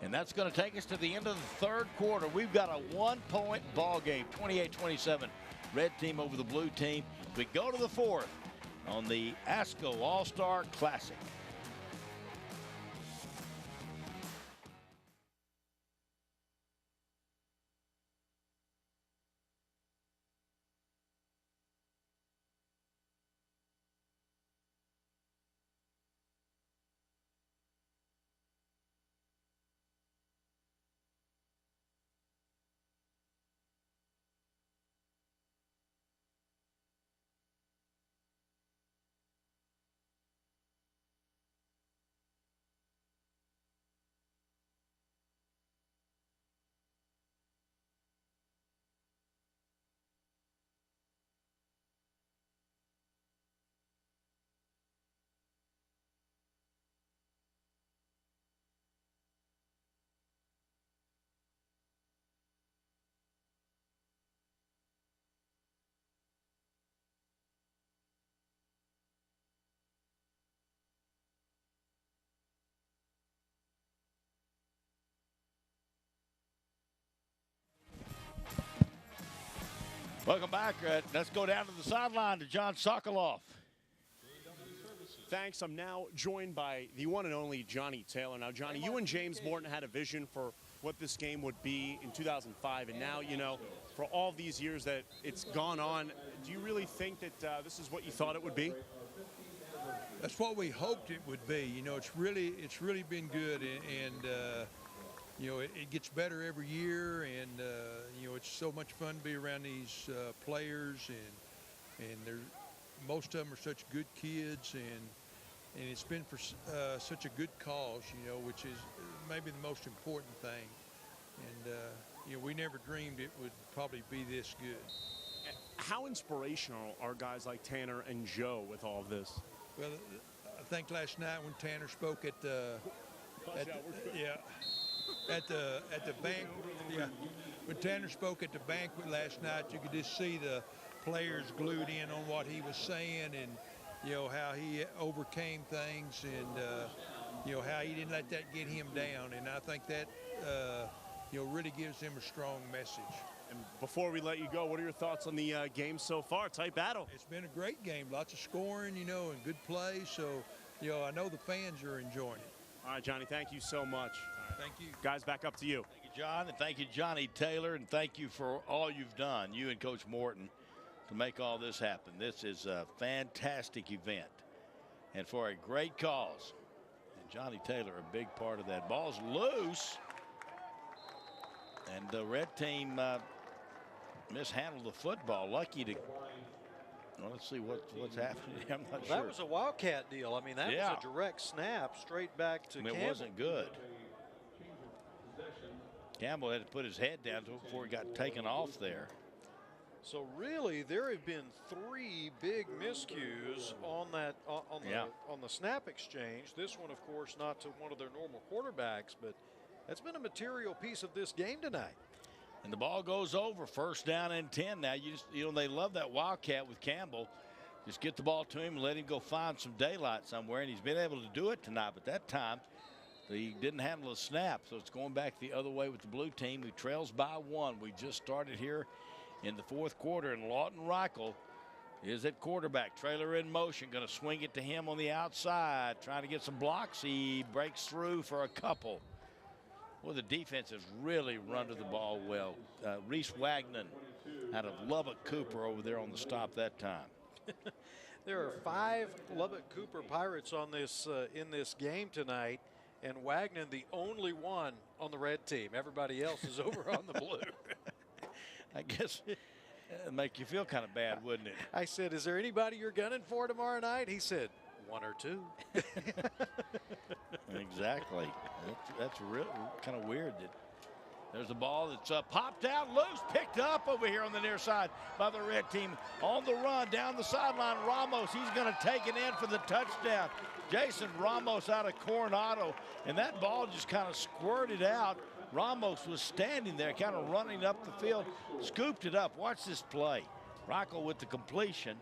S4: And that's going to take us to the end of the 3rd quarter. We've got a 1-point ball game, 28-27. Red team over the blue team. We go to the 4th on the Ascoallstar Classic. Welcome back. Let's go down to the sideline to John Sokoloff.
S6: Thanks. I'm now joined by the one and only Johnny Taylor. Now, Johnny, you and James Morton had a vision for what this game would be in 2005, and now, for all these years that it's gone on, do you really think that this is what you thought it would be?
S18: That's what we hoped it would be. It's really been good, and it gets better every year, and it's so much fun to be around these players, and most of them are such good kids, and it's been for such a good cause, which is maybe the most important thing. And we never dreamed it would probably be this good.
S6: How inspirational are guys like Tanner and Joe with all of this?
S18: Well, I think last night when Tanner spoke at the banquet, when Tanner spoke at the banquet last night, you could just see the players glued in on what he was saying, and you know how he overcame things, and you know how he didn't let that get him down. And I think that you know really gives him a strong message.
S6: And before we let you go, what are your thoughts on the game so far? Tight battle.
S18: It's been a great game, lots of scoring, you know, and good play. So, you know, I know the fans are enjoying it.
S6: All right, Johnny, thank you so much.
S18: Thank you.
S6: Guys, back up to you.
S4: Thank you, John, and thank you, Johnny Taylor, and thank you for all you've done, you and Coach Morton, to make all this happen. This is a fantastic event, and for a great cause. And Johnny Taylor, a big part of that. Ball's loose, and the red team mishandled the football. Lucky to. Well, let's see what's happening. I'm not sure.
S5: That was a Wildcat deal. I mean, that was a direct snap straight back to Campbell.
S4: It wasn't good. Campbell had to put his head down before he got taken off there.
S5: So really, there have been 3 big miscues on that on the snap exchange. This one, of course, not to one of their normal quarterbacks, but that's been a material piece of this game tonight.
S4: And the ball goes over, first down and 10. Now you know they love that Wildcat with Campbell. Just get the ball to him and let him go find some daylight somewhere, and he's been able to do it tonight. But that time he didn't handle a snap, so it's going back the other way with the blue team, who trails by 1. We just started here in the 4th quarter, and Lawton Reichel is at quarterback. Trailer in motion, going to swing it to him on the outside, trying to get some blocks. He breaks through for a couple. Well, the defense has really run to the ball well. Reese Wagnon out of Lubbock Cooper over there on the stop that time.
S5: There are 5 Lubbock Cooper Pirates on this in this game tonight, and Wagnon the only one on the red team. Everybody else is over on the blue.
S4: I guess it'd make you feel kind of bad, wouldn't it?
S5: I said, is there anybody you're gunning for tomorrow night? He said, 1 or 2.
S4: Exactly. That's real kind of weird. There's a ball that's popped out loose, picked up over here on the near side by the red team. On the run down the sideline, Ramos, he's going to take it in for the touchdown. Jason Ramos out of Coronado, and that ball just kind of squirted out. Ramos was standing there, kind of running up the field, scooped it up. Watch this play. Reichel with the completion,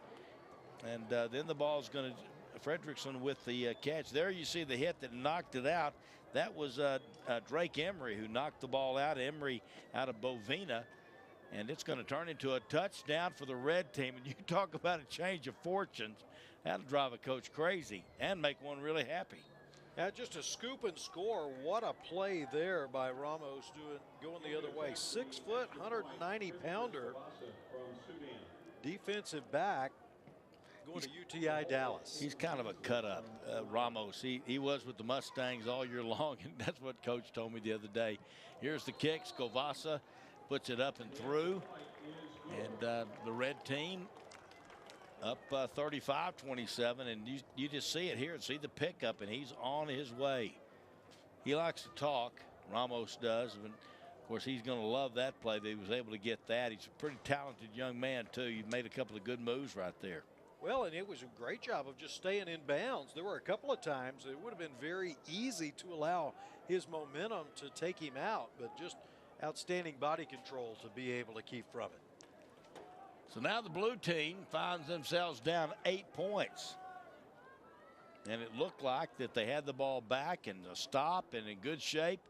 S4: and then the ball's going to Fredrickson with the catch. There you see the hit that knocked it out. That was Drake Emery who knocked the ball out. Emery out of Bovina, and it's going to turn into a touchdown for the red team. And you talk about a change of fortunes. That'll drive a coach crazy and make one really happy.
S5: Yeah, just a scoop and score. What a play there by Ramos going the other way. 6 foot, 190 pounder defensive back going to UTI Dallas.
S4: He's kind of a cut up, Ramos. He was with the Mustangs all year long, and that's what Coach told me the other day. Here's the kick. Scovasa puts it up and through, and the red team up 35-27, and you just see it here and see the pickup, and he's on his way. He likes to talk, Ramos does, and of course he's going to love that play that he was able to get that. He's a pretty talented young man too. He made a couple of good moves right there.
S5: Well, and it was a great job of just staying in bounds. There were a couple of times it would have been very easy to allow his momentum to take him out, but just outstanding body control to be able to keep from it.
S4: So now the blue team finds themselves down 8 points. And it looked like that they had the ball back and a stop and in good shape.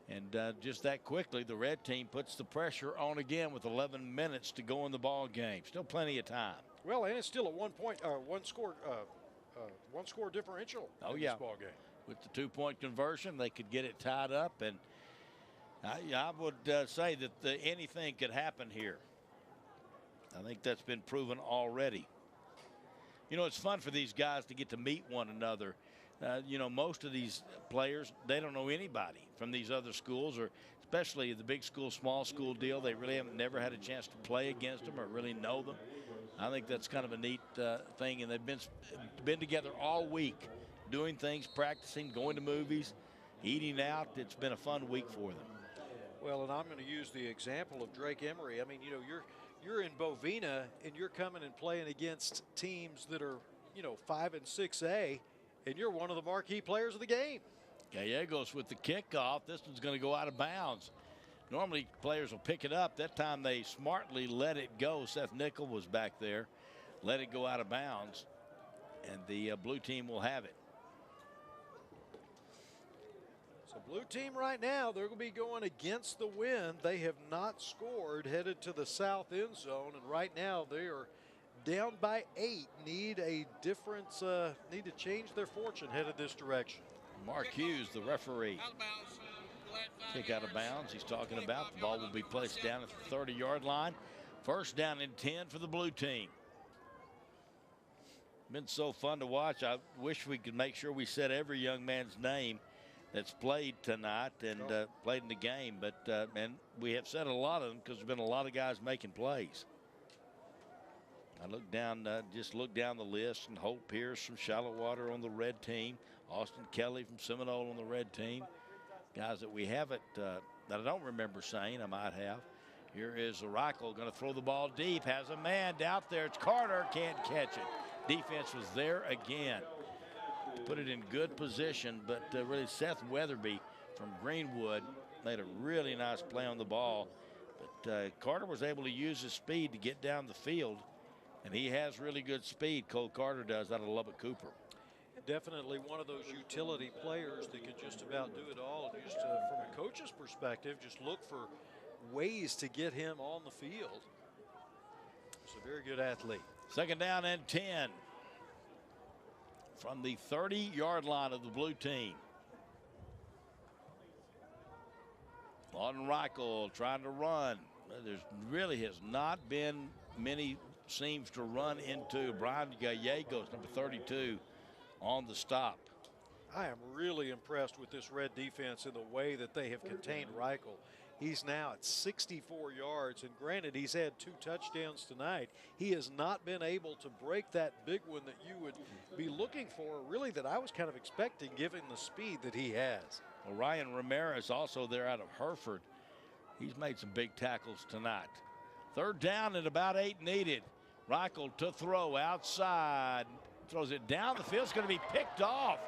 S4: And just that quickly, the red team puts the pressure on again with 11 minutes to go in the ball game. Still plenty of time.
S5: Well, and it's still a one score differential in this ball game.
S4: With the 2-point conversion, they could get it tied up, and I would say that anything could happen here. I think that's been proven already. You know, it's fun for these guys to get to meet one another. You know, most of these players, they don't know anybody from these other schools, or especially the big school, small school deal. They really haven't never had a chance to play against them or really know them. I think that's kind of a neat thing, and they've been together all week, doing things, practicing, going to movies, eating out. It's been a fun week for them.
S5: Well, and I'm going to use the example of Drake Emery. I mean, you know, you're in Bovina and you're coming and playing against teams that are, you know, 5 and 6A, and you're one of the marquee players of the game.
S4: Gallegos with the kickoff. This one's going to go out of bounds. Normally players will pick it up. That time they smartly let it go. Seth Nickel was back there, let it go out of bounds, and the blue team will have it.
S5: So blue team right now, they're going to be going against the wind. They have not scored, headed to the south end zone, and right now they are down by 8. Need a difference, need to change their fortune headed this direction.
S4: Mark Hughes, the referee. Kick out of bounds. He's talking about the ball will be placed down at the 30-yard line. First down and 10 for the blue team. Been so fun to watch. I wish we could make sure we said every young man's name that's played tonight and played in the game. But and we have said a lot of them because there's been a lot of guys making plays. I look down, just look down the list, and Holt Pierce from Shallow Water on the red team. Austin Kelly from Seminole on the red team. Guys that we haven't, that I don't remember saying, I might have. Here is Reichel going to throw the ball deep. Has a man out there. It's Carter. Can't catch it. Defense was there again. Put it in good position, but really Seth Weatherby from Greenwood made a really nice play on the ball. But Carter was able to use his speed to get down the field, and he has really good speed. Cole Carter does out of Lubbock Cooper.
S5: Definitely one of those utility players that could just about do it all. Just from a coach's perspective, just look for ways to get him on the field. He's a very good athlete.
S4: Second down and 10 from the 30-yard line of the blue team. Lawton Reichel trying to run. There's really has not been many seams to run into. Brian Gallegos, number 32, on the stop.
S5: I am really impressed with this red defense in the way that they have contained Reichel. He's now at 64 yards, and granted, he's had 2 touchdowns tonight. He has not been able to break that big one that you would be looking for, really, that I was kind of expecting given the speed that he has.
S4: Well, Ryan Ramirez also there out of Hereford. He's made some big tackles tonight. Third down and about 8 needed. Reichel to throw outside. Throws it down the field. It's going to be picked off.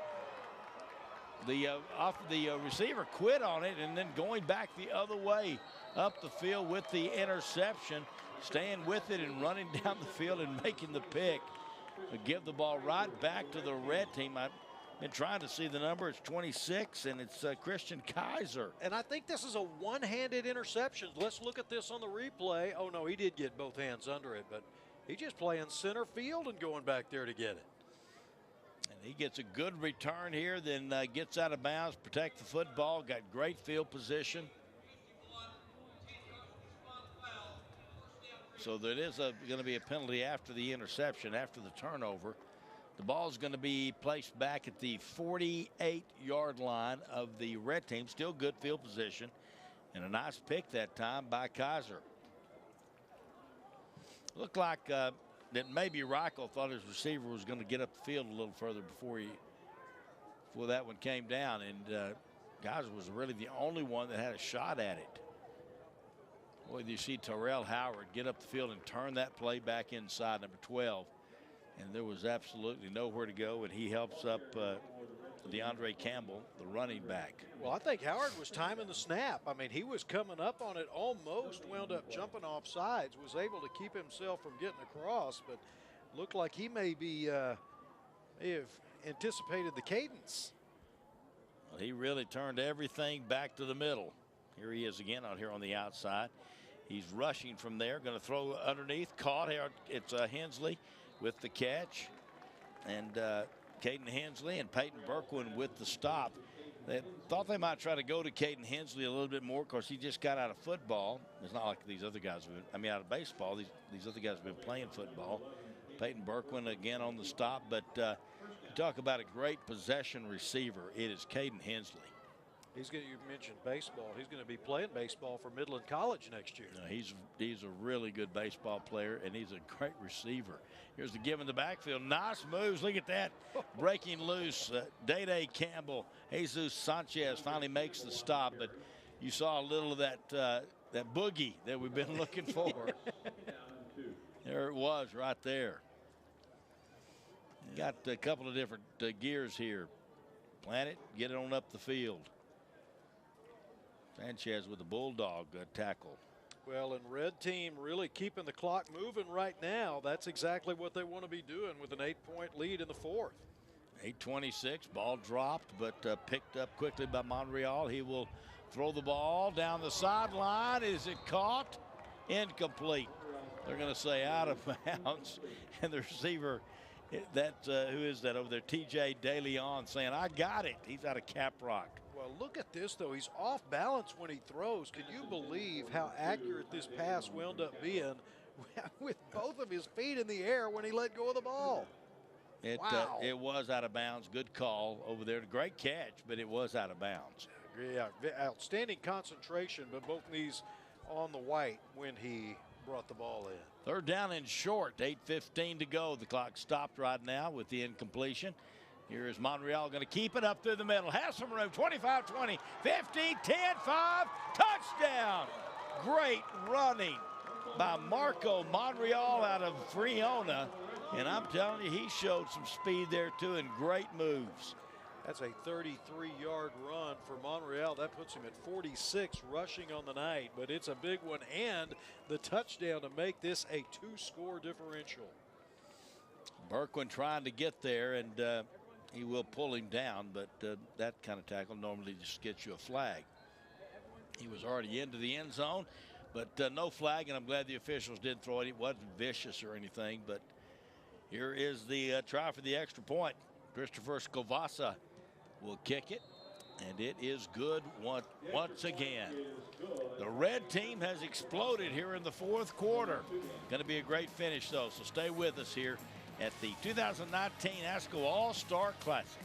S4: The receiver quit on it and then going back the other way up the field with the interception, staying with it and running down the field and making the pick. But give the ball right back to the red team. I've been trying to see the number. It's 26, and it's Christian Kaiser.
S5: And I think this is a one-handed interception. Let's look at this on the replay. Oh, no, he did get both hands under it, but he just playing center field and going back there to get it.
S4: And he gets a good return here, then gets out of bounds, protect the football, got great field position. So there is going to be a penalty after the interception, after the turnover. The ball is going to be placed back at the 48-yard line of the red team. Still good field position, and a nice pick that time by Kaiser. Looked like that maybe Reichel thought his receiver was going to get up the field a little further before that one came down, and Kaiser was really the only one that had a shot at it. Boy, you see Terrell Howard get up the field and turn that play back inside, number 12. And there was absolutely nowhere to go, and he helps up DeAndre Campbell, the running back.
S5: Well, I think Howard was timing the snap. I mean, he was coming up on it, almost wound up jumping off sides, was able to keep himself from getting across, but looked like he may have anticipated the cadence.
S4: Well, he really turned everything back to the middle. Here he is again out here on the outside. He's rushing from there, going to throw underneath, caught here. It's Hensley with the catch, and Caden Hensley and Peyton Berquin with the stop. They thought they might try to go to Caden Hensley a little bit more because he just got out of football. It's not like these other guys have been, out of baseball. These other guys have been playing football. Peyton Berquin again on the stop, but you talk about a great possession receiver. It is Caden Hensley.
S5: You mentioned baseball. He's going to be playing baseball for Midland College next year.
S4: No, he's a really good baseball player, and he's a great receiver. Here's the give in the backfield. Nice moves. Look at that. Breaking loose. Day Campbell. Jesus Sanchez finally makes the stop, but you saw a little of that boogie that we've been looking for. There it was right there. Got a couple of different gears here. Plant it, get it on up the field. Sanchez with a bulldog tackle.
S5: Well, and red team really keeping the clock moving right now. That's exactly what they want to be doing with an 8-point lead in the fourth.
S4: 8:26, ball dropped, but picked up quickly by Monreal. He will throw the ball down the sideline. Is it caught? Incomplete. They're going to say out of bounds. And the receiver, who is that over there? TJ DeLeon saying, I got it. He's out of Caprock.
S5: Well, look at this, though. He's off balance when he throws. Can you believe how accurate this pass wound up being with both of his feet in the air when he let go of the ball? Wow.
S4: It was out of bounds. Good call over there. Great catch, but it was out of bounds.
S5: Yeah, outstanding concentration, but both knees on the white when he brought the ball in.
S4: 3rd down and short. 8:15 to go. The clock stopped right now with the incompletion. Here is Monreal going to keep it up through the middle. Has some room. 25-20, 15, 10, 5. Touchdown. Great running by Marco Monreal out of Friona. And I'm telling you, he showed some speed there, too, and great moves.
S5: That's a 33-yard run for Monreal. That puts him at 46 rushing on the night, but it's a big one, and the touchdown to make this a 2-score differential.
S4: Berquin trying to get there, and he will pull him down, but that kind of tackle normally just gets you a flag. He was already into the end zone, but no flag, and I'm glad the officials didn't throw it. It wasn't vicious or anything, but here is the try for the extra point. Christopher Scovassa will kick it, and it is good once again. The red team has exploded here in the 4th quarter. Going to be a great finish, though, so stay with us here at the 2019 Ascoallstar Classic.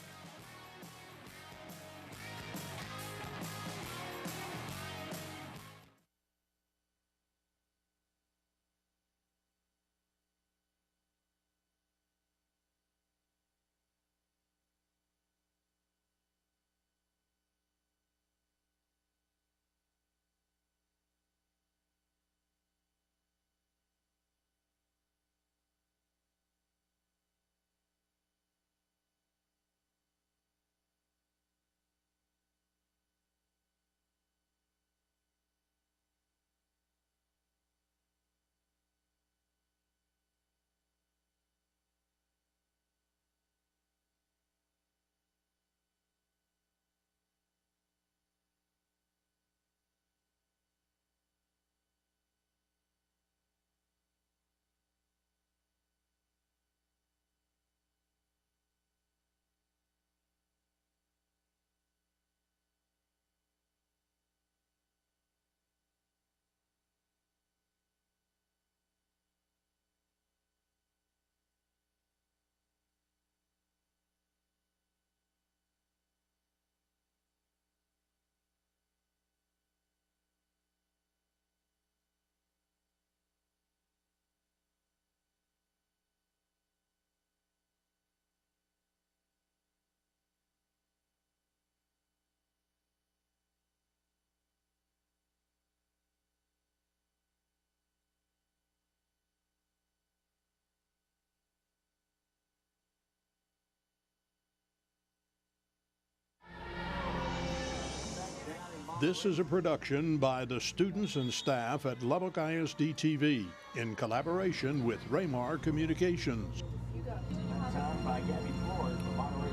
S1: This is a production by the students and staff at Lubbock ISD TV in collaboration with Raymar Communications.
S2: Time by Gabby Flores for Monterey.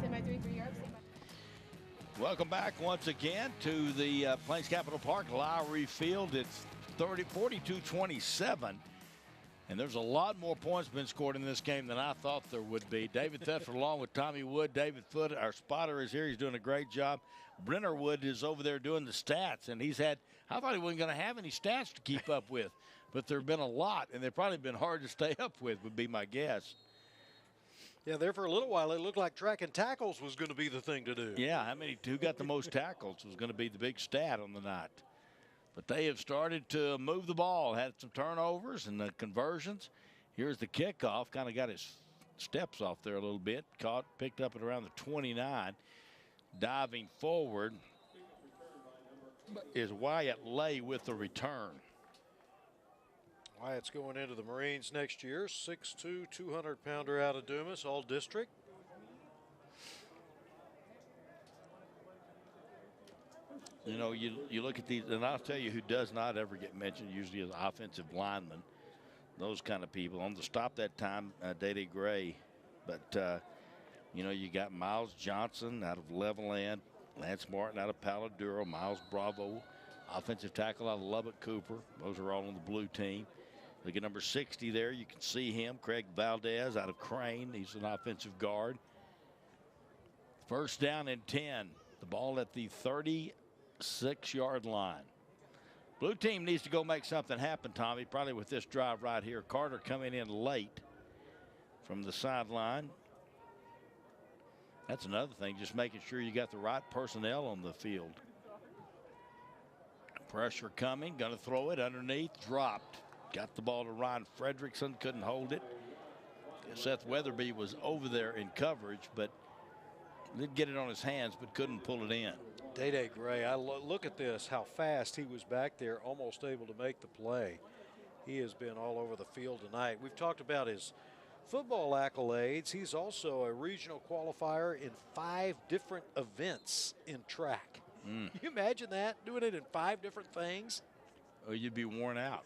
S3: Say my 3 yards.
S4: Welcome back once again to the Plains Capital Park Lowry Field. It's 42-27. And there's a lot more points been scored in this game than I thought there would be. David Thetford along with Tommy Wood. David Foote, our spotter, is here. He's doing a great job. Brenner Wood is over there doing the stats. And I thought he wasn't going to have any stats to keep up with. But there have been a lot, and they've probably been hard to stay up with, would be my guess.
S5: Yeah, there for a little while, it looked like track and tackles was going to be the thing to do.
S4: Yeah, who got the most tackles was going to be the big stat on the night. But they have started to move the ball, had some turnovers and the conversions. Here's the kickoff, kind of got his steps off there a little bit. Picked up at around the 29. Diving forward is Wyatt Lay with the return.
S5: Wyatt's going into the Marines next year. 6'2", 200-pounder out of Dumas, all district.
S4: You know, you look at these, and I'll tell you who does not ever get mentioned usually is offensive linemen, those kind of people. On the stop that time, Day Gray. But, you know, you got Miles Johnson out of Levelland, Lance Martin out of Paladuro, Miles Bravo, offensive tackle out of Lubbock Cooper. Those are all on the blue team. Look at number 60 there. You can see him, Craig Valdez out of Crane. He's an offensive guard. First down and 10. The ball at the 36-yard line. Blue team needs to go make something happen, Tommy, probably with this drive right here. Carter coming in late from the sideline. That's another thing, just making sure you got the right personnel on the field. Pressure coming, going to throw it underneath, dropped. Got the ball to Ryan Fredrickson, couldn't hold it. Seth Weatherby was over there in coverage, but did get it on his hands, but couldn't pull it in.
S5: Day Gray, look at this, how fast he was back there, almost able to make the play. He has been all over the field tonight. We've talked about his football accolades. He's also a regional qualifier in 5 different events in track. Can you imagine that, doing it in 5 different things?
S4: Oh, you'd be worn out.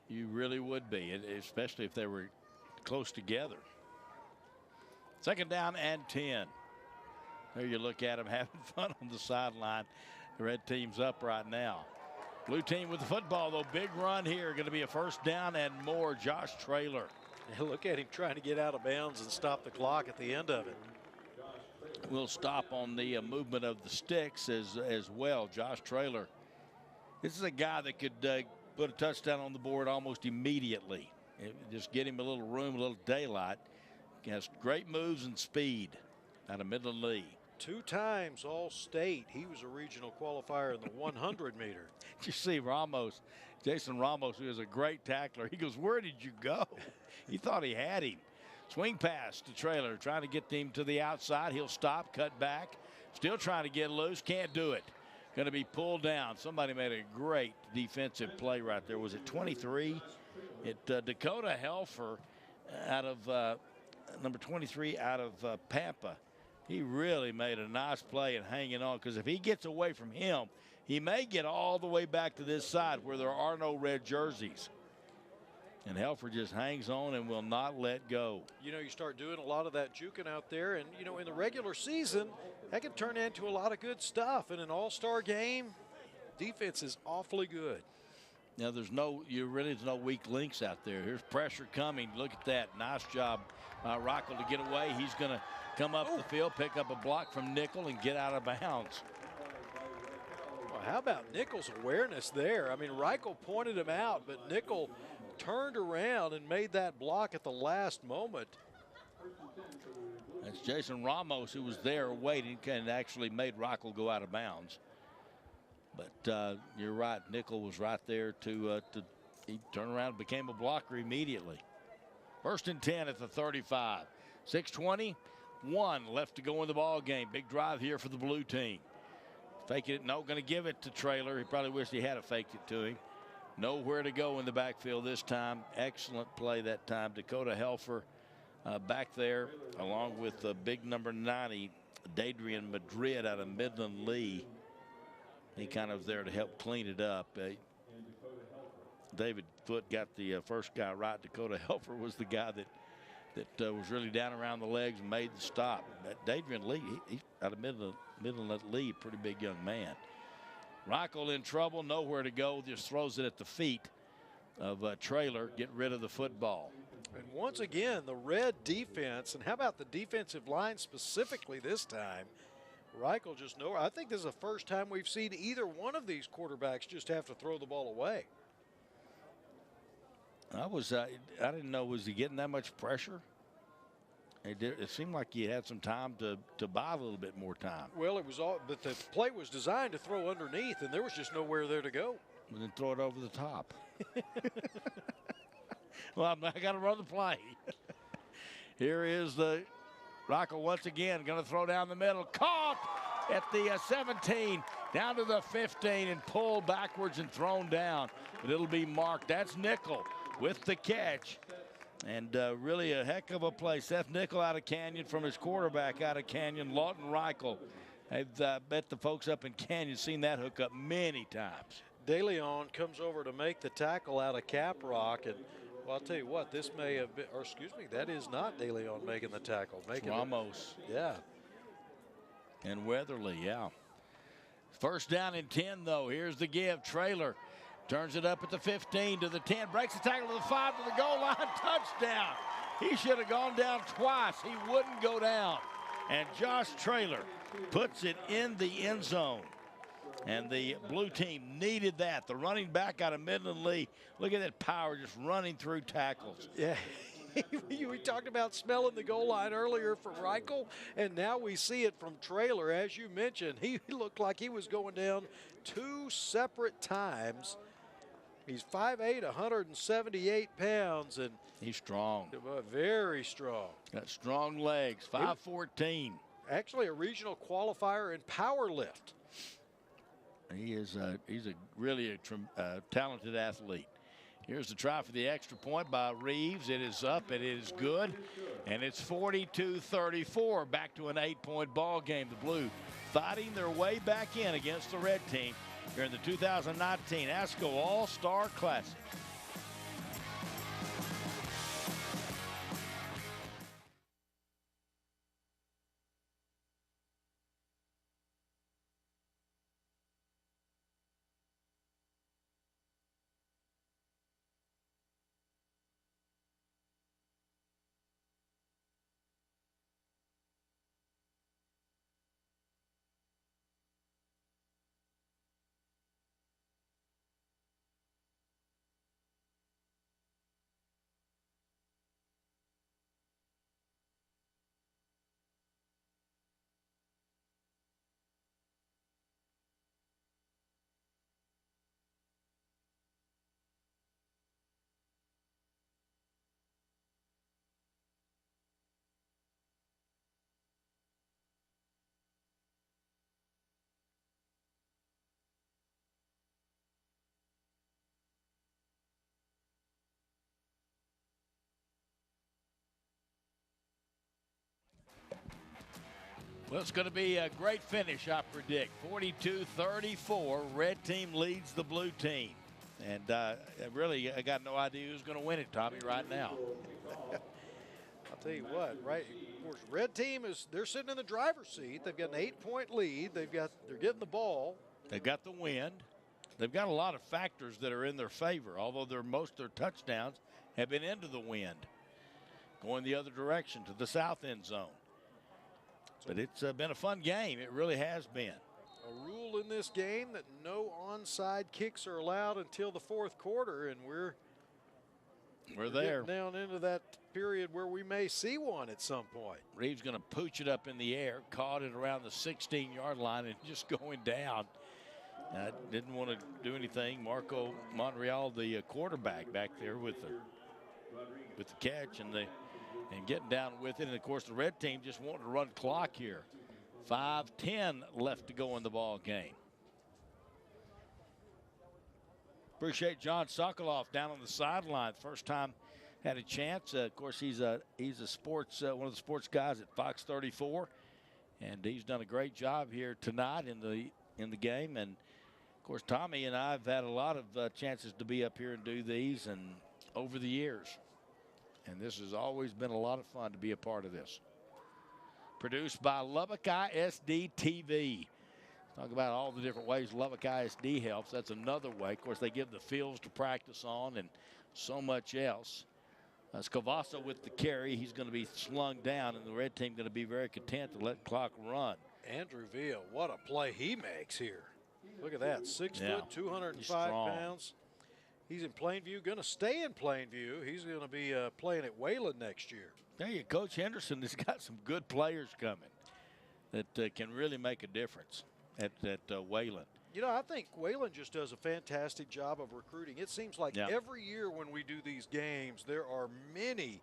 S4: You really would be, especially if they were close together. Second down and 10. There you look at them having fun on the sideline. The red team's up right now. Blue team with the football, though. Big run here. Going to be a first down and more. Josh Traylor.
S5: Yeah, look at him trying to get out of bounds and stop the clock at the end of it.
S4: We'll stop on the movement of the sticks as well. Josh Traylor. This is a guy that could put a touchdown on the board almost immediately. Just get him a little room, a little daylight. He has great moves and speed out of Midland Lee.
S5: 2 times All-State. He was a regional qualifier in the 100 meter.
S4: Did you see Ramos, Jason Ramos, who is a great tackler? He goes, "Where did you go?" He thought he had him. Swing pass to Traylor, trying to get him to the outside. He'll stop, cut back, still trying to get loose, can't do it. Going to be pulled down. Somebody made a great defensive play right there. Was it 23? Dakota Helfer out of number 23 out of Pampa. He really made a nice play and hanging on, because if he gets away from him, he may get all the way back to this side where there are no red jerseys. And Helfer just hangs on and will not let go.
S5: You know, you start doing a lot of that juking out there, and, you know, in the regular season, that can turn into a lot of good stuff. In an all-star game, defense is awfully good.
S4: Now, there's no weak links out there. Here's pressure coming. Look at that. Nice job by Reichel to get away. He's going to come up the field, pick up a block from Nickel, and get out of bounds.
S5: Well, how about Nickel's awareness there? I mean, Reichel pointed him out, but Nickel turned around and made that block at the last moment.
S4: That's Jason Ramos, who was there waiting and actually made Reichel go out of bounds. But you're right, Nickel was right there to he turned around and became a blocker immediately. First and 10 at the 35. 6:21 left to go in the ball game. Big drive here for the blue team. Faking it, no, going to give it to Traylor. He probably wished he had faked it to him. Nowhere to go in the backfield this time. Excellent play that time. Dakota Helfer back there, along with big number 90, Dadrian Madrid out of Midland Lee. He kind of there to help clean it up. David Foote got the first guy right. Dakota Helfer was the guy that was really down around the legs and made the stop. But Dadrian Lee, he's out of Midland Lee, pretty big young man. Reichel in trouble, nowhere to go, just throws it at the feet of Traylor, get rid of the football.
S5: And once again, the red defense, and how about the defensive line specifically this time? Reichel just nowhere. I think this is the first time we've seen either one of these quarterbacks just have to throw the ball away.
S4: I didn't know, was he getting that much pressure? It seemed like he had some time to buy a little bit more time.
S5: Well, it was all, but the play was designed to throw underneath, and there was just nowhere there to go.
S4: And then throw it over the top. Well, I got to run the play. Here is the Reichel once again, going to throw down the middle. Caught at the 17, down to the 15, and pulled backwards and thrown down. But it'll be marked. That's Nickel with the catch. And really a heck of a play. Seth Nickel out of Canyon from his quarterback out of Canyon. Lawton Reichel I bet the folks up in Canyon seen that hook up many times.
S5: De Leon comes over to make the tackle out of Caprock, and well, I'll tell you what, this may have been, or excuse me, that is not De Leon making the tackle.
S4: Ramos.
S5: Yeah.
S4: And Weatherly, yeah. First down and 10, though. Here's the give. Trailer turns it up at the 15 to the 10. Breaks the tackle to the 5 to the goal line. Touchdown. He should have gone down twice. He wouldn't go down. And Josh Trailer puts it in the end zone. And the blue team needed that. The running back out of Midland Lee. Look at that power just running through tackles.
S5: Yeah. We talked about smelling the goal line earlier from Reichel, and now we see it from Trailer. As you mentioned, he looked like he was going down 2 separate times. He's 5'8", 178 pounds, and
S4: he's strong.
S5: Very strong.
S4: Got strong legs, 5'14".
S5: Actually, a regional qualifier in power lift.
S4: He's really a talented athlete. Here's the try for the extra point by Reeves. It is up, it is good, and it's 42-34. Back to an 8-point ball game. The Blue fighting their way back in against the red team here in the 2019 Ascoallstar Classic. Well, it's going to be a great finish, I predict. 42-34. Red team leads the blue team. And really, I got no idea who's going to win it, Tommy, right now.
S5: I'll tell you what, right? Of course, red team they're sitting in the driver's seat. They've got an 8-point lead. They're getting the ball.
S4: They've got the wind. They've got a lot of factors that are in their favor, although most of their touchdowns have been into the wind, going the other direction to the south end zone. But it's been a fun game. It really has been.
S5: A rule in this game that no onside kicks are allowed until the fourth quarter, and we're
S4: there.
S5: Getting down into that period where we may see one at some point.
S4: Reeves going to pooch it up in the air, caught it around the 16-yard line and just going down. Didn't want to do anything. Marco Monreal, the quarterback, back there with the catch and getting down with it. And, of course, the red team just wanting to run clock here. 5:10 left to go in the ball game. Appreciate John Sokoloff down on the sideline. First time had a chance. Of course, he's a sports one of the sports guys at Fox 34, and he's done a great job here tonight in the game. And of course, Tommy and I have had a lot of chances to be up here and do these, and over the years. And this has always been a lot of fun to be a part of this. Produced by Lubbock ISD TV. Talk about all the different ways Lubbock ISD helps. That's another way. Of course, they give the fields to practice on and so much else. Scavassa with the carry. He's going to be slung down, and the red team going to be very content to let clock run.
S5: Andrew Villa, what a play he makes here. Look at that, 6 foot, 205 pounds. He's in Plainview, going to stay in Plainview. He's going to be playing at Wayland next year.
S4: Tell you, Coach Henderson has got some good players coming that can really make a difference at Wayland.
S5: You know, I think Wayland just does a fantastic job of recruiting. It seems like every year when we do these games, there are many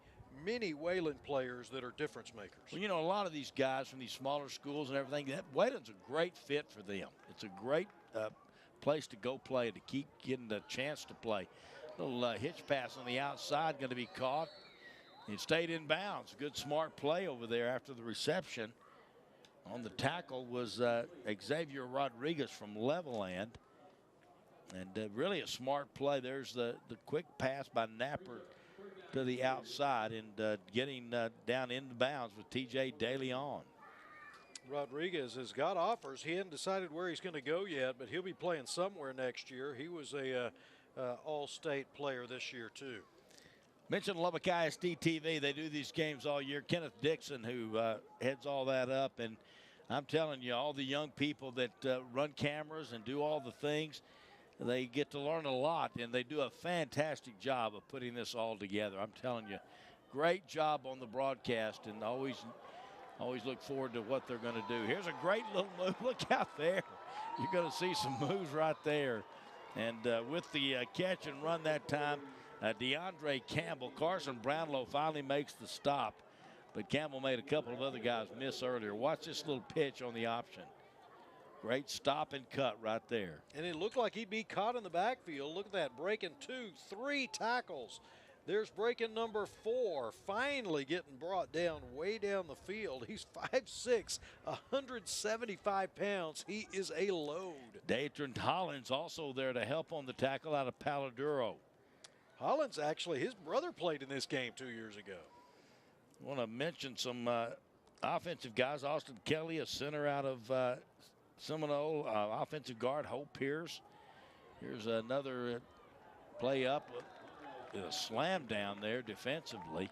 S5: Wayland players that are difference makers.
S4: Well, you know, a lot of these guys from these smaller schools and everything, Wayland's a great fit for them. It's a great place to go play, to keep getting the chance to play. Little hitch pass on the outside going to be caught. It stayed in bounds. Good, smart play over there after the reception On the tackle was Xavier Rodriguez from Levelland. And really a smart play. There's the quick pass by Napper to the outside and getting down into bounds with T.J. DeLeon.
S5: Rodriguez has got offers. He hadn't decided where he's going to go yet, but he'll be playing somewhere next year. He was a all-state player this year, too.
S4: Mentioned Lubbock ISD TV. They do these games all year. Kenneth Dixon, who heads all that up. And I'm telling you, all the young people that run cameras and do all the things, they get to learn a lot, and they do a fantastic job of putting this all together. I'm telling you, great job on the broadcast, and always look forward to what they're going to do. Here's a great little move. Look out there. You're going to see some moves right there. And with the catch and run that time, DeAndre Campbell, Carson Brownlow finally makes the stop, but Campbell made a couple of other guys miss earlier. Watch this little pitch on the option. Great stop and cut right there.
S5: And it looked like he'd be caught in the backfield. Look at that, breaking 2, 3 tackles. There's breaking number 4, finally getting brought down way down the field. He's 5'6", 175 pounds. He is a load.
S4: Datron Hollins also there to help on the tackle out of Paladuro.
S5: Hollins, actually, his brother played in this game 2 years ago.
S4: I want to mention some offensive guys. Austin Kelly, a center out of Seminole, offensive guard Hope Pierce. Here's another play up with a slam down there defensively.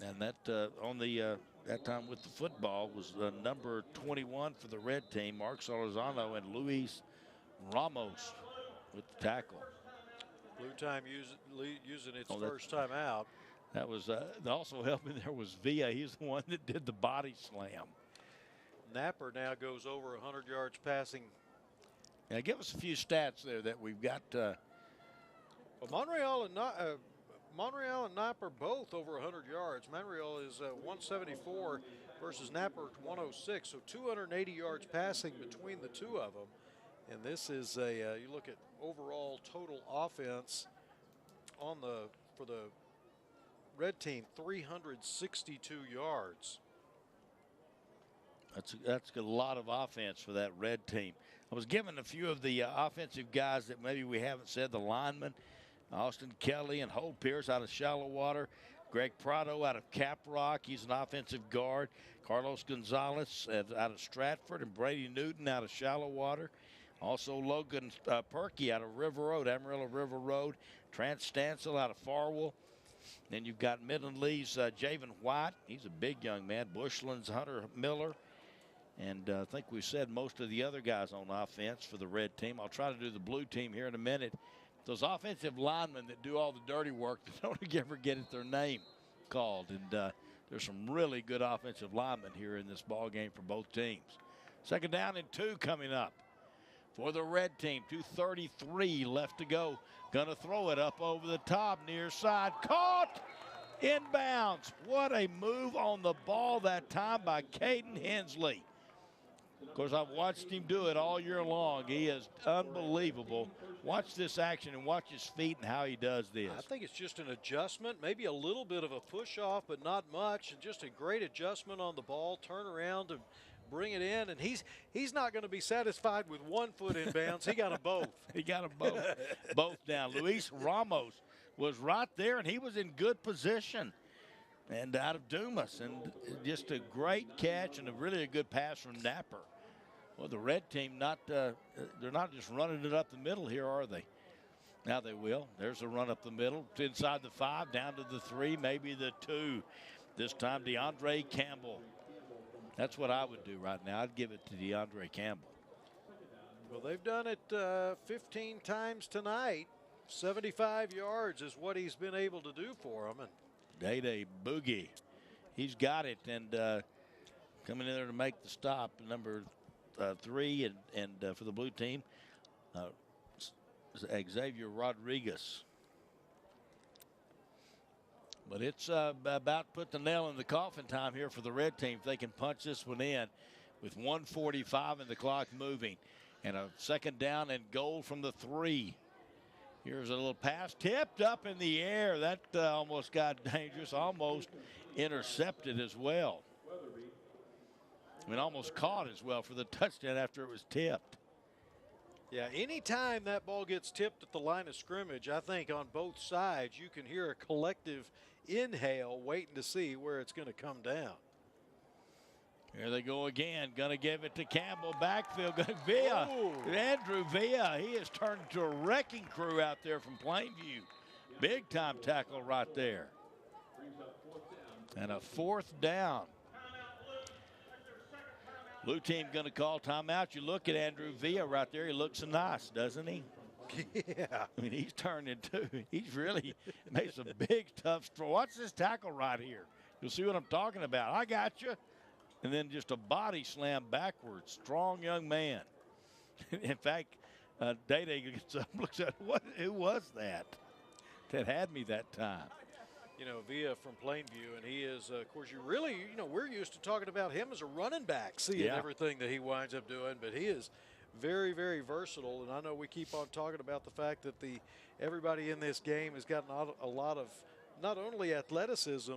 S4: And that on the that time with the football was number 21 for the red team, Mark Solorzano, and Luis Ramos with the tackle.
S5: Blue time using its first time out.
S4: That was also helping there was Villa. He's the one that did the body slam.
S5: Napper now goes over 100 yards passing.
S4: Now give us a few stats there that we've got.
S5: Well, Monreal and Napper both over 100 yards. Monreal is 174 versus Napper 106, so 280 yards passing between the two of them. And this is you look at overall total offense for the red team, 362 yards.
S4: That's a lot of offense for that red team. I was given a few of the offensive guys that maybe we haven't said. The linemen, Austin Kelly and Hope Pierce out of Shallow Water. Greg Prado out of Caprock. He's an offensive guard. Carlos Gonzalez out of Stratford, and Brady Newton out of Shallow Water. Also Logan Perkey out of River Road, Amarillo River Road. Trent Stansel out of Farwell. Then you've got Midland Lee's Javen White. He's a big young man. Bushland's Hunter Miller. And I think we said most of the other guys on offense for the red team. I'll try to do the blue team here in a minute. Those offensive linemen that do all the dirty work, they don't ever get their name called. And there's some really good offensive linemen here in this ball game for both teams. Second down and 2 coming up for the red team. 2:33 left to go. Gonna throw it up over the top, near side. Caught! Inbounds. What a move on the ball that time by Caden Hensley. Of course, I've watched him do it all year long. He is unbelievable. Watch this action and watch his feet and how he does this.
S5: I think it's just an adjustment, maybe a little bit of a push off, but not much. And just a great adjustment on the ball, turn around to bring it in. And he's not going to be satisfied with 1 foot in bounds. He got them both.
S4: He got them both. Both down. Luis Ramos was right there, and he was in good position. And out of Dumas, and just a great catch and really a good pass from Napper. Well, the red team they're not just running it up the middle here, are they? Now they will. There's a run up the middle, inside the 5, down to the 3, maybe the 2. This time DeAndre Campbell. That's what I would do right now. I'd give it to DeAndre Campbell.
S5: Well, they've done it 15 times tonight. 75 yards is what he's been able to do for them. And
S4: Day-Day Boogie, he's got it, and coming in there to make the stop, number 3, and for the blue team, Xavier Rodriguez. But it's about put the nail in the coffin time here for the red team. If they can punch this one in with 1:45 and the clock moving, and a second down and goal from the 3. Here's a little pass tipped up in the air. That almost got dangerous, almost intercepted as well. I mean, almost caught as well for the touchdown after it was tipped.
S5: Yeah, anytime that ball gets tipped at the line of scrimmage, I think on both sides you can hear a collective inhale waiting to see where it's going to come down.
S4: Here they go again. Going to give it to Campbell. Backfield. Villa. Andrew Villa. He has turned into a wrecking crew out there from Plainview. Big time tackle right there. And a 4th down. Blue team going to call timeout. You look at Andrew Villa right there. He looks so nice, doesn't he?
S5: Yeah.
S4: I mean, he's turned into, he's really made some big, tough throw. Watch this tackle right here. You'll see what I'm talking about. I got you. And then just a body slam backwards. Strong young man. In fact, Day-Day gets up, looks at, who was that had me that time?
S5: You know, Villa from Plainview, and he is, of course, we're used to talking about him as a running back, seeing everything that he winds up doing, but he is very, very versatile. And I know we keep on talking about the fact that everybody in this game has gotten a lot of not only athleticism,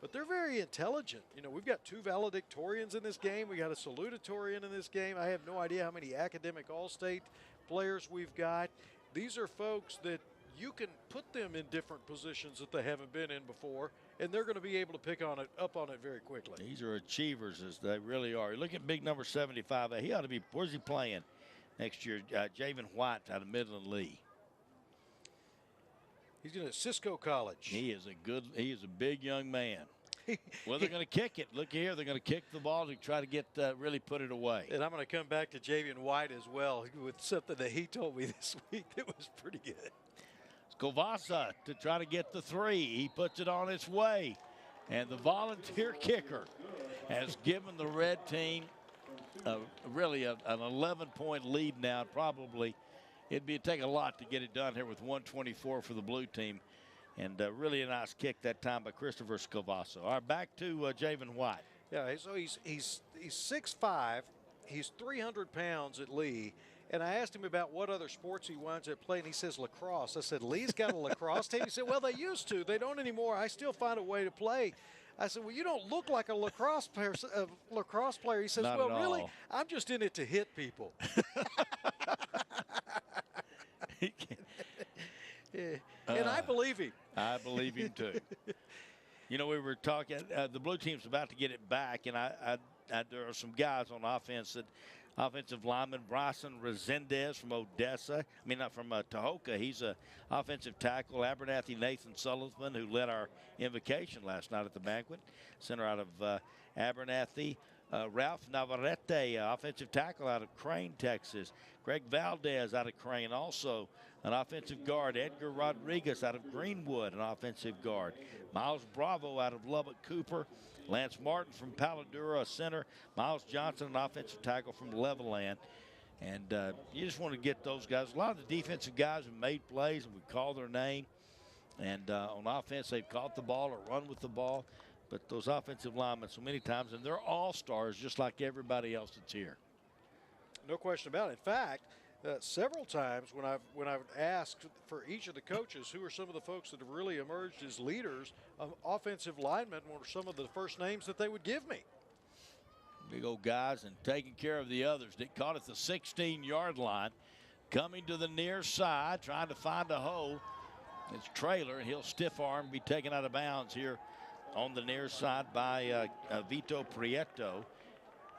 S5: but they're very intelligent. You know, we've got 2 valedictorians in this game. We got a salutatorian in this game. I have no idea how many academic all-state players we've got. These are folks that you can put them in different positions that they haven't been in before, and they're going to be able to pick up on it very quickly.
S4: These are achievers, as they really are. Look at big number 75. He ought to be, where's he playing next year? Javen White out of Midland Lee.
S5: He's going to Cisco College.
S4: He is a big young man. Well, they're going to kick it. Look here, they're going to kick the ball to try to get really put it away.
S5: And I'm going to come back to Javian White as well with something that he told me this week that was pretty good.
S4: Skovasa to try to get the 3. He puts it on its way. And the volunteer kicker has given the red team really an 11-point lead now. Probably it'd take a lot to get it done here with 1:24 for the blue team. And really a nice kick that time by Christopher Skovasa. All right, back to Javen White.
S5: Yeah, so he's 6'5". He's 300 pounds at Lee. And I asked him about what other sports he winds up playing. He says lacrosse. I said, Lee's got a lacrosse team? He said, well, they used to. They don't anymore. I still find a way to play. I said, well, you don't look like a lacrosse player. He says,
S4: Not
S5: well,
S4: at
S5: really,
S4: all.
S5: I'm just in it to hit people. And I believe him.
S4: I believe him, too. You know, we were talking, the blue team's about to get it back, and there are some guys on offense offensive lineman Bryson Resendez from Odessa. I mean, not from Tahoka. He's an offensive tackle. Abernathy Nathan Sullivan, who led our invocation last night at the banquet. Center out of Abernathy. Ralph Navarrete, offensive tackle out of Crane, Texas. Greg Valdez out of Crane, also an offensive guard. Edgar Rodriguez out of Greenwood, an offensive guard. Miles Bravo out of Lubbock Cooper. Lance Martin from Paladura, a center. Miles Johnson, an offensive tackle from Levelland. And you just want to get those guys. A lot of the defensive guys have made plays, and we call their name. And on offense, they've caught the ball or run with the ball. But those offensive linemen so many times, and they're all-stars just like everybody else that's here.
S5: No question about it. In fact, several times when I've asked for each of the coaches who are some of the folks that have really emerged as leaders, offensive linemen were some of the first names that they would give me.
S4: Big old guys and taking care of the others. They caught at the 16-yard line, coming to the near side, trying to find a hole. It's Trailer, and he'll stiff arm, be taken out of bounds here on the near side by Vito Prieto.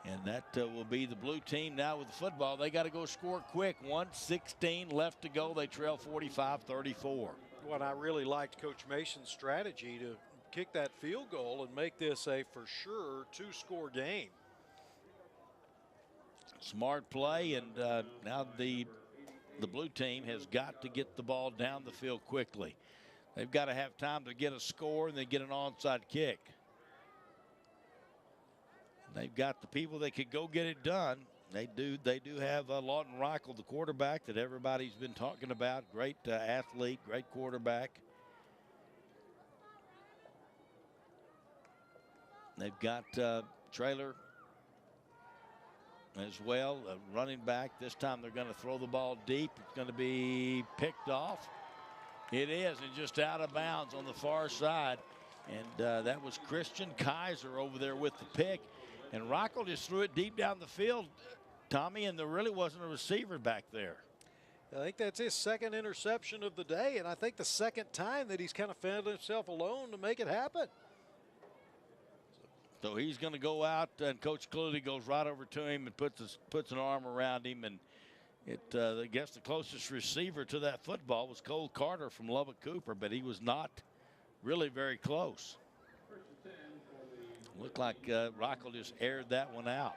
S4: And that will be the blue team now with the football. They got to go score quick. 1:16 left to go. They trail 45-34.
S5: What I really liked Coach Mason's strategy to kick that field goal and make this a for sure 2-score game.
S4: Smart play, and now the blue team has got to get the ball down the field quickly. They've got to have time to get a score and then get an onside kick. They've got the people that could go get it done. They do have Lawton Reichel, the quarterback that everybody's been talking about. Great athlete, great quarterback. They've got Trailer as well, running back. This time they're going to throw the ball deep. It's going to be picked off. It is, and just out of bounds on the far side. And that was Christian Kaiser over there with the pick. And Rockel just threw it deep down the field, Tommy, and there really wasn't a receiver back there.
S5: I think that's his second interception of the day, and I think the second time that he's kind of found himself alone to make it happen.
S4: So he's going to go out, and Coach Cluley goes right over to him and puts an arm around him. And I guess the closest receiver to that football was Cole Carter from Lubbock Cooper, but he was not really very close. Looked like Rockel just aired that one out.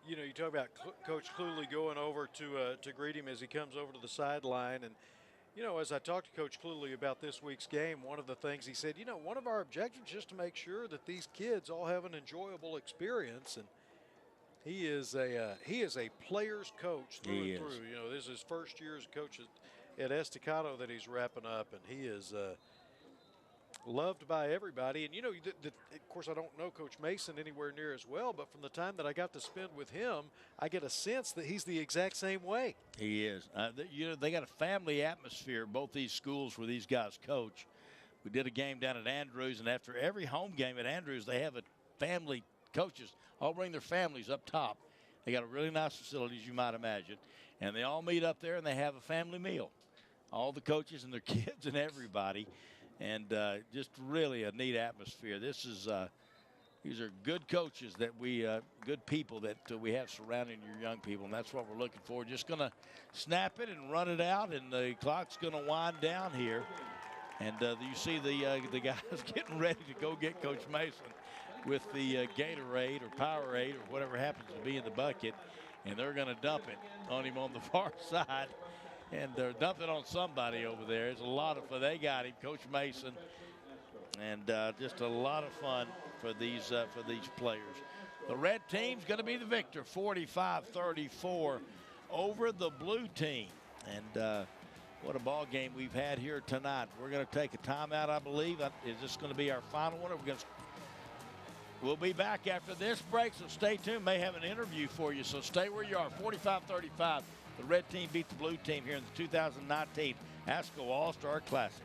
S5: You know, you talk about Coach Cluley going over to greet him as he comes over to the sideline. And, you know, as I talked to Coach Cluley about this week's game, one of the things he said, you know, one of our objectives is just to make sure that these kids all have an enjoyable experience. And he is a player's coach through and through. You know, this is his first year as a coach at Estacado that he's wrapping up, and he is loved by everybody. And, you know, of course, I don't know Coach Mason anywhere near as well, but from the time that I got to spend with him, I get a sense that he's the exact same way.
S4: He is. You know, they got a family atmosphere, both these schools where these guys coach. We did a game down at Andrews, and after every home game at Andrews, they have a family coaches all bring their families up top. They got a really nice facility, as you might imagine, and they all meet up there and they have a family meal. All the coaches and their kids and everybody. And just really a neat atmosphere. These are good coaches that good people that we have surrounding your young people, and that's what we're looking for. Just going to snap it and run it out, and the clock's going to wind down here. And you see the guys getting ready to go get Coach Mason with the Gatorade or Powerade or whatever happens to be in the bucket, and they're going to dump it on him on the far side. And they're dumping on somebody over there. It's a lot of fun. They got him, Coach Mason, and just a lot of fun for these players. The red team's going to be the victor, 45-34 over the blue team. And what a ball game we've had here tonight. We're going to take a timeout, I believe. Is this going to be our final one? We'll be back after this break, so stay tuned. May have an interview for you, so stay where you are. 45-35. The red team beat the blue team here in the 2019 Ascoallstar Classic.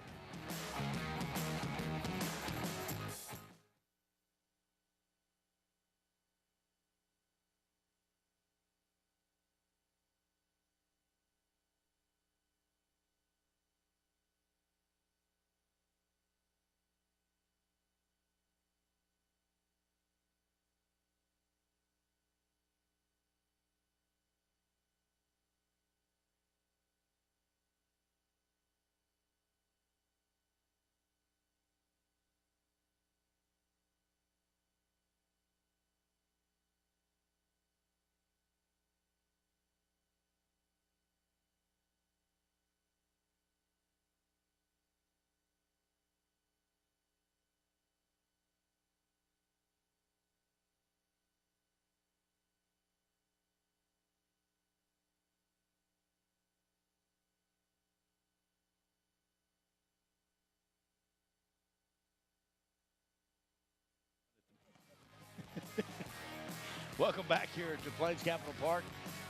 S4: Welcome back here to Plains Capital Park,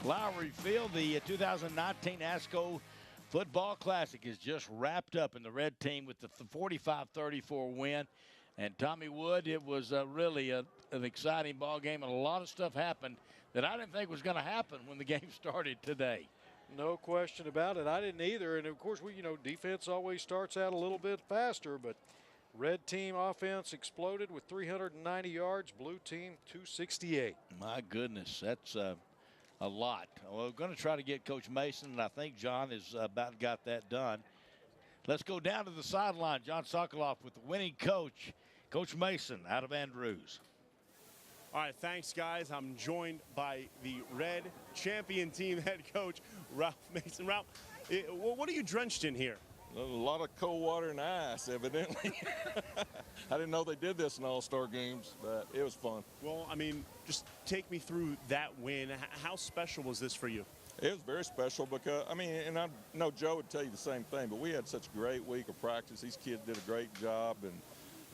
S4: Lowry Field. The 2019 ASCO Football Classic is just wrapped up, in the red team with the 45-34 win. And Tommy Wood, it was really an exciting ball game, and a lot of stuff happened that I didn't think was going to happen when the game started today.
S5: No question about it. I didn't either. And of course, defense always starts out a little bit faster, but red team offense exploded with 390 yards, blue team 268.
S4: My goodness, that's a lot. Well, we're going to try to get Coach Mason, and I think John has about got that done. Let's go down to the sideline. John Sokoloff with the winning coach, Coach Mason out of Andrews.
S6: All right, thanks, guys. I'm joined by the red champion team head coach, Ralph Mason. Ralph, what are you drenched in here?
S8: A lot of cold water and ice, evidently. I didn't know they did this in All-Star games, but it was fun.
S6: Well, I mean, just take me through that win. How special was this for you?
S8: It was very special because, and I know Joe would tell you the same thing, but we had such a great week of practice. These kids did a great job,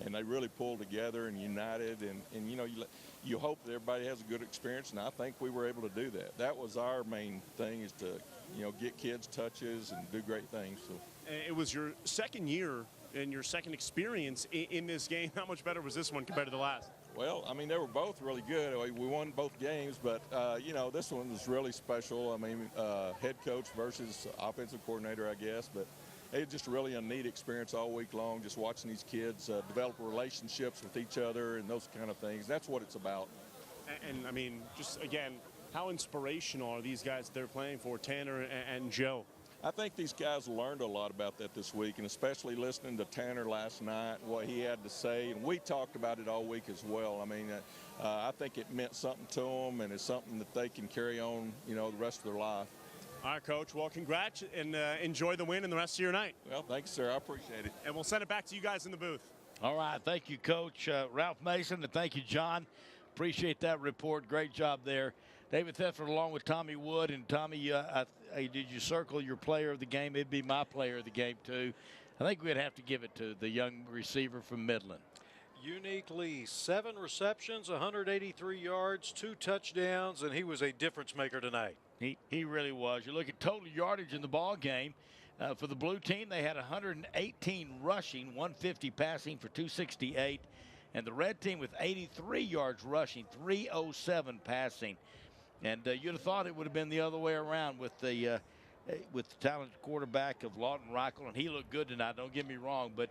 S8: and they really pulled together and united. And you hope that everybody has a good experience, and I think we were able to do that. That was our main thing, is to, get kids touches and do great things. So.
S6: It was your second year and your second experience in this game. How much better was this one compared to the last?
S8: Well, I mean, they were both really good. We won both games, but, you know, this one was really special. I mean, head coach versus offensive coordinator, I guess. But it was just really a neat experience all week long, just watching these kids develop relationships with each other and those kind of things. That's what it's about.
S6: And I mean, just, again, how inspirational are these guys they're playing for, Tanner and Joe?
S8: I think these guys learned a lot about that this week, and especially listening to Tanner last night, what he had to say. And we talked about it all week as well. I mean, I think it meant something to them, and it's something that they can carry on, you know, the rest of their life.
S6: All right, Coach. Well, congrats, and enjoy the win and the rest of your night.
S8: Well, thanks, sir. I appreciate it.
S6: And we'll send it back to you guys in the booth.
S4: All right. Thank you, Coach Ralph Mason, and thank you, John. Appreciate that report. Great job there. David Thetford along with Tommy Wood. And Tommy, did you circle your player of the game? It'd be my player of the game, too. I think we'd have to give it to the young receiver from Midland.
S5: Uniquely 7 receptions, 183 yards, 2 touchdowns, and he was a difference maker tonight.
S4: He really was. You look at total yardage in the ball game. For the blue team, they had 118 rushing, 150 passing for 268. And the red team with 83 yards rushing, 307 passing. And you'd have thought it would have been the other way around with the talented quarterback of Lawton Reichel, and he looked good tonight. Don't get me wrong, but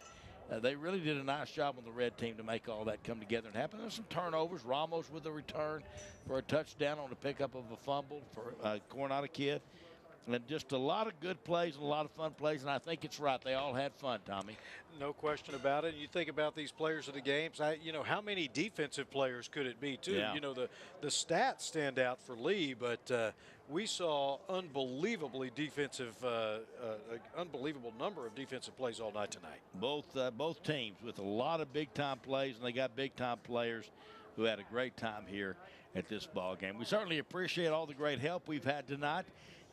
S4: they really did a nice job on the red team to make all that come together and happen. There's some turnovers. Ramos with a return for a touchdown on the pickup of a fumble for Coronado kid. And just a lot of good plays and a lot of fun plays, and I think it's right. They all had fun, Tommy.
S5: No question about it. You think about these players of the games, you know, how many defensive players could it be, too?
S4: Yeah.
S5: You know, the stats stand out for Lee, but we saw unbelievable number of defensive plays all night tonight.
S4: Both teams with a lot of big-time plays, and they got big-time players who had a great time here at this ball game. We certainly appreciate all the great help we've had tonight.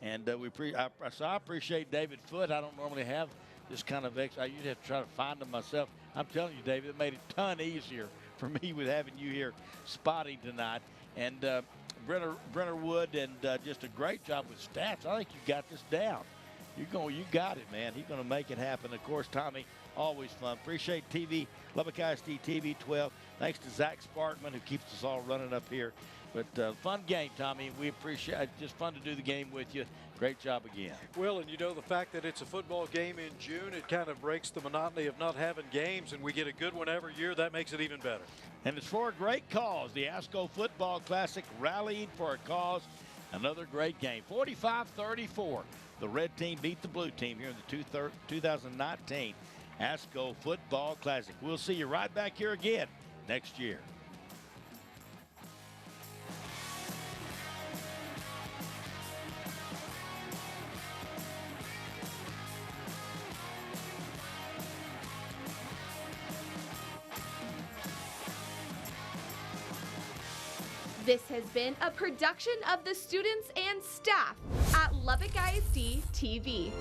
S4: And I appreciate David Foote. I don't normally have this kind of I usually have to try to find them myself. I'm telling you, David, it made it a ton easier for me with having you here spotting tonight. And Brenner Wood, and just a great job with stats. I think you got this down. You got it, man. He's going to make it happen. Of course, Tommy, always fun. Appreciate TV, Lubbock ISD TV 12. Thanks to Zach Sparkman, who keeps us all running up here. But fun game, Tommy. We appreciate it. Just fun to do the game with you. Great job again.
S5: Well, and you know, the fact that it's a football game in June, it kind of breaks the monotony of not having games, and we get a good one every year. That makes it even better.
S4: And it's for a great cause. The Asco Football Classic rallying for a cause. Another great game. 45-34. The red team beat the blue team here in the 2019 Asco Football Classic. We'll see you right back here again next year.
S3: This has been a production of the students and staff at Lubbock ISD TV.